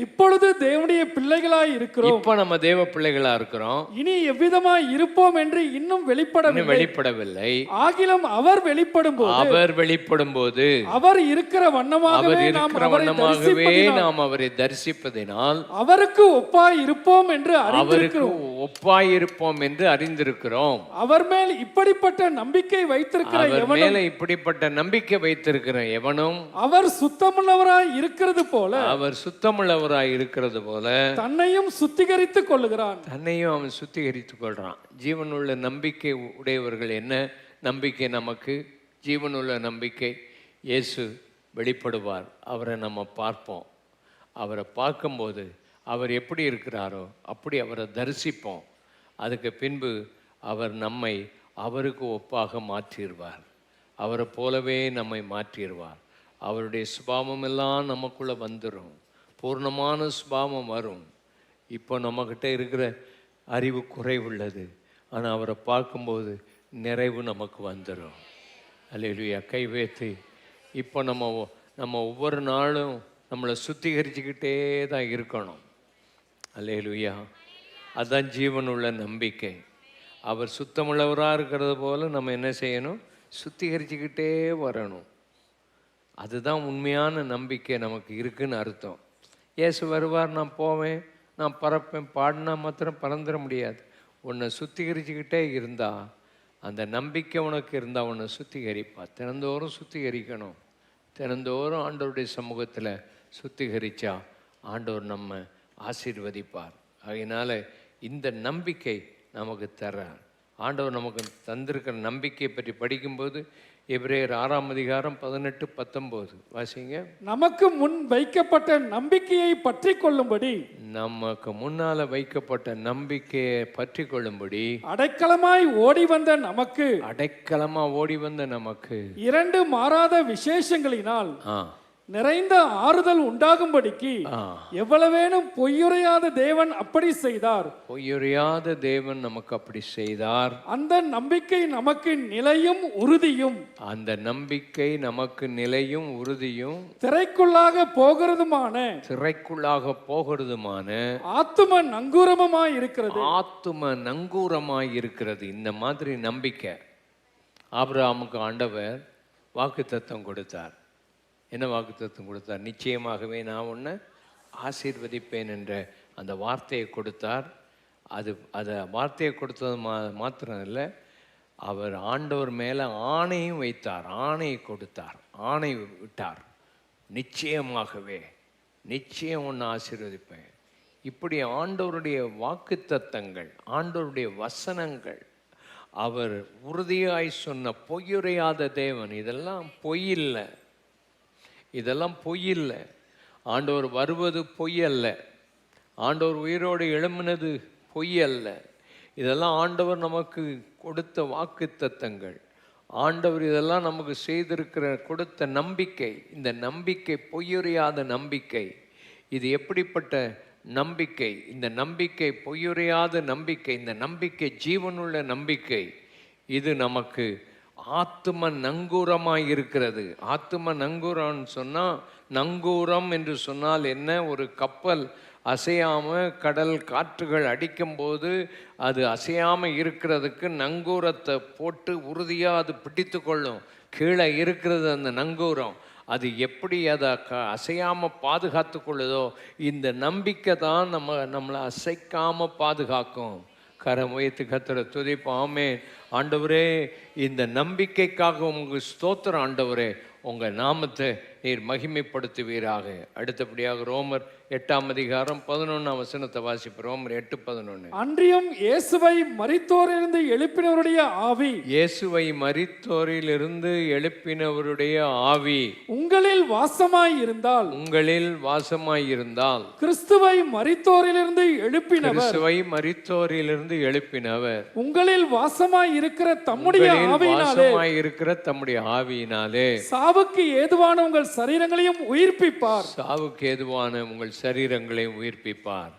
இப்பொழுது தேவனுடைய பிள்ளைகளாய் இருக்கிறோம். இப்ப நம்ம தேவ பிள்ளைகளா இருக்கிறோம். இனி எவ்விதமாய் இருப்போம் என்று இன்னும் வெளிப்படவில்லை. ஆகிலும் அவர் வெளிப்படும் போது அவர் இருக்கிற வண்ணமாகவே நாம் அவரை தரிசிப்பதினால் அவருக்கு ஒப்பாய் இருப்போம் என்று அறிந்திருக்கிறோம். அவர் மேல் இப்படிப்பட்ட நம்பிக்கை வைத்திருக்கிற எவனும் அவர் சுத்தமுள்ளவராய் இருக்கிறது போல தன்னையும் சுத்திகரித்துக் கொள்ளுகிறான். அவன் சுத்திகரித்துக் கொள்றான். ஜீவனுள்ள நம்பிக்கை உடையவர்கள் என்ன நம்பிக்கை? நமக்கு ஜீவனுள்ள நம்பிக்கை. இயேசு வெளிப்படுவார். அவரை நம்ம பார்ப்போம். அவரை பார்க்கும்போது அவர் எப்படி இருக்கிறாரோ அப்படி அவரை தரிசிப்போம். அதுக்கு பின்பு அவர் நம்மை அவருக்கு ஒப்பாக மாற்றிடுவார். அவரை போலவே நம்மை மாற்றிடுவார். அவருடைய சுபாவம் எல்லாம் நமக்குள்ளே வந்துடும். பூர்ணமான சுபாவம் வரும். இப்போ நம்மக்கிட்ட இருக்கிற அறிவு குறைவுள்ளது. ஆனால் அவரை பார்க்கும்போது நிறைவு நமக்கு வந்துடும். அல்லேலூயா. கை வைத்து இப்போ நம்ம ஒவ்வொரு நாளும் நம்மளை சுத்திகரிச்சுக்கிட்டே தான் இருக்கணும். அல்லேலூயா. அதுதான் ஜீவனுள்ள நம்பிக்கை. அவர் சுத்தமுள்ளவராக இருக்கிறது போல நம்ம என்ன செய்யணும்? சுத்திகரிச்சுக்கிட்டே வரணும். அதுதான் உண்மையான நம்பிக்கை நமக்கு இருக்குன்னு அர்த்தம். இயேசு வருவார், நான் போவேன், நான் பறப்பேன், பாடினா மாத்திரம் பறந்துட முடியாது. உன்னை சுத்திகரிச்சுக்கிட்டே இருந்தா, அந்த நம்பிக்கை உனக்கு இருந்தால் உன்னை சுத்திகரிப்பா. தினந்தோறும் சுத்திகரிக்கணும். தினந்தோறும் ஆண்டவருடைய சமூகத்தில் சுத்திகரித்தா ஆண்டவர் நம்ம ஆசீர்வதிப்பார். அதனால் இந்த நம்பிக்கை நமக்கு தர்றார். ஆண்டவர் நமக்கு தந்திருக்கிற நம்பிக்கையை பற்றி படிக்கும்போது எபிரேயர் 6ஆம் அதிகாரம் 18-19 வாசிங்க. நமக்கு முன் வைக்கப்பட்ட நம்பிக்கையை பற்றி கொள்ளும்படி, நமக்கு முன்னால வைக்கப்பட்ட நம்பிக்கையை பற்றி கொள்ளும்படி அடைக்கலமாய் ஓடி வந்த நமக்கு, அடைக்கலமா ஓடி வந்த நமக்கு 2 மாறாத விசேஷங்களினால் ஆ நிறைந்த ஆறுதல் உண்டாகும்படிக்கு எவ்வளவேனும் பொய்யுரையாத தேவன் அப்படி செய்தார். பொய்யுரையாத தேவன் நமக்கு அப்படி செய்தார். அந்த நம்பிக்கை நமக்கு நிலையும் உறுதியும், அந்த நம்பிக்கை நமக்கு நிலையும் உறுதியும், திரைக்குள்ளாக போகிறதுமான, திரைக்குள்ளாக போகிறதுமான ஆத்தும நங்கூரமாய் இருக்கிறது. ஆத்தும நங்கூரமாய் இருக்கிறது. இந்த மாதிரி நம்பிக்கை ஆபிரகாமுக்கு ஆண்டவர் வாக்குத்தத்தம் கொடுத்தார். என்ன வாக்குத்தத்தம் கொடுத்தார்? நிச்சயமாகவே நான் உன்னை ஆசீர்வதிப்பேன் என்ற அந்த வார்த்தையை கொடுத்தார். அதை வார்த்தையை கொடுத்தது மாத்திரம் இல்லை, அவர் ஆண்டவர் மேலே ஆணையும் வைத்தார், ஆணையை கொடுத்தார், ஆணை விட்டார். நிச்சயமாகவே நிச்சயம் ஒன்று ஆசீர்வதிப்பேன். இப்படி ஆண்டவருடைய வாக்குத்தத்தங்கள், ஆண்டவருடைய வசனங்கள், அவர் உறுதியாய் சொன்ன பொய்யுரையாத தேவன். இதெல்லாம் பொய் இல்லை, இதெல்லாம் பொய் இல்லை. ஆண்டவர் வருவது பொய் அல்ல, ஆண்டவர் உயிரோடு எழும்பினது பொய் அல்ல. இதெல்லாம் ஆண்டவர் நமக்கு கொடுத்த வாக்குத்தத்தங்கள். ஆண்டவர் இதெல்லாம் நமக்கு செய்திருக்கிற கொடுத்த நம்பிக்கை. இந்த நம்பிக்கை பொய்யுரையாத நம்பிக்கை. இது எப்படிப்பட்ட நம்பிக்கை? இந்த நம்பிக்கை பொய்யுரையாத நம்பிக்கை, இந்த நம்பிக்கை ஜீவனுள்ள நம்பிக்கை. இது நமக்கு ஆத்தும நங்கூரமாய் இருக்கிறது. ஆத்தும நங்கூரம்னு சொன்னால், நங்கூரம் என்று சொன்னால் என்ன? ஒரு கப்பல் அசையாமல் கடல் காற்றுகள் அடிக்கும்போது அது அசையாமல் இருக்கிறதுக்கு நங்கூரத்தை போட்டு உறுதியாக அது பிடித்து கொள்ளும். கீழே இருக்கிறது அந்த நங்கூரம். அது எப்படி அதை அசையாமல் பாதுகாத்து கொள்ளுதோ, இந்த நம்பிக்கை தான் நம்மளை அசைக்காமல் பாதுகாக்கும். கரம் உயர்த்தி கர்த்தரை துதிப்போம். ஆமென். ஆண்டவரே, இந்த நம்பிக்கைக்காக உங்களுக்கு ஸ்தோத்திரம். ஆண்டவரே, உங்கள் நாமத்தை நீர் மகிமைப்படுத்துவீராக. அடுத்தபடியாக ரோமர் 8ஆம் அதிகாரம் 11ஆம் வசனத்தை வாசிப்போம். ரோமர் 8:11. அன்றியும் இயேசுவை மரித்தோரிலிருந்து எழுப்பினவருடைய ஆவி, இயேசுவை மரித்தோரிலிருந்து எழுப்பினவருடைய ஆவி உங்களில் வாசமாய் இருந்தால், உங்களில் வாசமாய் இருந்தால், கிறிஸ்துவை மரித்தோரிலிருந்து எழுப்பினவர், கிறிஸ்துவை மரித்தோரிலிருந்து எழுப்பினவர் உங்களில் வாசமாய் இருக்கிற தம்முடைய ஆவியினாலே, வாசமாய் இருக்கிற தம்முடைய ஆவியினாலே சாவுக்கு ஏதுவான உங்கள் சரீரங்களையும் உயிர்ப்பிப்பார். சாவுக்கு ஏதுவான உங்கள் சரீரங்களையும் உயிர்ப்பிப்பார்.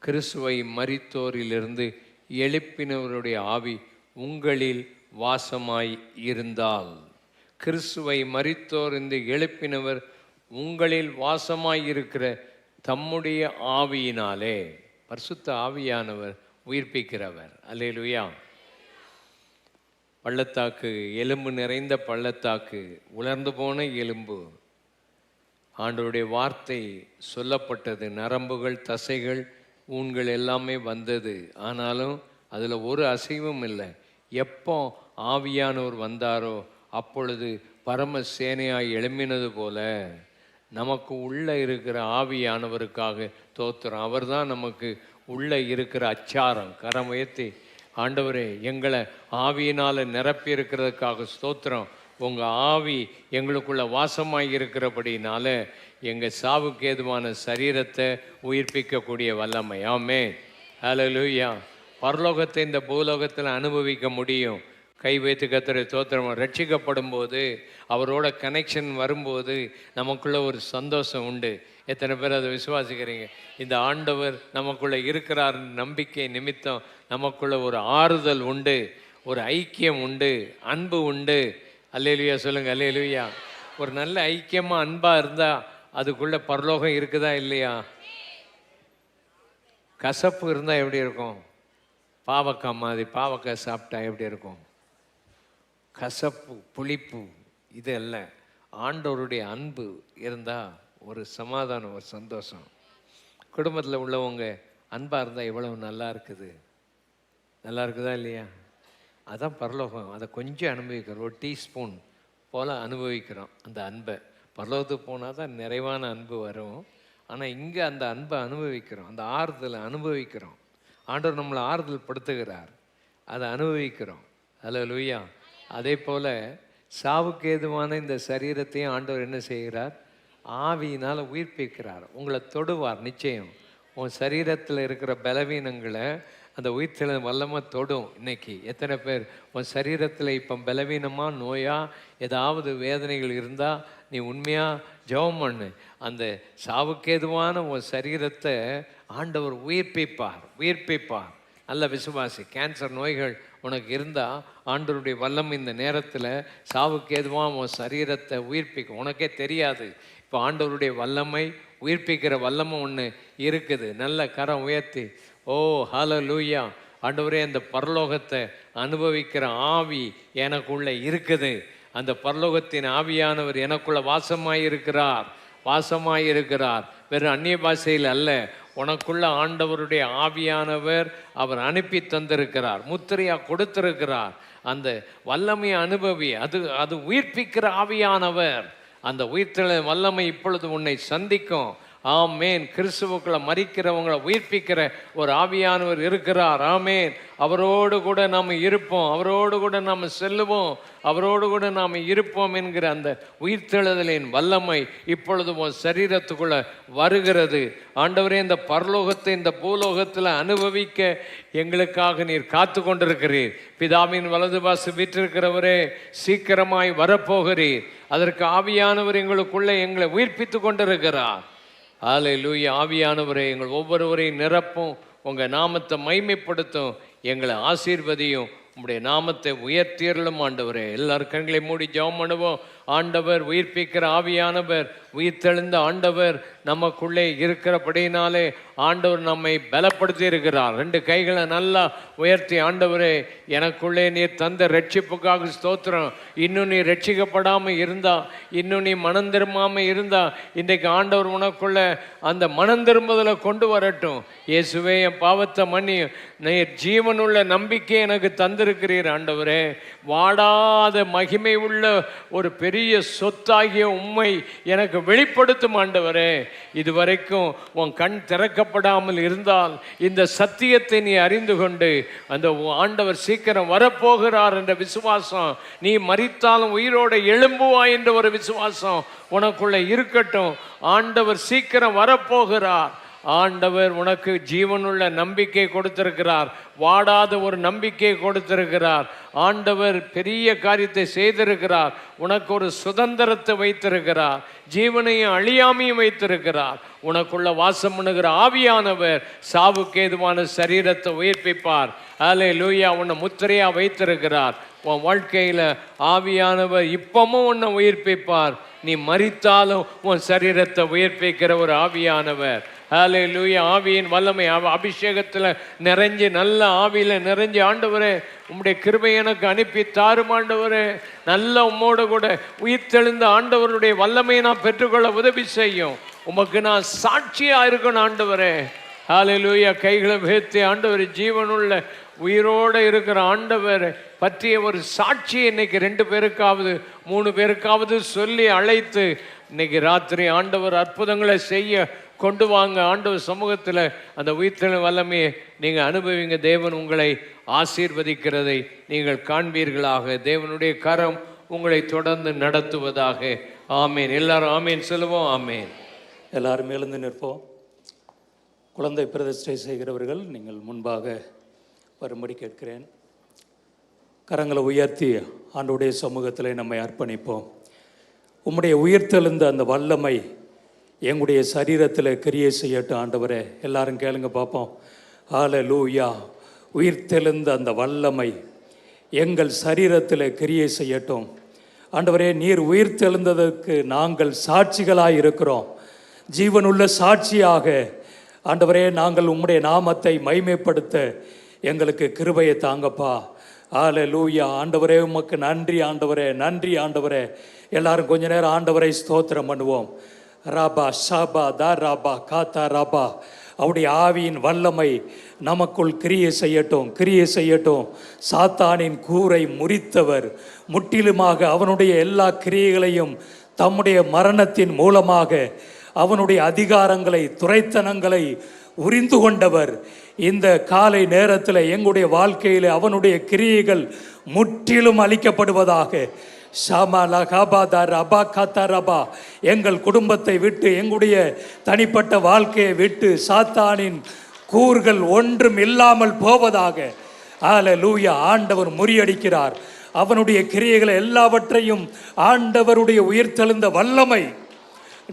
கிறிஸ்துவை மரித்தோரிலிருந்து எழுப்பினவருடைய ஆவி உங்களில் வாசமாய் இருந்தால், கிறிஸ்துவை மரித்தோரிலிருந்து எழுப்பினவர் உங்களில் வாசமாய் இருக்கிற தம்முடைய ஆவியினாலே, பரிசுத்த ஆவியானவர் உயிர்ப்பிக்கிறவர். அல்லேலூயா. பள்ளத்தாக்கு, எலும்பு நிறைந்த பள்ளத்தாக்கு, உலர்ந்து போன எலும்பு. ஆண்டவருடைய வார்த்தை சொல்லப்பட்டது, நரம்புகள், தசைகள், ஊன்கள் எல்லாமே வந்தது. ஆனாலும் அதில் ஒரு அசைவும் இல்லை. எப்போ ஆவியானவர் வந்தாரோ அப்பொழுது பரம சேனையாய் எழும்பினது போல நமக்கு உள்ளே இருக்கிற ஆவியானவருக்காக தோத்திரம். அவர் தான் நமக்கு உள்ளே இருக்கிற அச்சாரம். கரம் உயர்த்தி, ஆண்டவரே, எங்களை ஆவியினால் நிரப்பி இருக்கிறதுக்காக ஸ்தோத்திரம். உங்கள் ஆவி எங்களுக்குள்ள வாசமாகி இருக்கிறபடினால எங்கள் சாவுக்கு ஏதுவான சரீரத்தை உயிர்ப்பிக்கக்கூடிய வல்லமை. ஆமென். ஹல்லேலூயா. பரலோகத்தை இந்த பூலோகத்தில் அனுபவிக்க முடியும். கை வைத்து கர்த்தரை ஸ்தோத்திரம். ரட்சிக்கப்படும் போது, அவரோட கனெக்ஷன் வரும்போது நமக்குள்ள ஒரு சந்தோஷம் உண்டு. எத்தனை பேர் அதை விசுவாசிக்கிறீங்க? இந்த ஆண்டவர் நமக்குள்ளே இருக்கிறார் நம்பிக்கை நிமித்தம் நமக்குள்ள ஒரு ஆறுதல் உண்டு, ஒரு ஐக்கியம் உண்டு, அன்பு உண்டு. அல்லேலூயா சொல்லுங்க. அல்லேலூயா. ஒரு நல்ல ஐக்கியமாக அன்பாக இருந்தால் அதுக்குள்ள பரலோகம் இருக்குதா இல்லையா? கசப்பு இருந்தால் எப்படி இருக்கும்? பாவக்காய் மாதிரி, பாவக்காய் சாப்பிட்டா எப்படி இருக்கும்? கசப்பு, புளிப்பு இது அல்ல. ஆண்டவருடைய அன்பு இருந்தால் ஒரு சமாதானம், ஒரு சந்தோஷம். குடும்பத்தில் உள்ளவங்க அன்பாக இருந்தால் எவ்வளவு நல்லா இருக்குது. நல்லா இருக்குதா இல்லையா? அதான் பரலோகம். அதை கொஞ்சம் அனுபவிக்கிறோம், ஒரு டீஸ்பூன் போல் அனுபவிக்கிறோம் அந்த அன்பை. பரலோகத்துக்கு போனால் தான் நிறைவான அன்பு வரும். ஆனால் இங்கே அந்த அன்பை அனுபவிக்கிறோம், அந்த ஆறுதலை அனுபவிக்கிறோம். ஆண்டவர் நம்மளை ஆறுதல் படுத்துகிறார், அதை அனுபவிக்கிறோம். அல்லேலூயா. அதே போல் சாவுக்கு ஏதுவான இந்த சரீரத்தையும் ஆண்டவர் என்ன செய்கிறார்? ஆவியினால் உயிர்ப்பிக்கிறார். உங்களை தொடுவார். நிச்சயம் உன் சரீரத்தில் இருக்கிற பலவீனங்களை அந்த உயிர்த்தெழ வல்லமாக தொடும். இன்னைக்கு எத்தனை பேர் உன் சரீரத்தில் இப்போ பலவீனமாக, நோயா, ஏதாவது வேதனைகள் இருந்தால் நீ உண்மையாக ஜெபம் பண்ணு. அந்த சாவுக்கேதுவான உன் சரீரத்தை ஆண்டவர் உயிர்ப்பிப்பார். நல்ல விசுவாசி. கேன்சர் நோய்கள் உனக்கு இருந்தால் ஆண்டவருடைய வல்லம் இந்த நேரத்தில் சாவுக்கு ஏதுவாக உன் சரீரத்தை உயிர்ப்பிக்கும். உனக்கே தெரியாது. இப்போ ஆண்டவருடைய வல்லமை, உயிர்ப்பிக்கிற வல்லமை ஒன்று இருக்குது. நல்ல கரம் உயர்த்தி ஓ ஹல்லேலூயா, ஆண்டவரே அந்த பரலோகத்தை அனுபவிக்கிற ஆவி எனக்குள்ளே இருக்குது. அந்த பரலோகத்தின் ஆவியானவர் எனக்குள்ள வாசமாயிருக்கிறார். வெறும் அந்நிய பாஷையில் அல்ல, உனக்குள்ள ஆண்டவருடைய ஆவியானவர் அவர் அனுப்பி தந்திருக்கிறார், முத்திரையாக கொடுத்திருக்கிறார். அந்த வல்லமையை அனுபவி. அது உயிர்ப்பிக்கிற ஆவியானவர். அந்த உயிர்த்தெழ வல்லமை இப்பொழுது உன்னை சந்திக்கும். ஆமேன். கிறிஸ்துவுக்குள்ள மரிக்கிறவங்களை உயிர்ப்பிக்கிற ஒரு ஆவியானவர் இருக்கிறார். ஆமேன். அவரோடு கூட நாம் இருப்போம், அவரோடு கூட நாம் செல்லுவோம், அவரோடு கூட நாம் இருப்போம் என்கிற அந்த உயிர்த்தெழுதலின் வல்லமை இப்பொழுது உன் சரீரத்துக்குள்ள வருகிறது. ஆண்டவரே, இந்த பரலோகத்தை இந்த பூலோகத்தில் அனுபவிக்க எங்களுக்காக நீர் காத்து கொண்டிருக்கிறீர். பிதாவின் வலது பாசு வீற்றிருக்கிறவரே, சீக்கிரமாய் வரப்போகிறீர். அதற்கு ஆவியானவர் எங்களுக்குள்ளே எங்களை உயிர்ப்பித்து கொண்டிருக்கிறார். ஹல்லேலூயா. ஆவியானவரே, எங்கள் ஒவ்வொருவரையும் நிரப்பும், உங்கள் நாமத்தை மைமைப்படுத்தும், எங்களை ஆசீர்வதியும், உங்களுடைய நாமத்தை உயர்த்தியருளும் ஆண்டவரே. எல்லாரும் கண்களை மூடி ஜெபம் பண்ணுவோம். ஆண்டவர் உயிர்ப்பிக்கிற ஆவியானவர், உயிர்த்தெழுந்த ஆண்டவர் நமக்குள்ளே இருக்கிறபடினாலே ஆண்டவர் நம்மை பலப்படுத்தி இருக்கிறார். 2 கைகளை நல்லா உயர்த்தி, ஆண்டவரே, எனக்குள்ளே நீர் தந்த ரட்சிப்புக்காக ஸ்தோத்திரம். இன்னும் நீ ரட்சிக்கப்படாமல் இருந்தா, இன்னும் நீ மனம் திரும்பாமல் இருந்தா, இன்றைக்கு ஆண்டவர் உனக்குள்ள அந்த மனம் திரும்புதலை கொண்டு வரட்டும். இயேசுவே, என் பாவத்தை மன்னி, நீர் ஜீவனுள்ள நம்பிக்கை எனக்கு தந்திருக்கிறீர் ஆண்டவரே. வாடாத மகிமை உள்ள ஒரு பெரிய சொத்தாகிய உம்மை எனக்கு வெளிப்படுத்தும் ஆண்டவரே. இதுவரைக்கும் உன் கண் திறக்கப்படாமல் இருந்தால் இந்த சத்தியத்தை நீ அறிந்து கொண்டு, அந்த ஆண்டவர் சீக்கிரம் வரப்போகிறார் என்ற விசுவாசம், நீ மரித்தாலும் உயிரோடு எழும்புவாய் என்ற ஒரு விசுவாசம் உனக்குள்ள இருக்கட்டும். ஆண்டவர் சீக்கிரம் வரப்போகிறார். ஆண்டவர் உனக்கு ஜீவனுள்ள நம்பிக்கை கொடுத்திருக்கிறார், வாடாத ஒரு நம்பிக்கை கொடுத்திருக்கிறார். ஆண்டவர் பெரிய காரியத்தை செய்திருக்கிறார். உனக்கு ஒரு சுதந்திரத்தை வைத்திருக்கிறார், ஜீவனையும் அழியாமையும் வைத்திருக்கிறார். உனக்குள்ள வாசம் பண்ணுகிற ஆவியானவர் சாவுக்கு ஏதுவான சரீரத்தை உயிர்ப்பிப்பார். ஹல்லேலூயா. உன்னை முத்திரையா வைத்திருக்கிறார். உன் வாழ்க்கையில ஆவியானவர் இப்பமும் உன்னை உயிர்ப்பிப்பார். நீ மரித்தாலும் உன் சரீரத்தை உயிர்ப்பிக்கிற ஒரு ஆவியானவர். ஹல்லேலூயா. ஆவியின் வல்லமை அபிஷேகத்தில் நிறைஞ்சு, நல்ல ஆவியில் நிறைஞ்சு, ஆண்டவரே உம்முடைய கிருபை எனக்கு அனுப்பி தாரும் ஆண்டவரே. நல்ல உம்மோடு கூட உயிர்த்தெழுந்த ஆண்டவருடைய வல்லமையை நான் பெற்றுக்கொள்ள உதவி செய்யும். உமக்கு நான் சாட்சியா இருக்கணும் ஆண்டவரே. ஹல்லேலூயா. கைகளை உயர்த்தி, ஆண்டவர் ஜீவனுள்ள உயிரோடு இருக்கிற ஆண்டவர் பற்றிய ஒரு சாட்சி இன்னைக்கு 2 பேருக்காவது 3 பேருக்காவது சொல்லி அழைத்து, இன்னைக்கு ராத்திரி ஆண்டவர் அற்புதங்களை செய்ய கொண்டு வாங்க. ஆண்டவர் சமூகத்தில் அந்த உயிர்த்தெழும் வல்லமையை நீங்கள் அனுபவிங்க. தேவன் உங்களை ஆசீர்வதிக்கிறதை நீங்கள் காண்பீர்களாக. தேவனுடைய கரம் உங்களை தொடர்ந்து நடத்துவதாக. ஆமேன். எல்லாரும் ஆமேன் சொல்லுவோம். ஆமேன். எல்லாரும் எழுந்து நிற்போம். குழந்தை பிரதிஷ்டை செய்கிறவர்கள் நீங்கள் முன்பாக வரும்படி கேட்கிறேன். கரங்களை உயர்த்தி ஆண்டவருடைய சமூகத்தில் நம்மை அர்ப்பணிப்போம். உம்முடைய உயிர்த்தெழுந்த அந்த வல்லமை எங்களுடைய சரீரத்தில் கிரியை செய்யட்டும் ஆண்டவரே. எல்லாரும் கேளுங்க பார்ப்போம். ஹல்லேலூயா. உயிர்த்தெழுந்த அந்த வல்லமை எங்கள் சரீரத்தில் கிரியை செய்யட்டும் ஆண்டவரே. நீர் உயிர்த்தெழுந்ததற்கு நாங்கள் சாட்சிகளாக இருக்கிறோம், ஜீவனுள்ள சாட்சியாக. ஆண்டவரே, நாங்கள் உம்முடைய நாமத்தை மைமைப்படுத்த எங்களுக்கு கிருபையை தாங்கப்பா. ஹalleluya. ஆண்டவரே உமக்கு நன்றி ஆண்டவரே, நன்றி ஆண்டவரே. எல்லாரும் கொஞ்ச நேரம் ஆண்டவரை ஸ்தோத்திரம் பண்ணுவோம். ராபா ஷாபா தா ராபா காத்தா ராபா. அவருடைய ஆவியின் வல்லமை நமக்குள் கிரியை செய்யட்டும், கிரியை செய்யட்டும். சாத்தானின் கூரை முறித்தவர், முற்றிலுமாக அவனுடைய எல்லா கிரியைகளையும் தம்முடைய மரணத்தின் மூலமாக அவனுடைய அதிகாரங்களை, துரைத்தனங்களை உரிந்து கொண்டவர். இந்த காலை நேரத்தில் எங்களுடைய வாழ்க்கையில் அவனுடைய கிரியைகள் முற்றிலும் அளிக்கப்படுவதாக. எங்கள் குடும்பத்தை விட்டு, எங்களுடைய தனிப்பட்ட வாழ்க்கையை விட்டு சாத்தானின் கூறுகள் ஒன்றும் இல்லாமல் போவதாக. ஹல்லேலூயா. ஆண்டவர் முறியடிக்கிறார் அவனுடைய கிரியைகளை எல்லாவற்றையும். ஆண்டவருடைய உயிர்த்தெழுந்த வல்லமை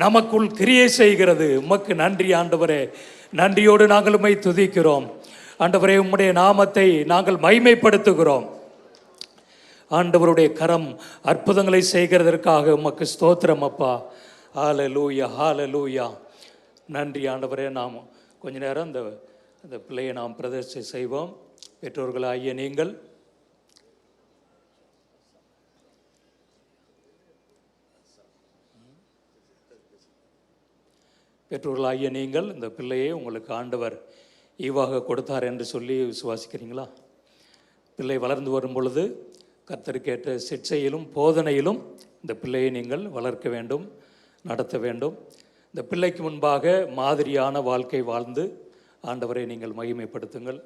நமக்குள் கிரியை செய்கிறது. உமக்கு நன்றி ஆண்டவரே. நன்றியோடு நாங்கள் உம்மை துதிக்கிறோம் ஆண்டவரே. உம்முடைய நாமத்தை நாங்கள் மகிமைப்படுத்துகிறோம். ஆண்டவருடைய கரம் அற்புதங்களை செய்கிறதற்காக உமக்கு ஸ்தோத்திரம் அப்பா. ஹல்லேலூயா, ஹல்லேலூயா. நன்றி ஆண்டவரே. நாம் கொஞ்ச நேரம் இந்த பிள்ளையை நாம் பிரதிஷ்டை செய்வோம். பெற்றோர்களாகிய நீங்கள் இந்த பிள்ளையை உங்களுக்கு ஆண்டவர் ஈவாக கொடுத்தார் என்று சொல்லி விசுவாசிக்கிறீங்களா? பிள்ளை வளர்ந்து வரும் பொழுது கர்த்தருக்கேற்ற சிற்சையிலும் போதனையிலும் இந்த பிள்ளையை நீங்கள் வளர்க்க வேண்டும், நடத்த வேண்டும். இந்த பிள்ளைக்கு முன்பாக மாதிரியான வாழ்க்கை வாழ்ந்து ஆண்டவரை நீங்கள் மகிமைப்படுத்துங்கள்.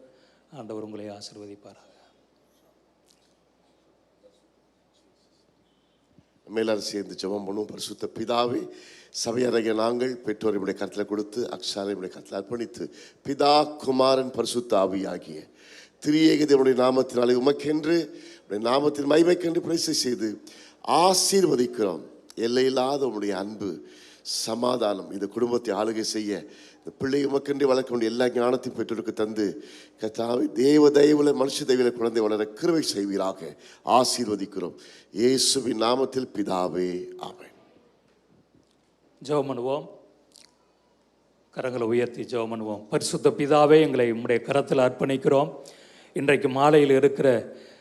ஆண்டவர் உங்களை ஆசீர்வதிப்பாராக. மேலார் சேர்ந்து ஜெபம் பண்ணுவோம். பரிசுத்த பிதாவே, சபையறைய நாங்கள் பெற்றோருடைய கருத்தில் கொடுத்து அக்ஷாரையுடைய கருத்தில் அர்ப்பணித்து பிதா குமாரன் பரிசுத்த ஆவியாகிய திரியேக தேவனுடைய நாமத்தினாலே உமக்கென்று நாமத்தின் மகிமைக்கென்று பிரதிஷ்டை செய்து ஆசீர்வதிக்கிறோம். எல்லையில்லாத உங்களுடைய அன்பு, சமாதானம் இந்த குடும்பத்தை ஆளுகை செய்ய இந்த பிள்ளை உமக்கென்று வளர்க்க வேண்டிய எல்லா ஞானத்தையும் பெற்றோருக்கு தந்து கர்த்தாவே தேவ தயவுல மனுஷ தெய்வ குழந்தை வளர கிருபை செய்வீராக. ஆசீர்வதிக்கிறோம் இயேசுவின் நாமத்தில் பிதாவே, ஆமென். ஜெபம் பண்ணுவோம். கரங்களை உயர்த்தி ஜெபம் பண்ணுவோம். பரிசுத்த பிதாவே, எங்களை உம்முடைய கரத்தில் அர்ப்பணிக்கிறோம். இன்றைக்கு மாலையில் இருக்கிற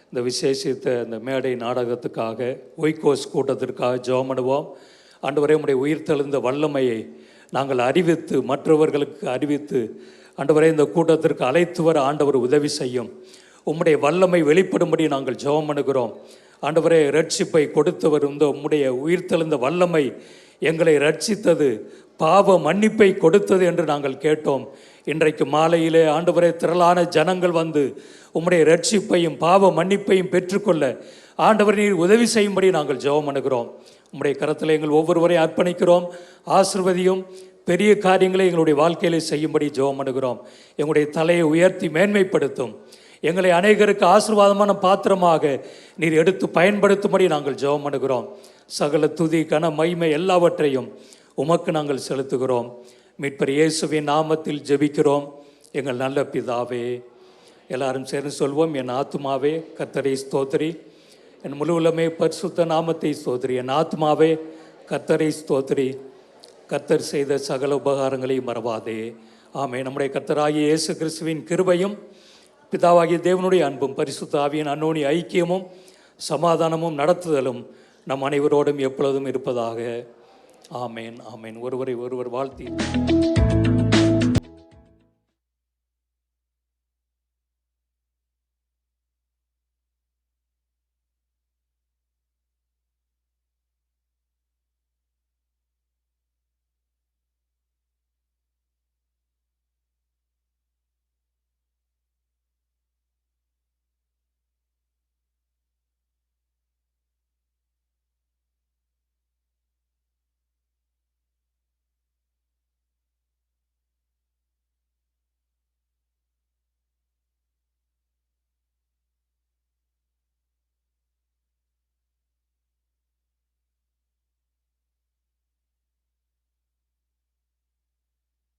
இந்த விசேஷித்த இந்த மேடை நாடகத்துக்காக, ஒய்கோஸ் கூட்டத்திற்காக ஜெபம் பண்ணுவோம். ஆண்டவரே, உம்முடைய உயிர்த்தெழுந்த வல்லமையை நாங்கள் அறிவித்து மற்றவர்களுக்கு அறிவித்து ஆண்டவரே இந்த கூட்டத்திற்கு அழைத்து வர ஆண்டவர் உதவி செய்யும். உம்முடைய வல்லமை வெளிப்படும்படி நாங்கள் ஜெபம் பண்ணுகிறோம். ஆண்டவரே, ரட்சிப்பை கொடுத்தவர் இந்த உம்முடைய உயிர்த்தெழுந்த வல்லமை எங்களை ரட்சித்தது, பாவ மன்னிப்பை கொடுத்தது என்று நாங்கள் கேட்டோம். இன்றைக்கு மாலையிலே ஆண்டவரே திரளான ஜனங்கள் வந்து உம்முடைய ரட்சிப்பையும் பாவ மன்னிப்பையும் பெற்றுக்கொள்ள ஆண்டவர் நீர் உதவி செய்யும்படி நாங்கள் ஜெபம் பண்ணுகிறோம். உம்முடைய கரத்தில் எங்கள் ஒவ்வொருவரையும் அர்ப்பணிக்கிறோம். ஆசீர்வதியும். பெரிய காரியங்களை எங்களுடைய வாழ்க்கையிலே செய்யும்படி ஜெபம் பண்ணுகிறோம். எங்களுடைய தலையை உயர்த்தி மேன்மைப்படுத்தும். எங்களை அநேகருக்கு ஆசீர்வாதமான பாத்திரமாக நீர் எடுத்து பயன்படுத்தும்படி நாங்கள் ஜெபம் பண்ணுகிறோம். சகல துதி கன மகிமை எல்லாவற்றையும் உமக்கு நாங்கள் செலுத்துகிறோம். மீட்பர் இயேசுவின் நாமத்தில் ஜெபிக்கிறோம் எங்கள் நல்ல பிதாவே. எல்லாரும் சேர்ந்து சொல்வோம். என் ஆத்துமாவே கர்த்தரை ஸ்தோத்திரி, என் முழு உள்ளமே பரிசுத்த நாமத்தை ஸ்தோத்திரி. என் ஆத்துமாவே கர்த்தரை ஸ்தோத்திரி, கர்த்தர் செய்த சகல உபகாரங்களையும் மறவாதே. ஆமே. நம்முடைய கர்த்தராகிய இயேசு கிறிஸ்துவின் கிருபையும் பிதாவாகிய தேவனுடைய அன்பும் பரிசுத்த ஆவியின் அன்னோனி ஐக்கியமும் சமாதானமும் நடத்துதலும் நம் அனைவரோடும் எப்பொழுதும் இருப்பதாக. ஆமேன், ஆமேன். ஒருவரை ஒருவர் வாழ்த்தி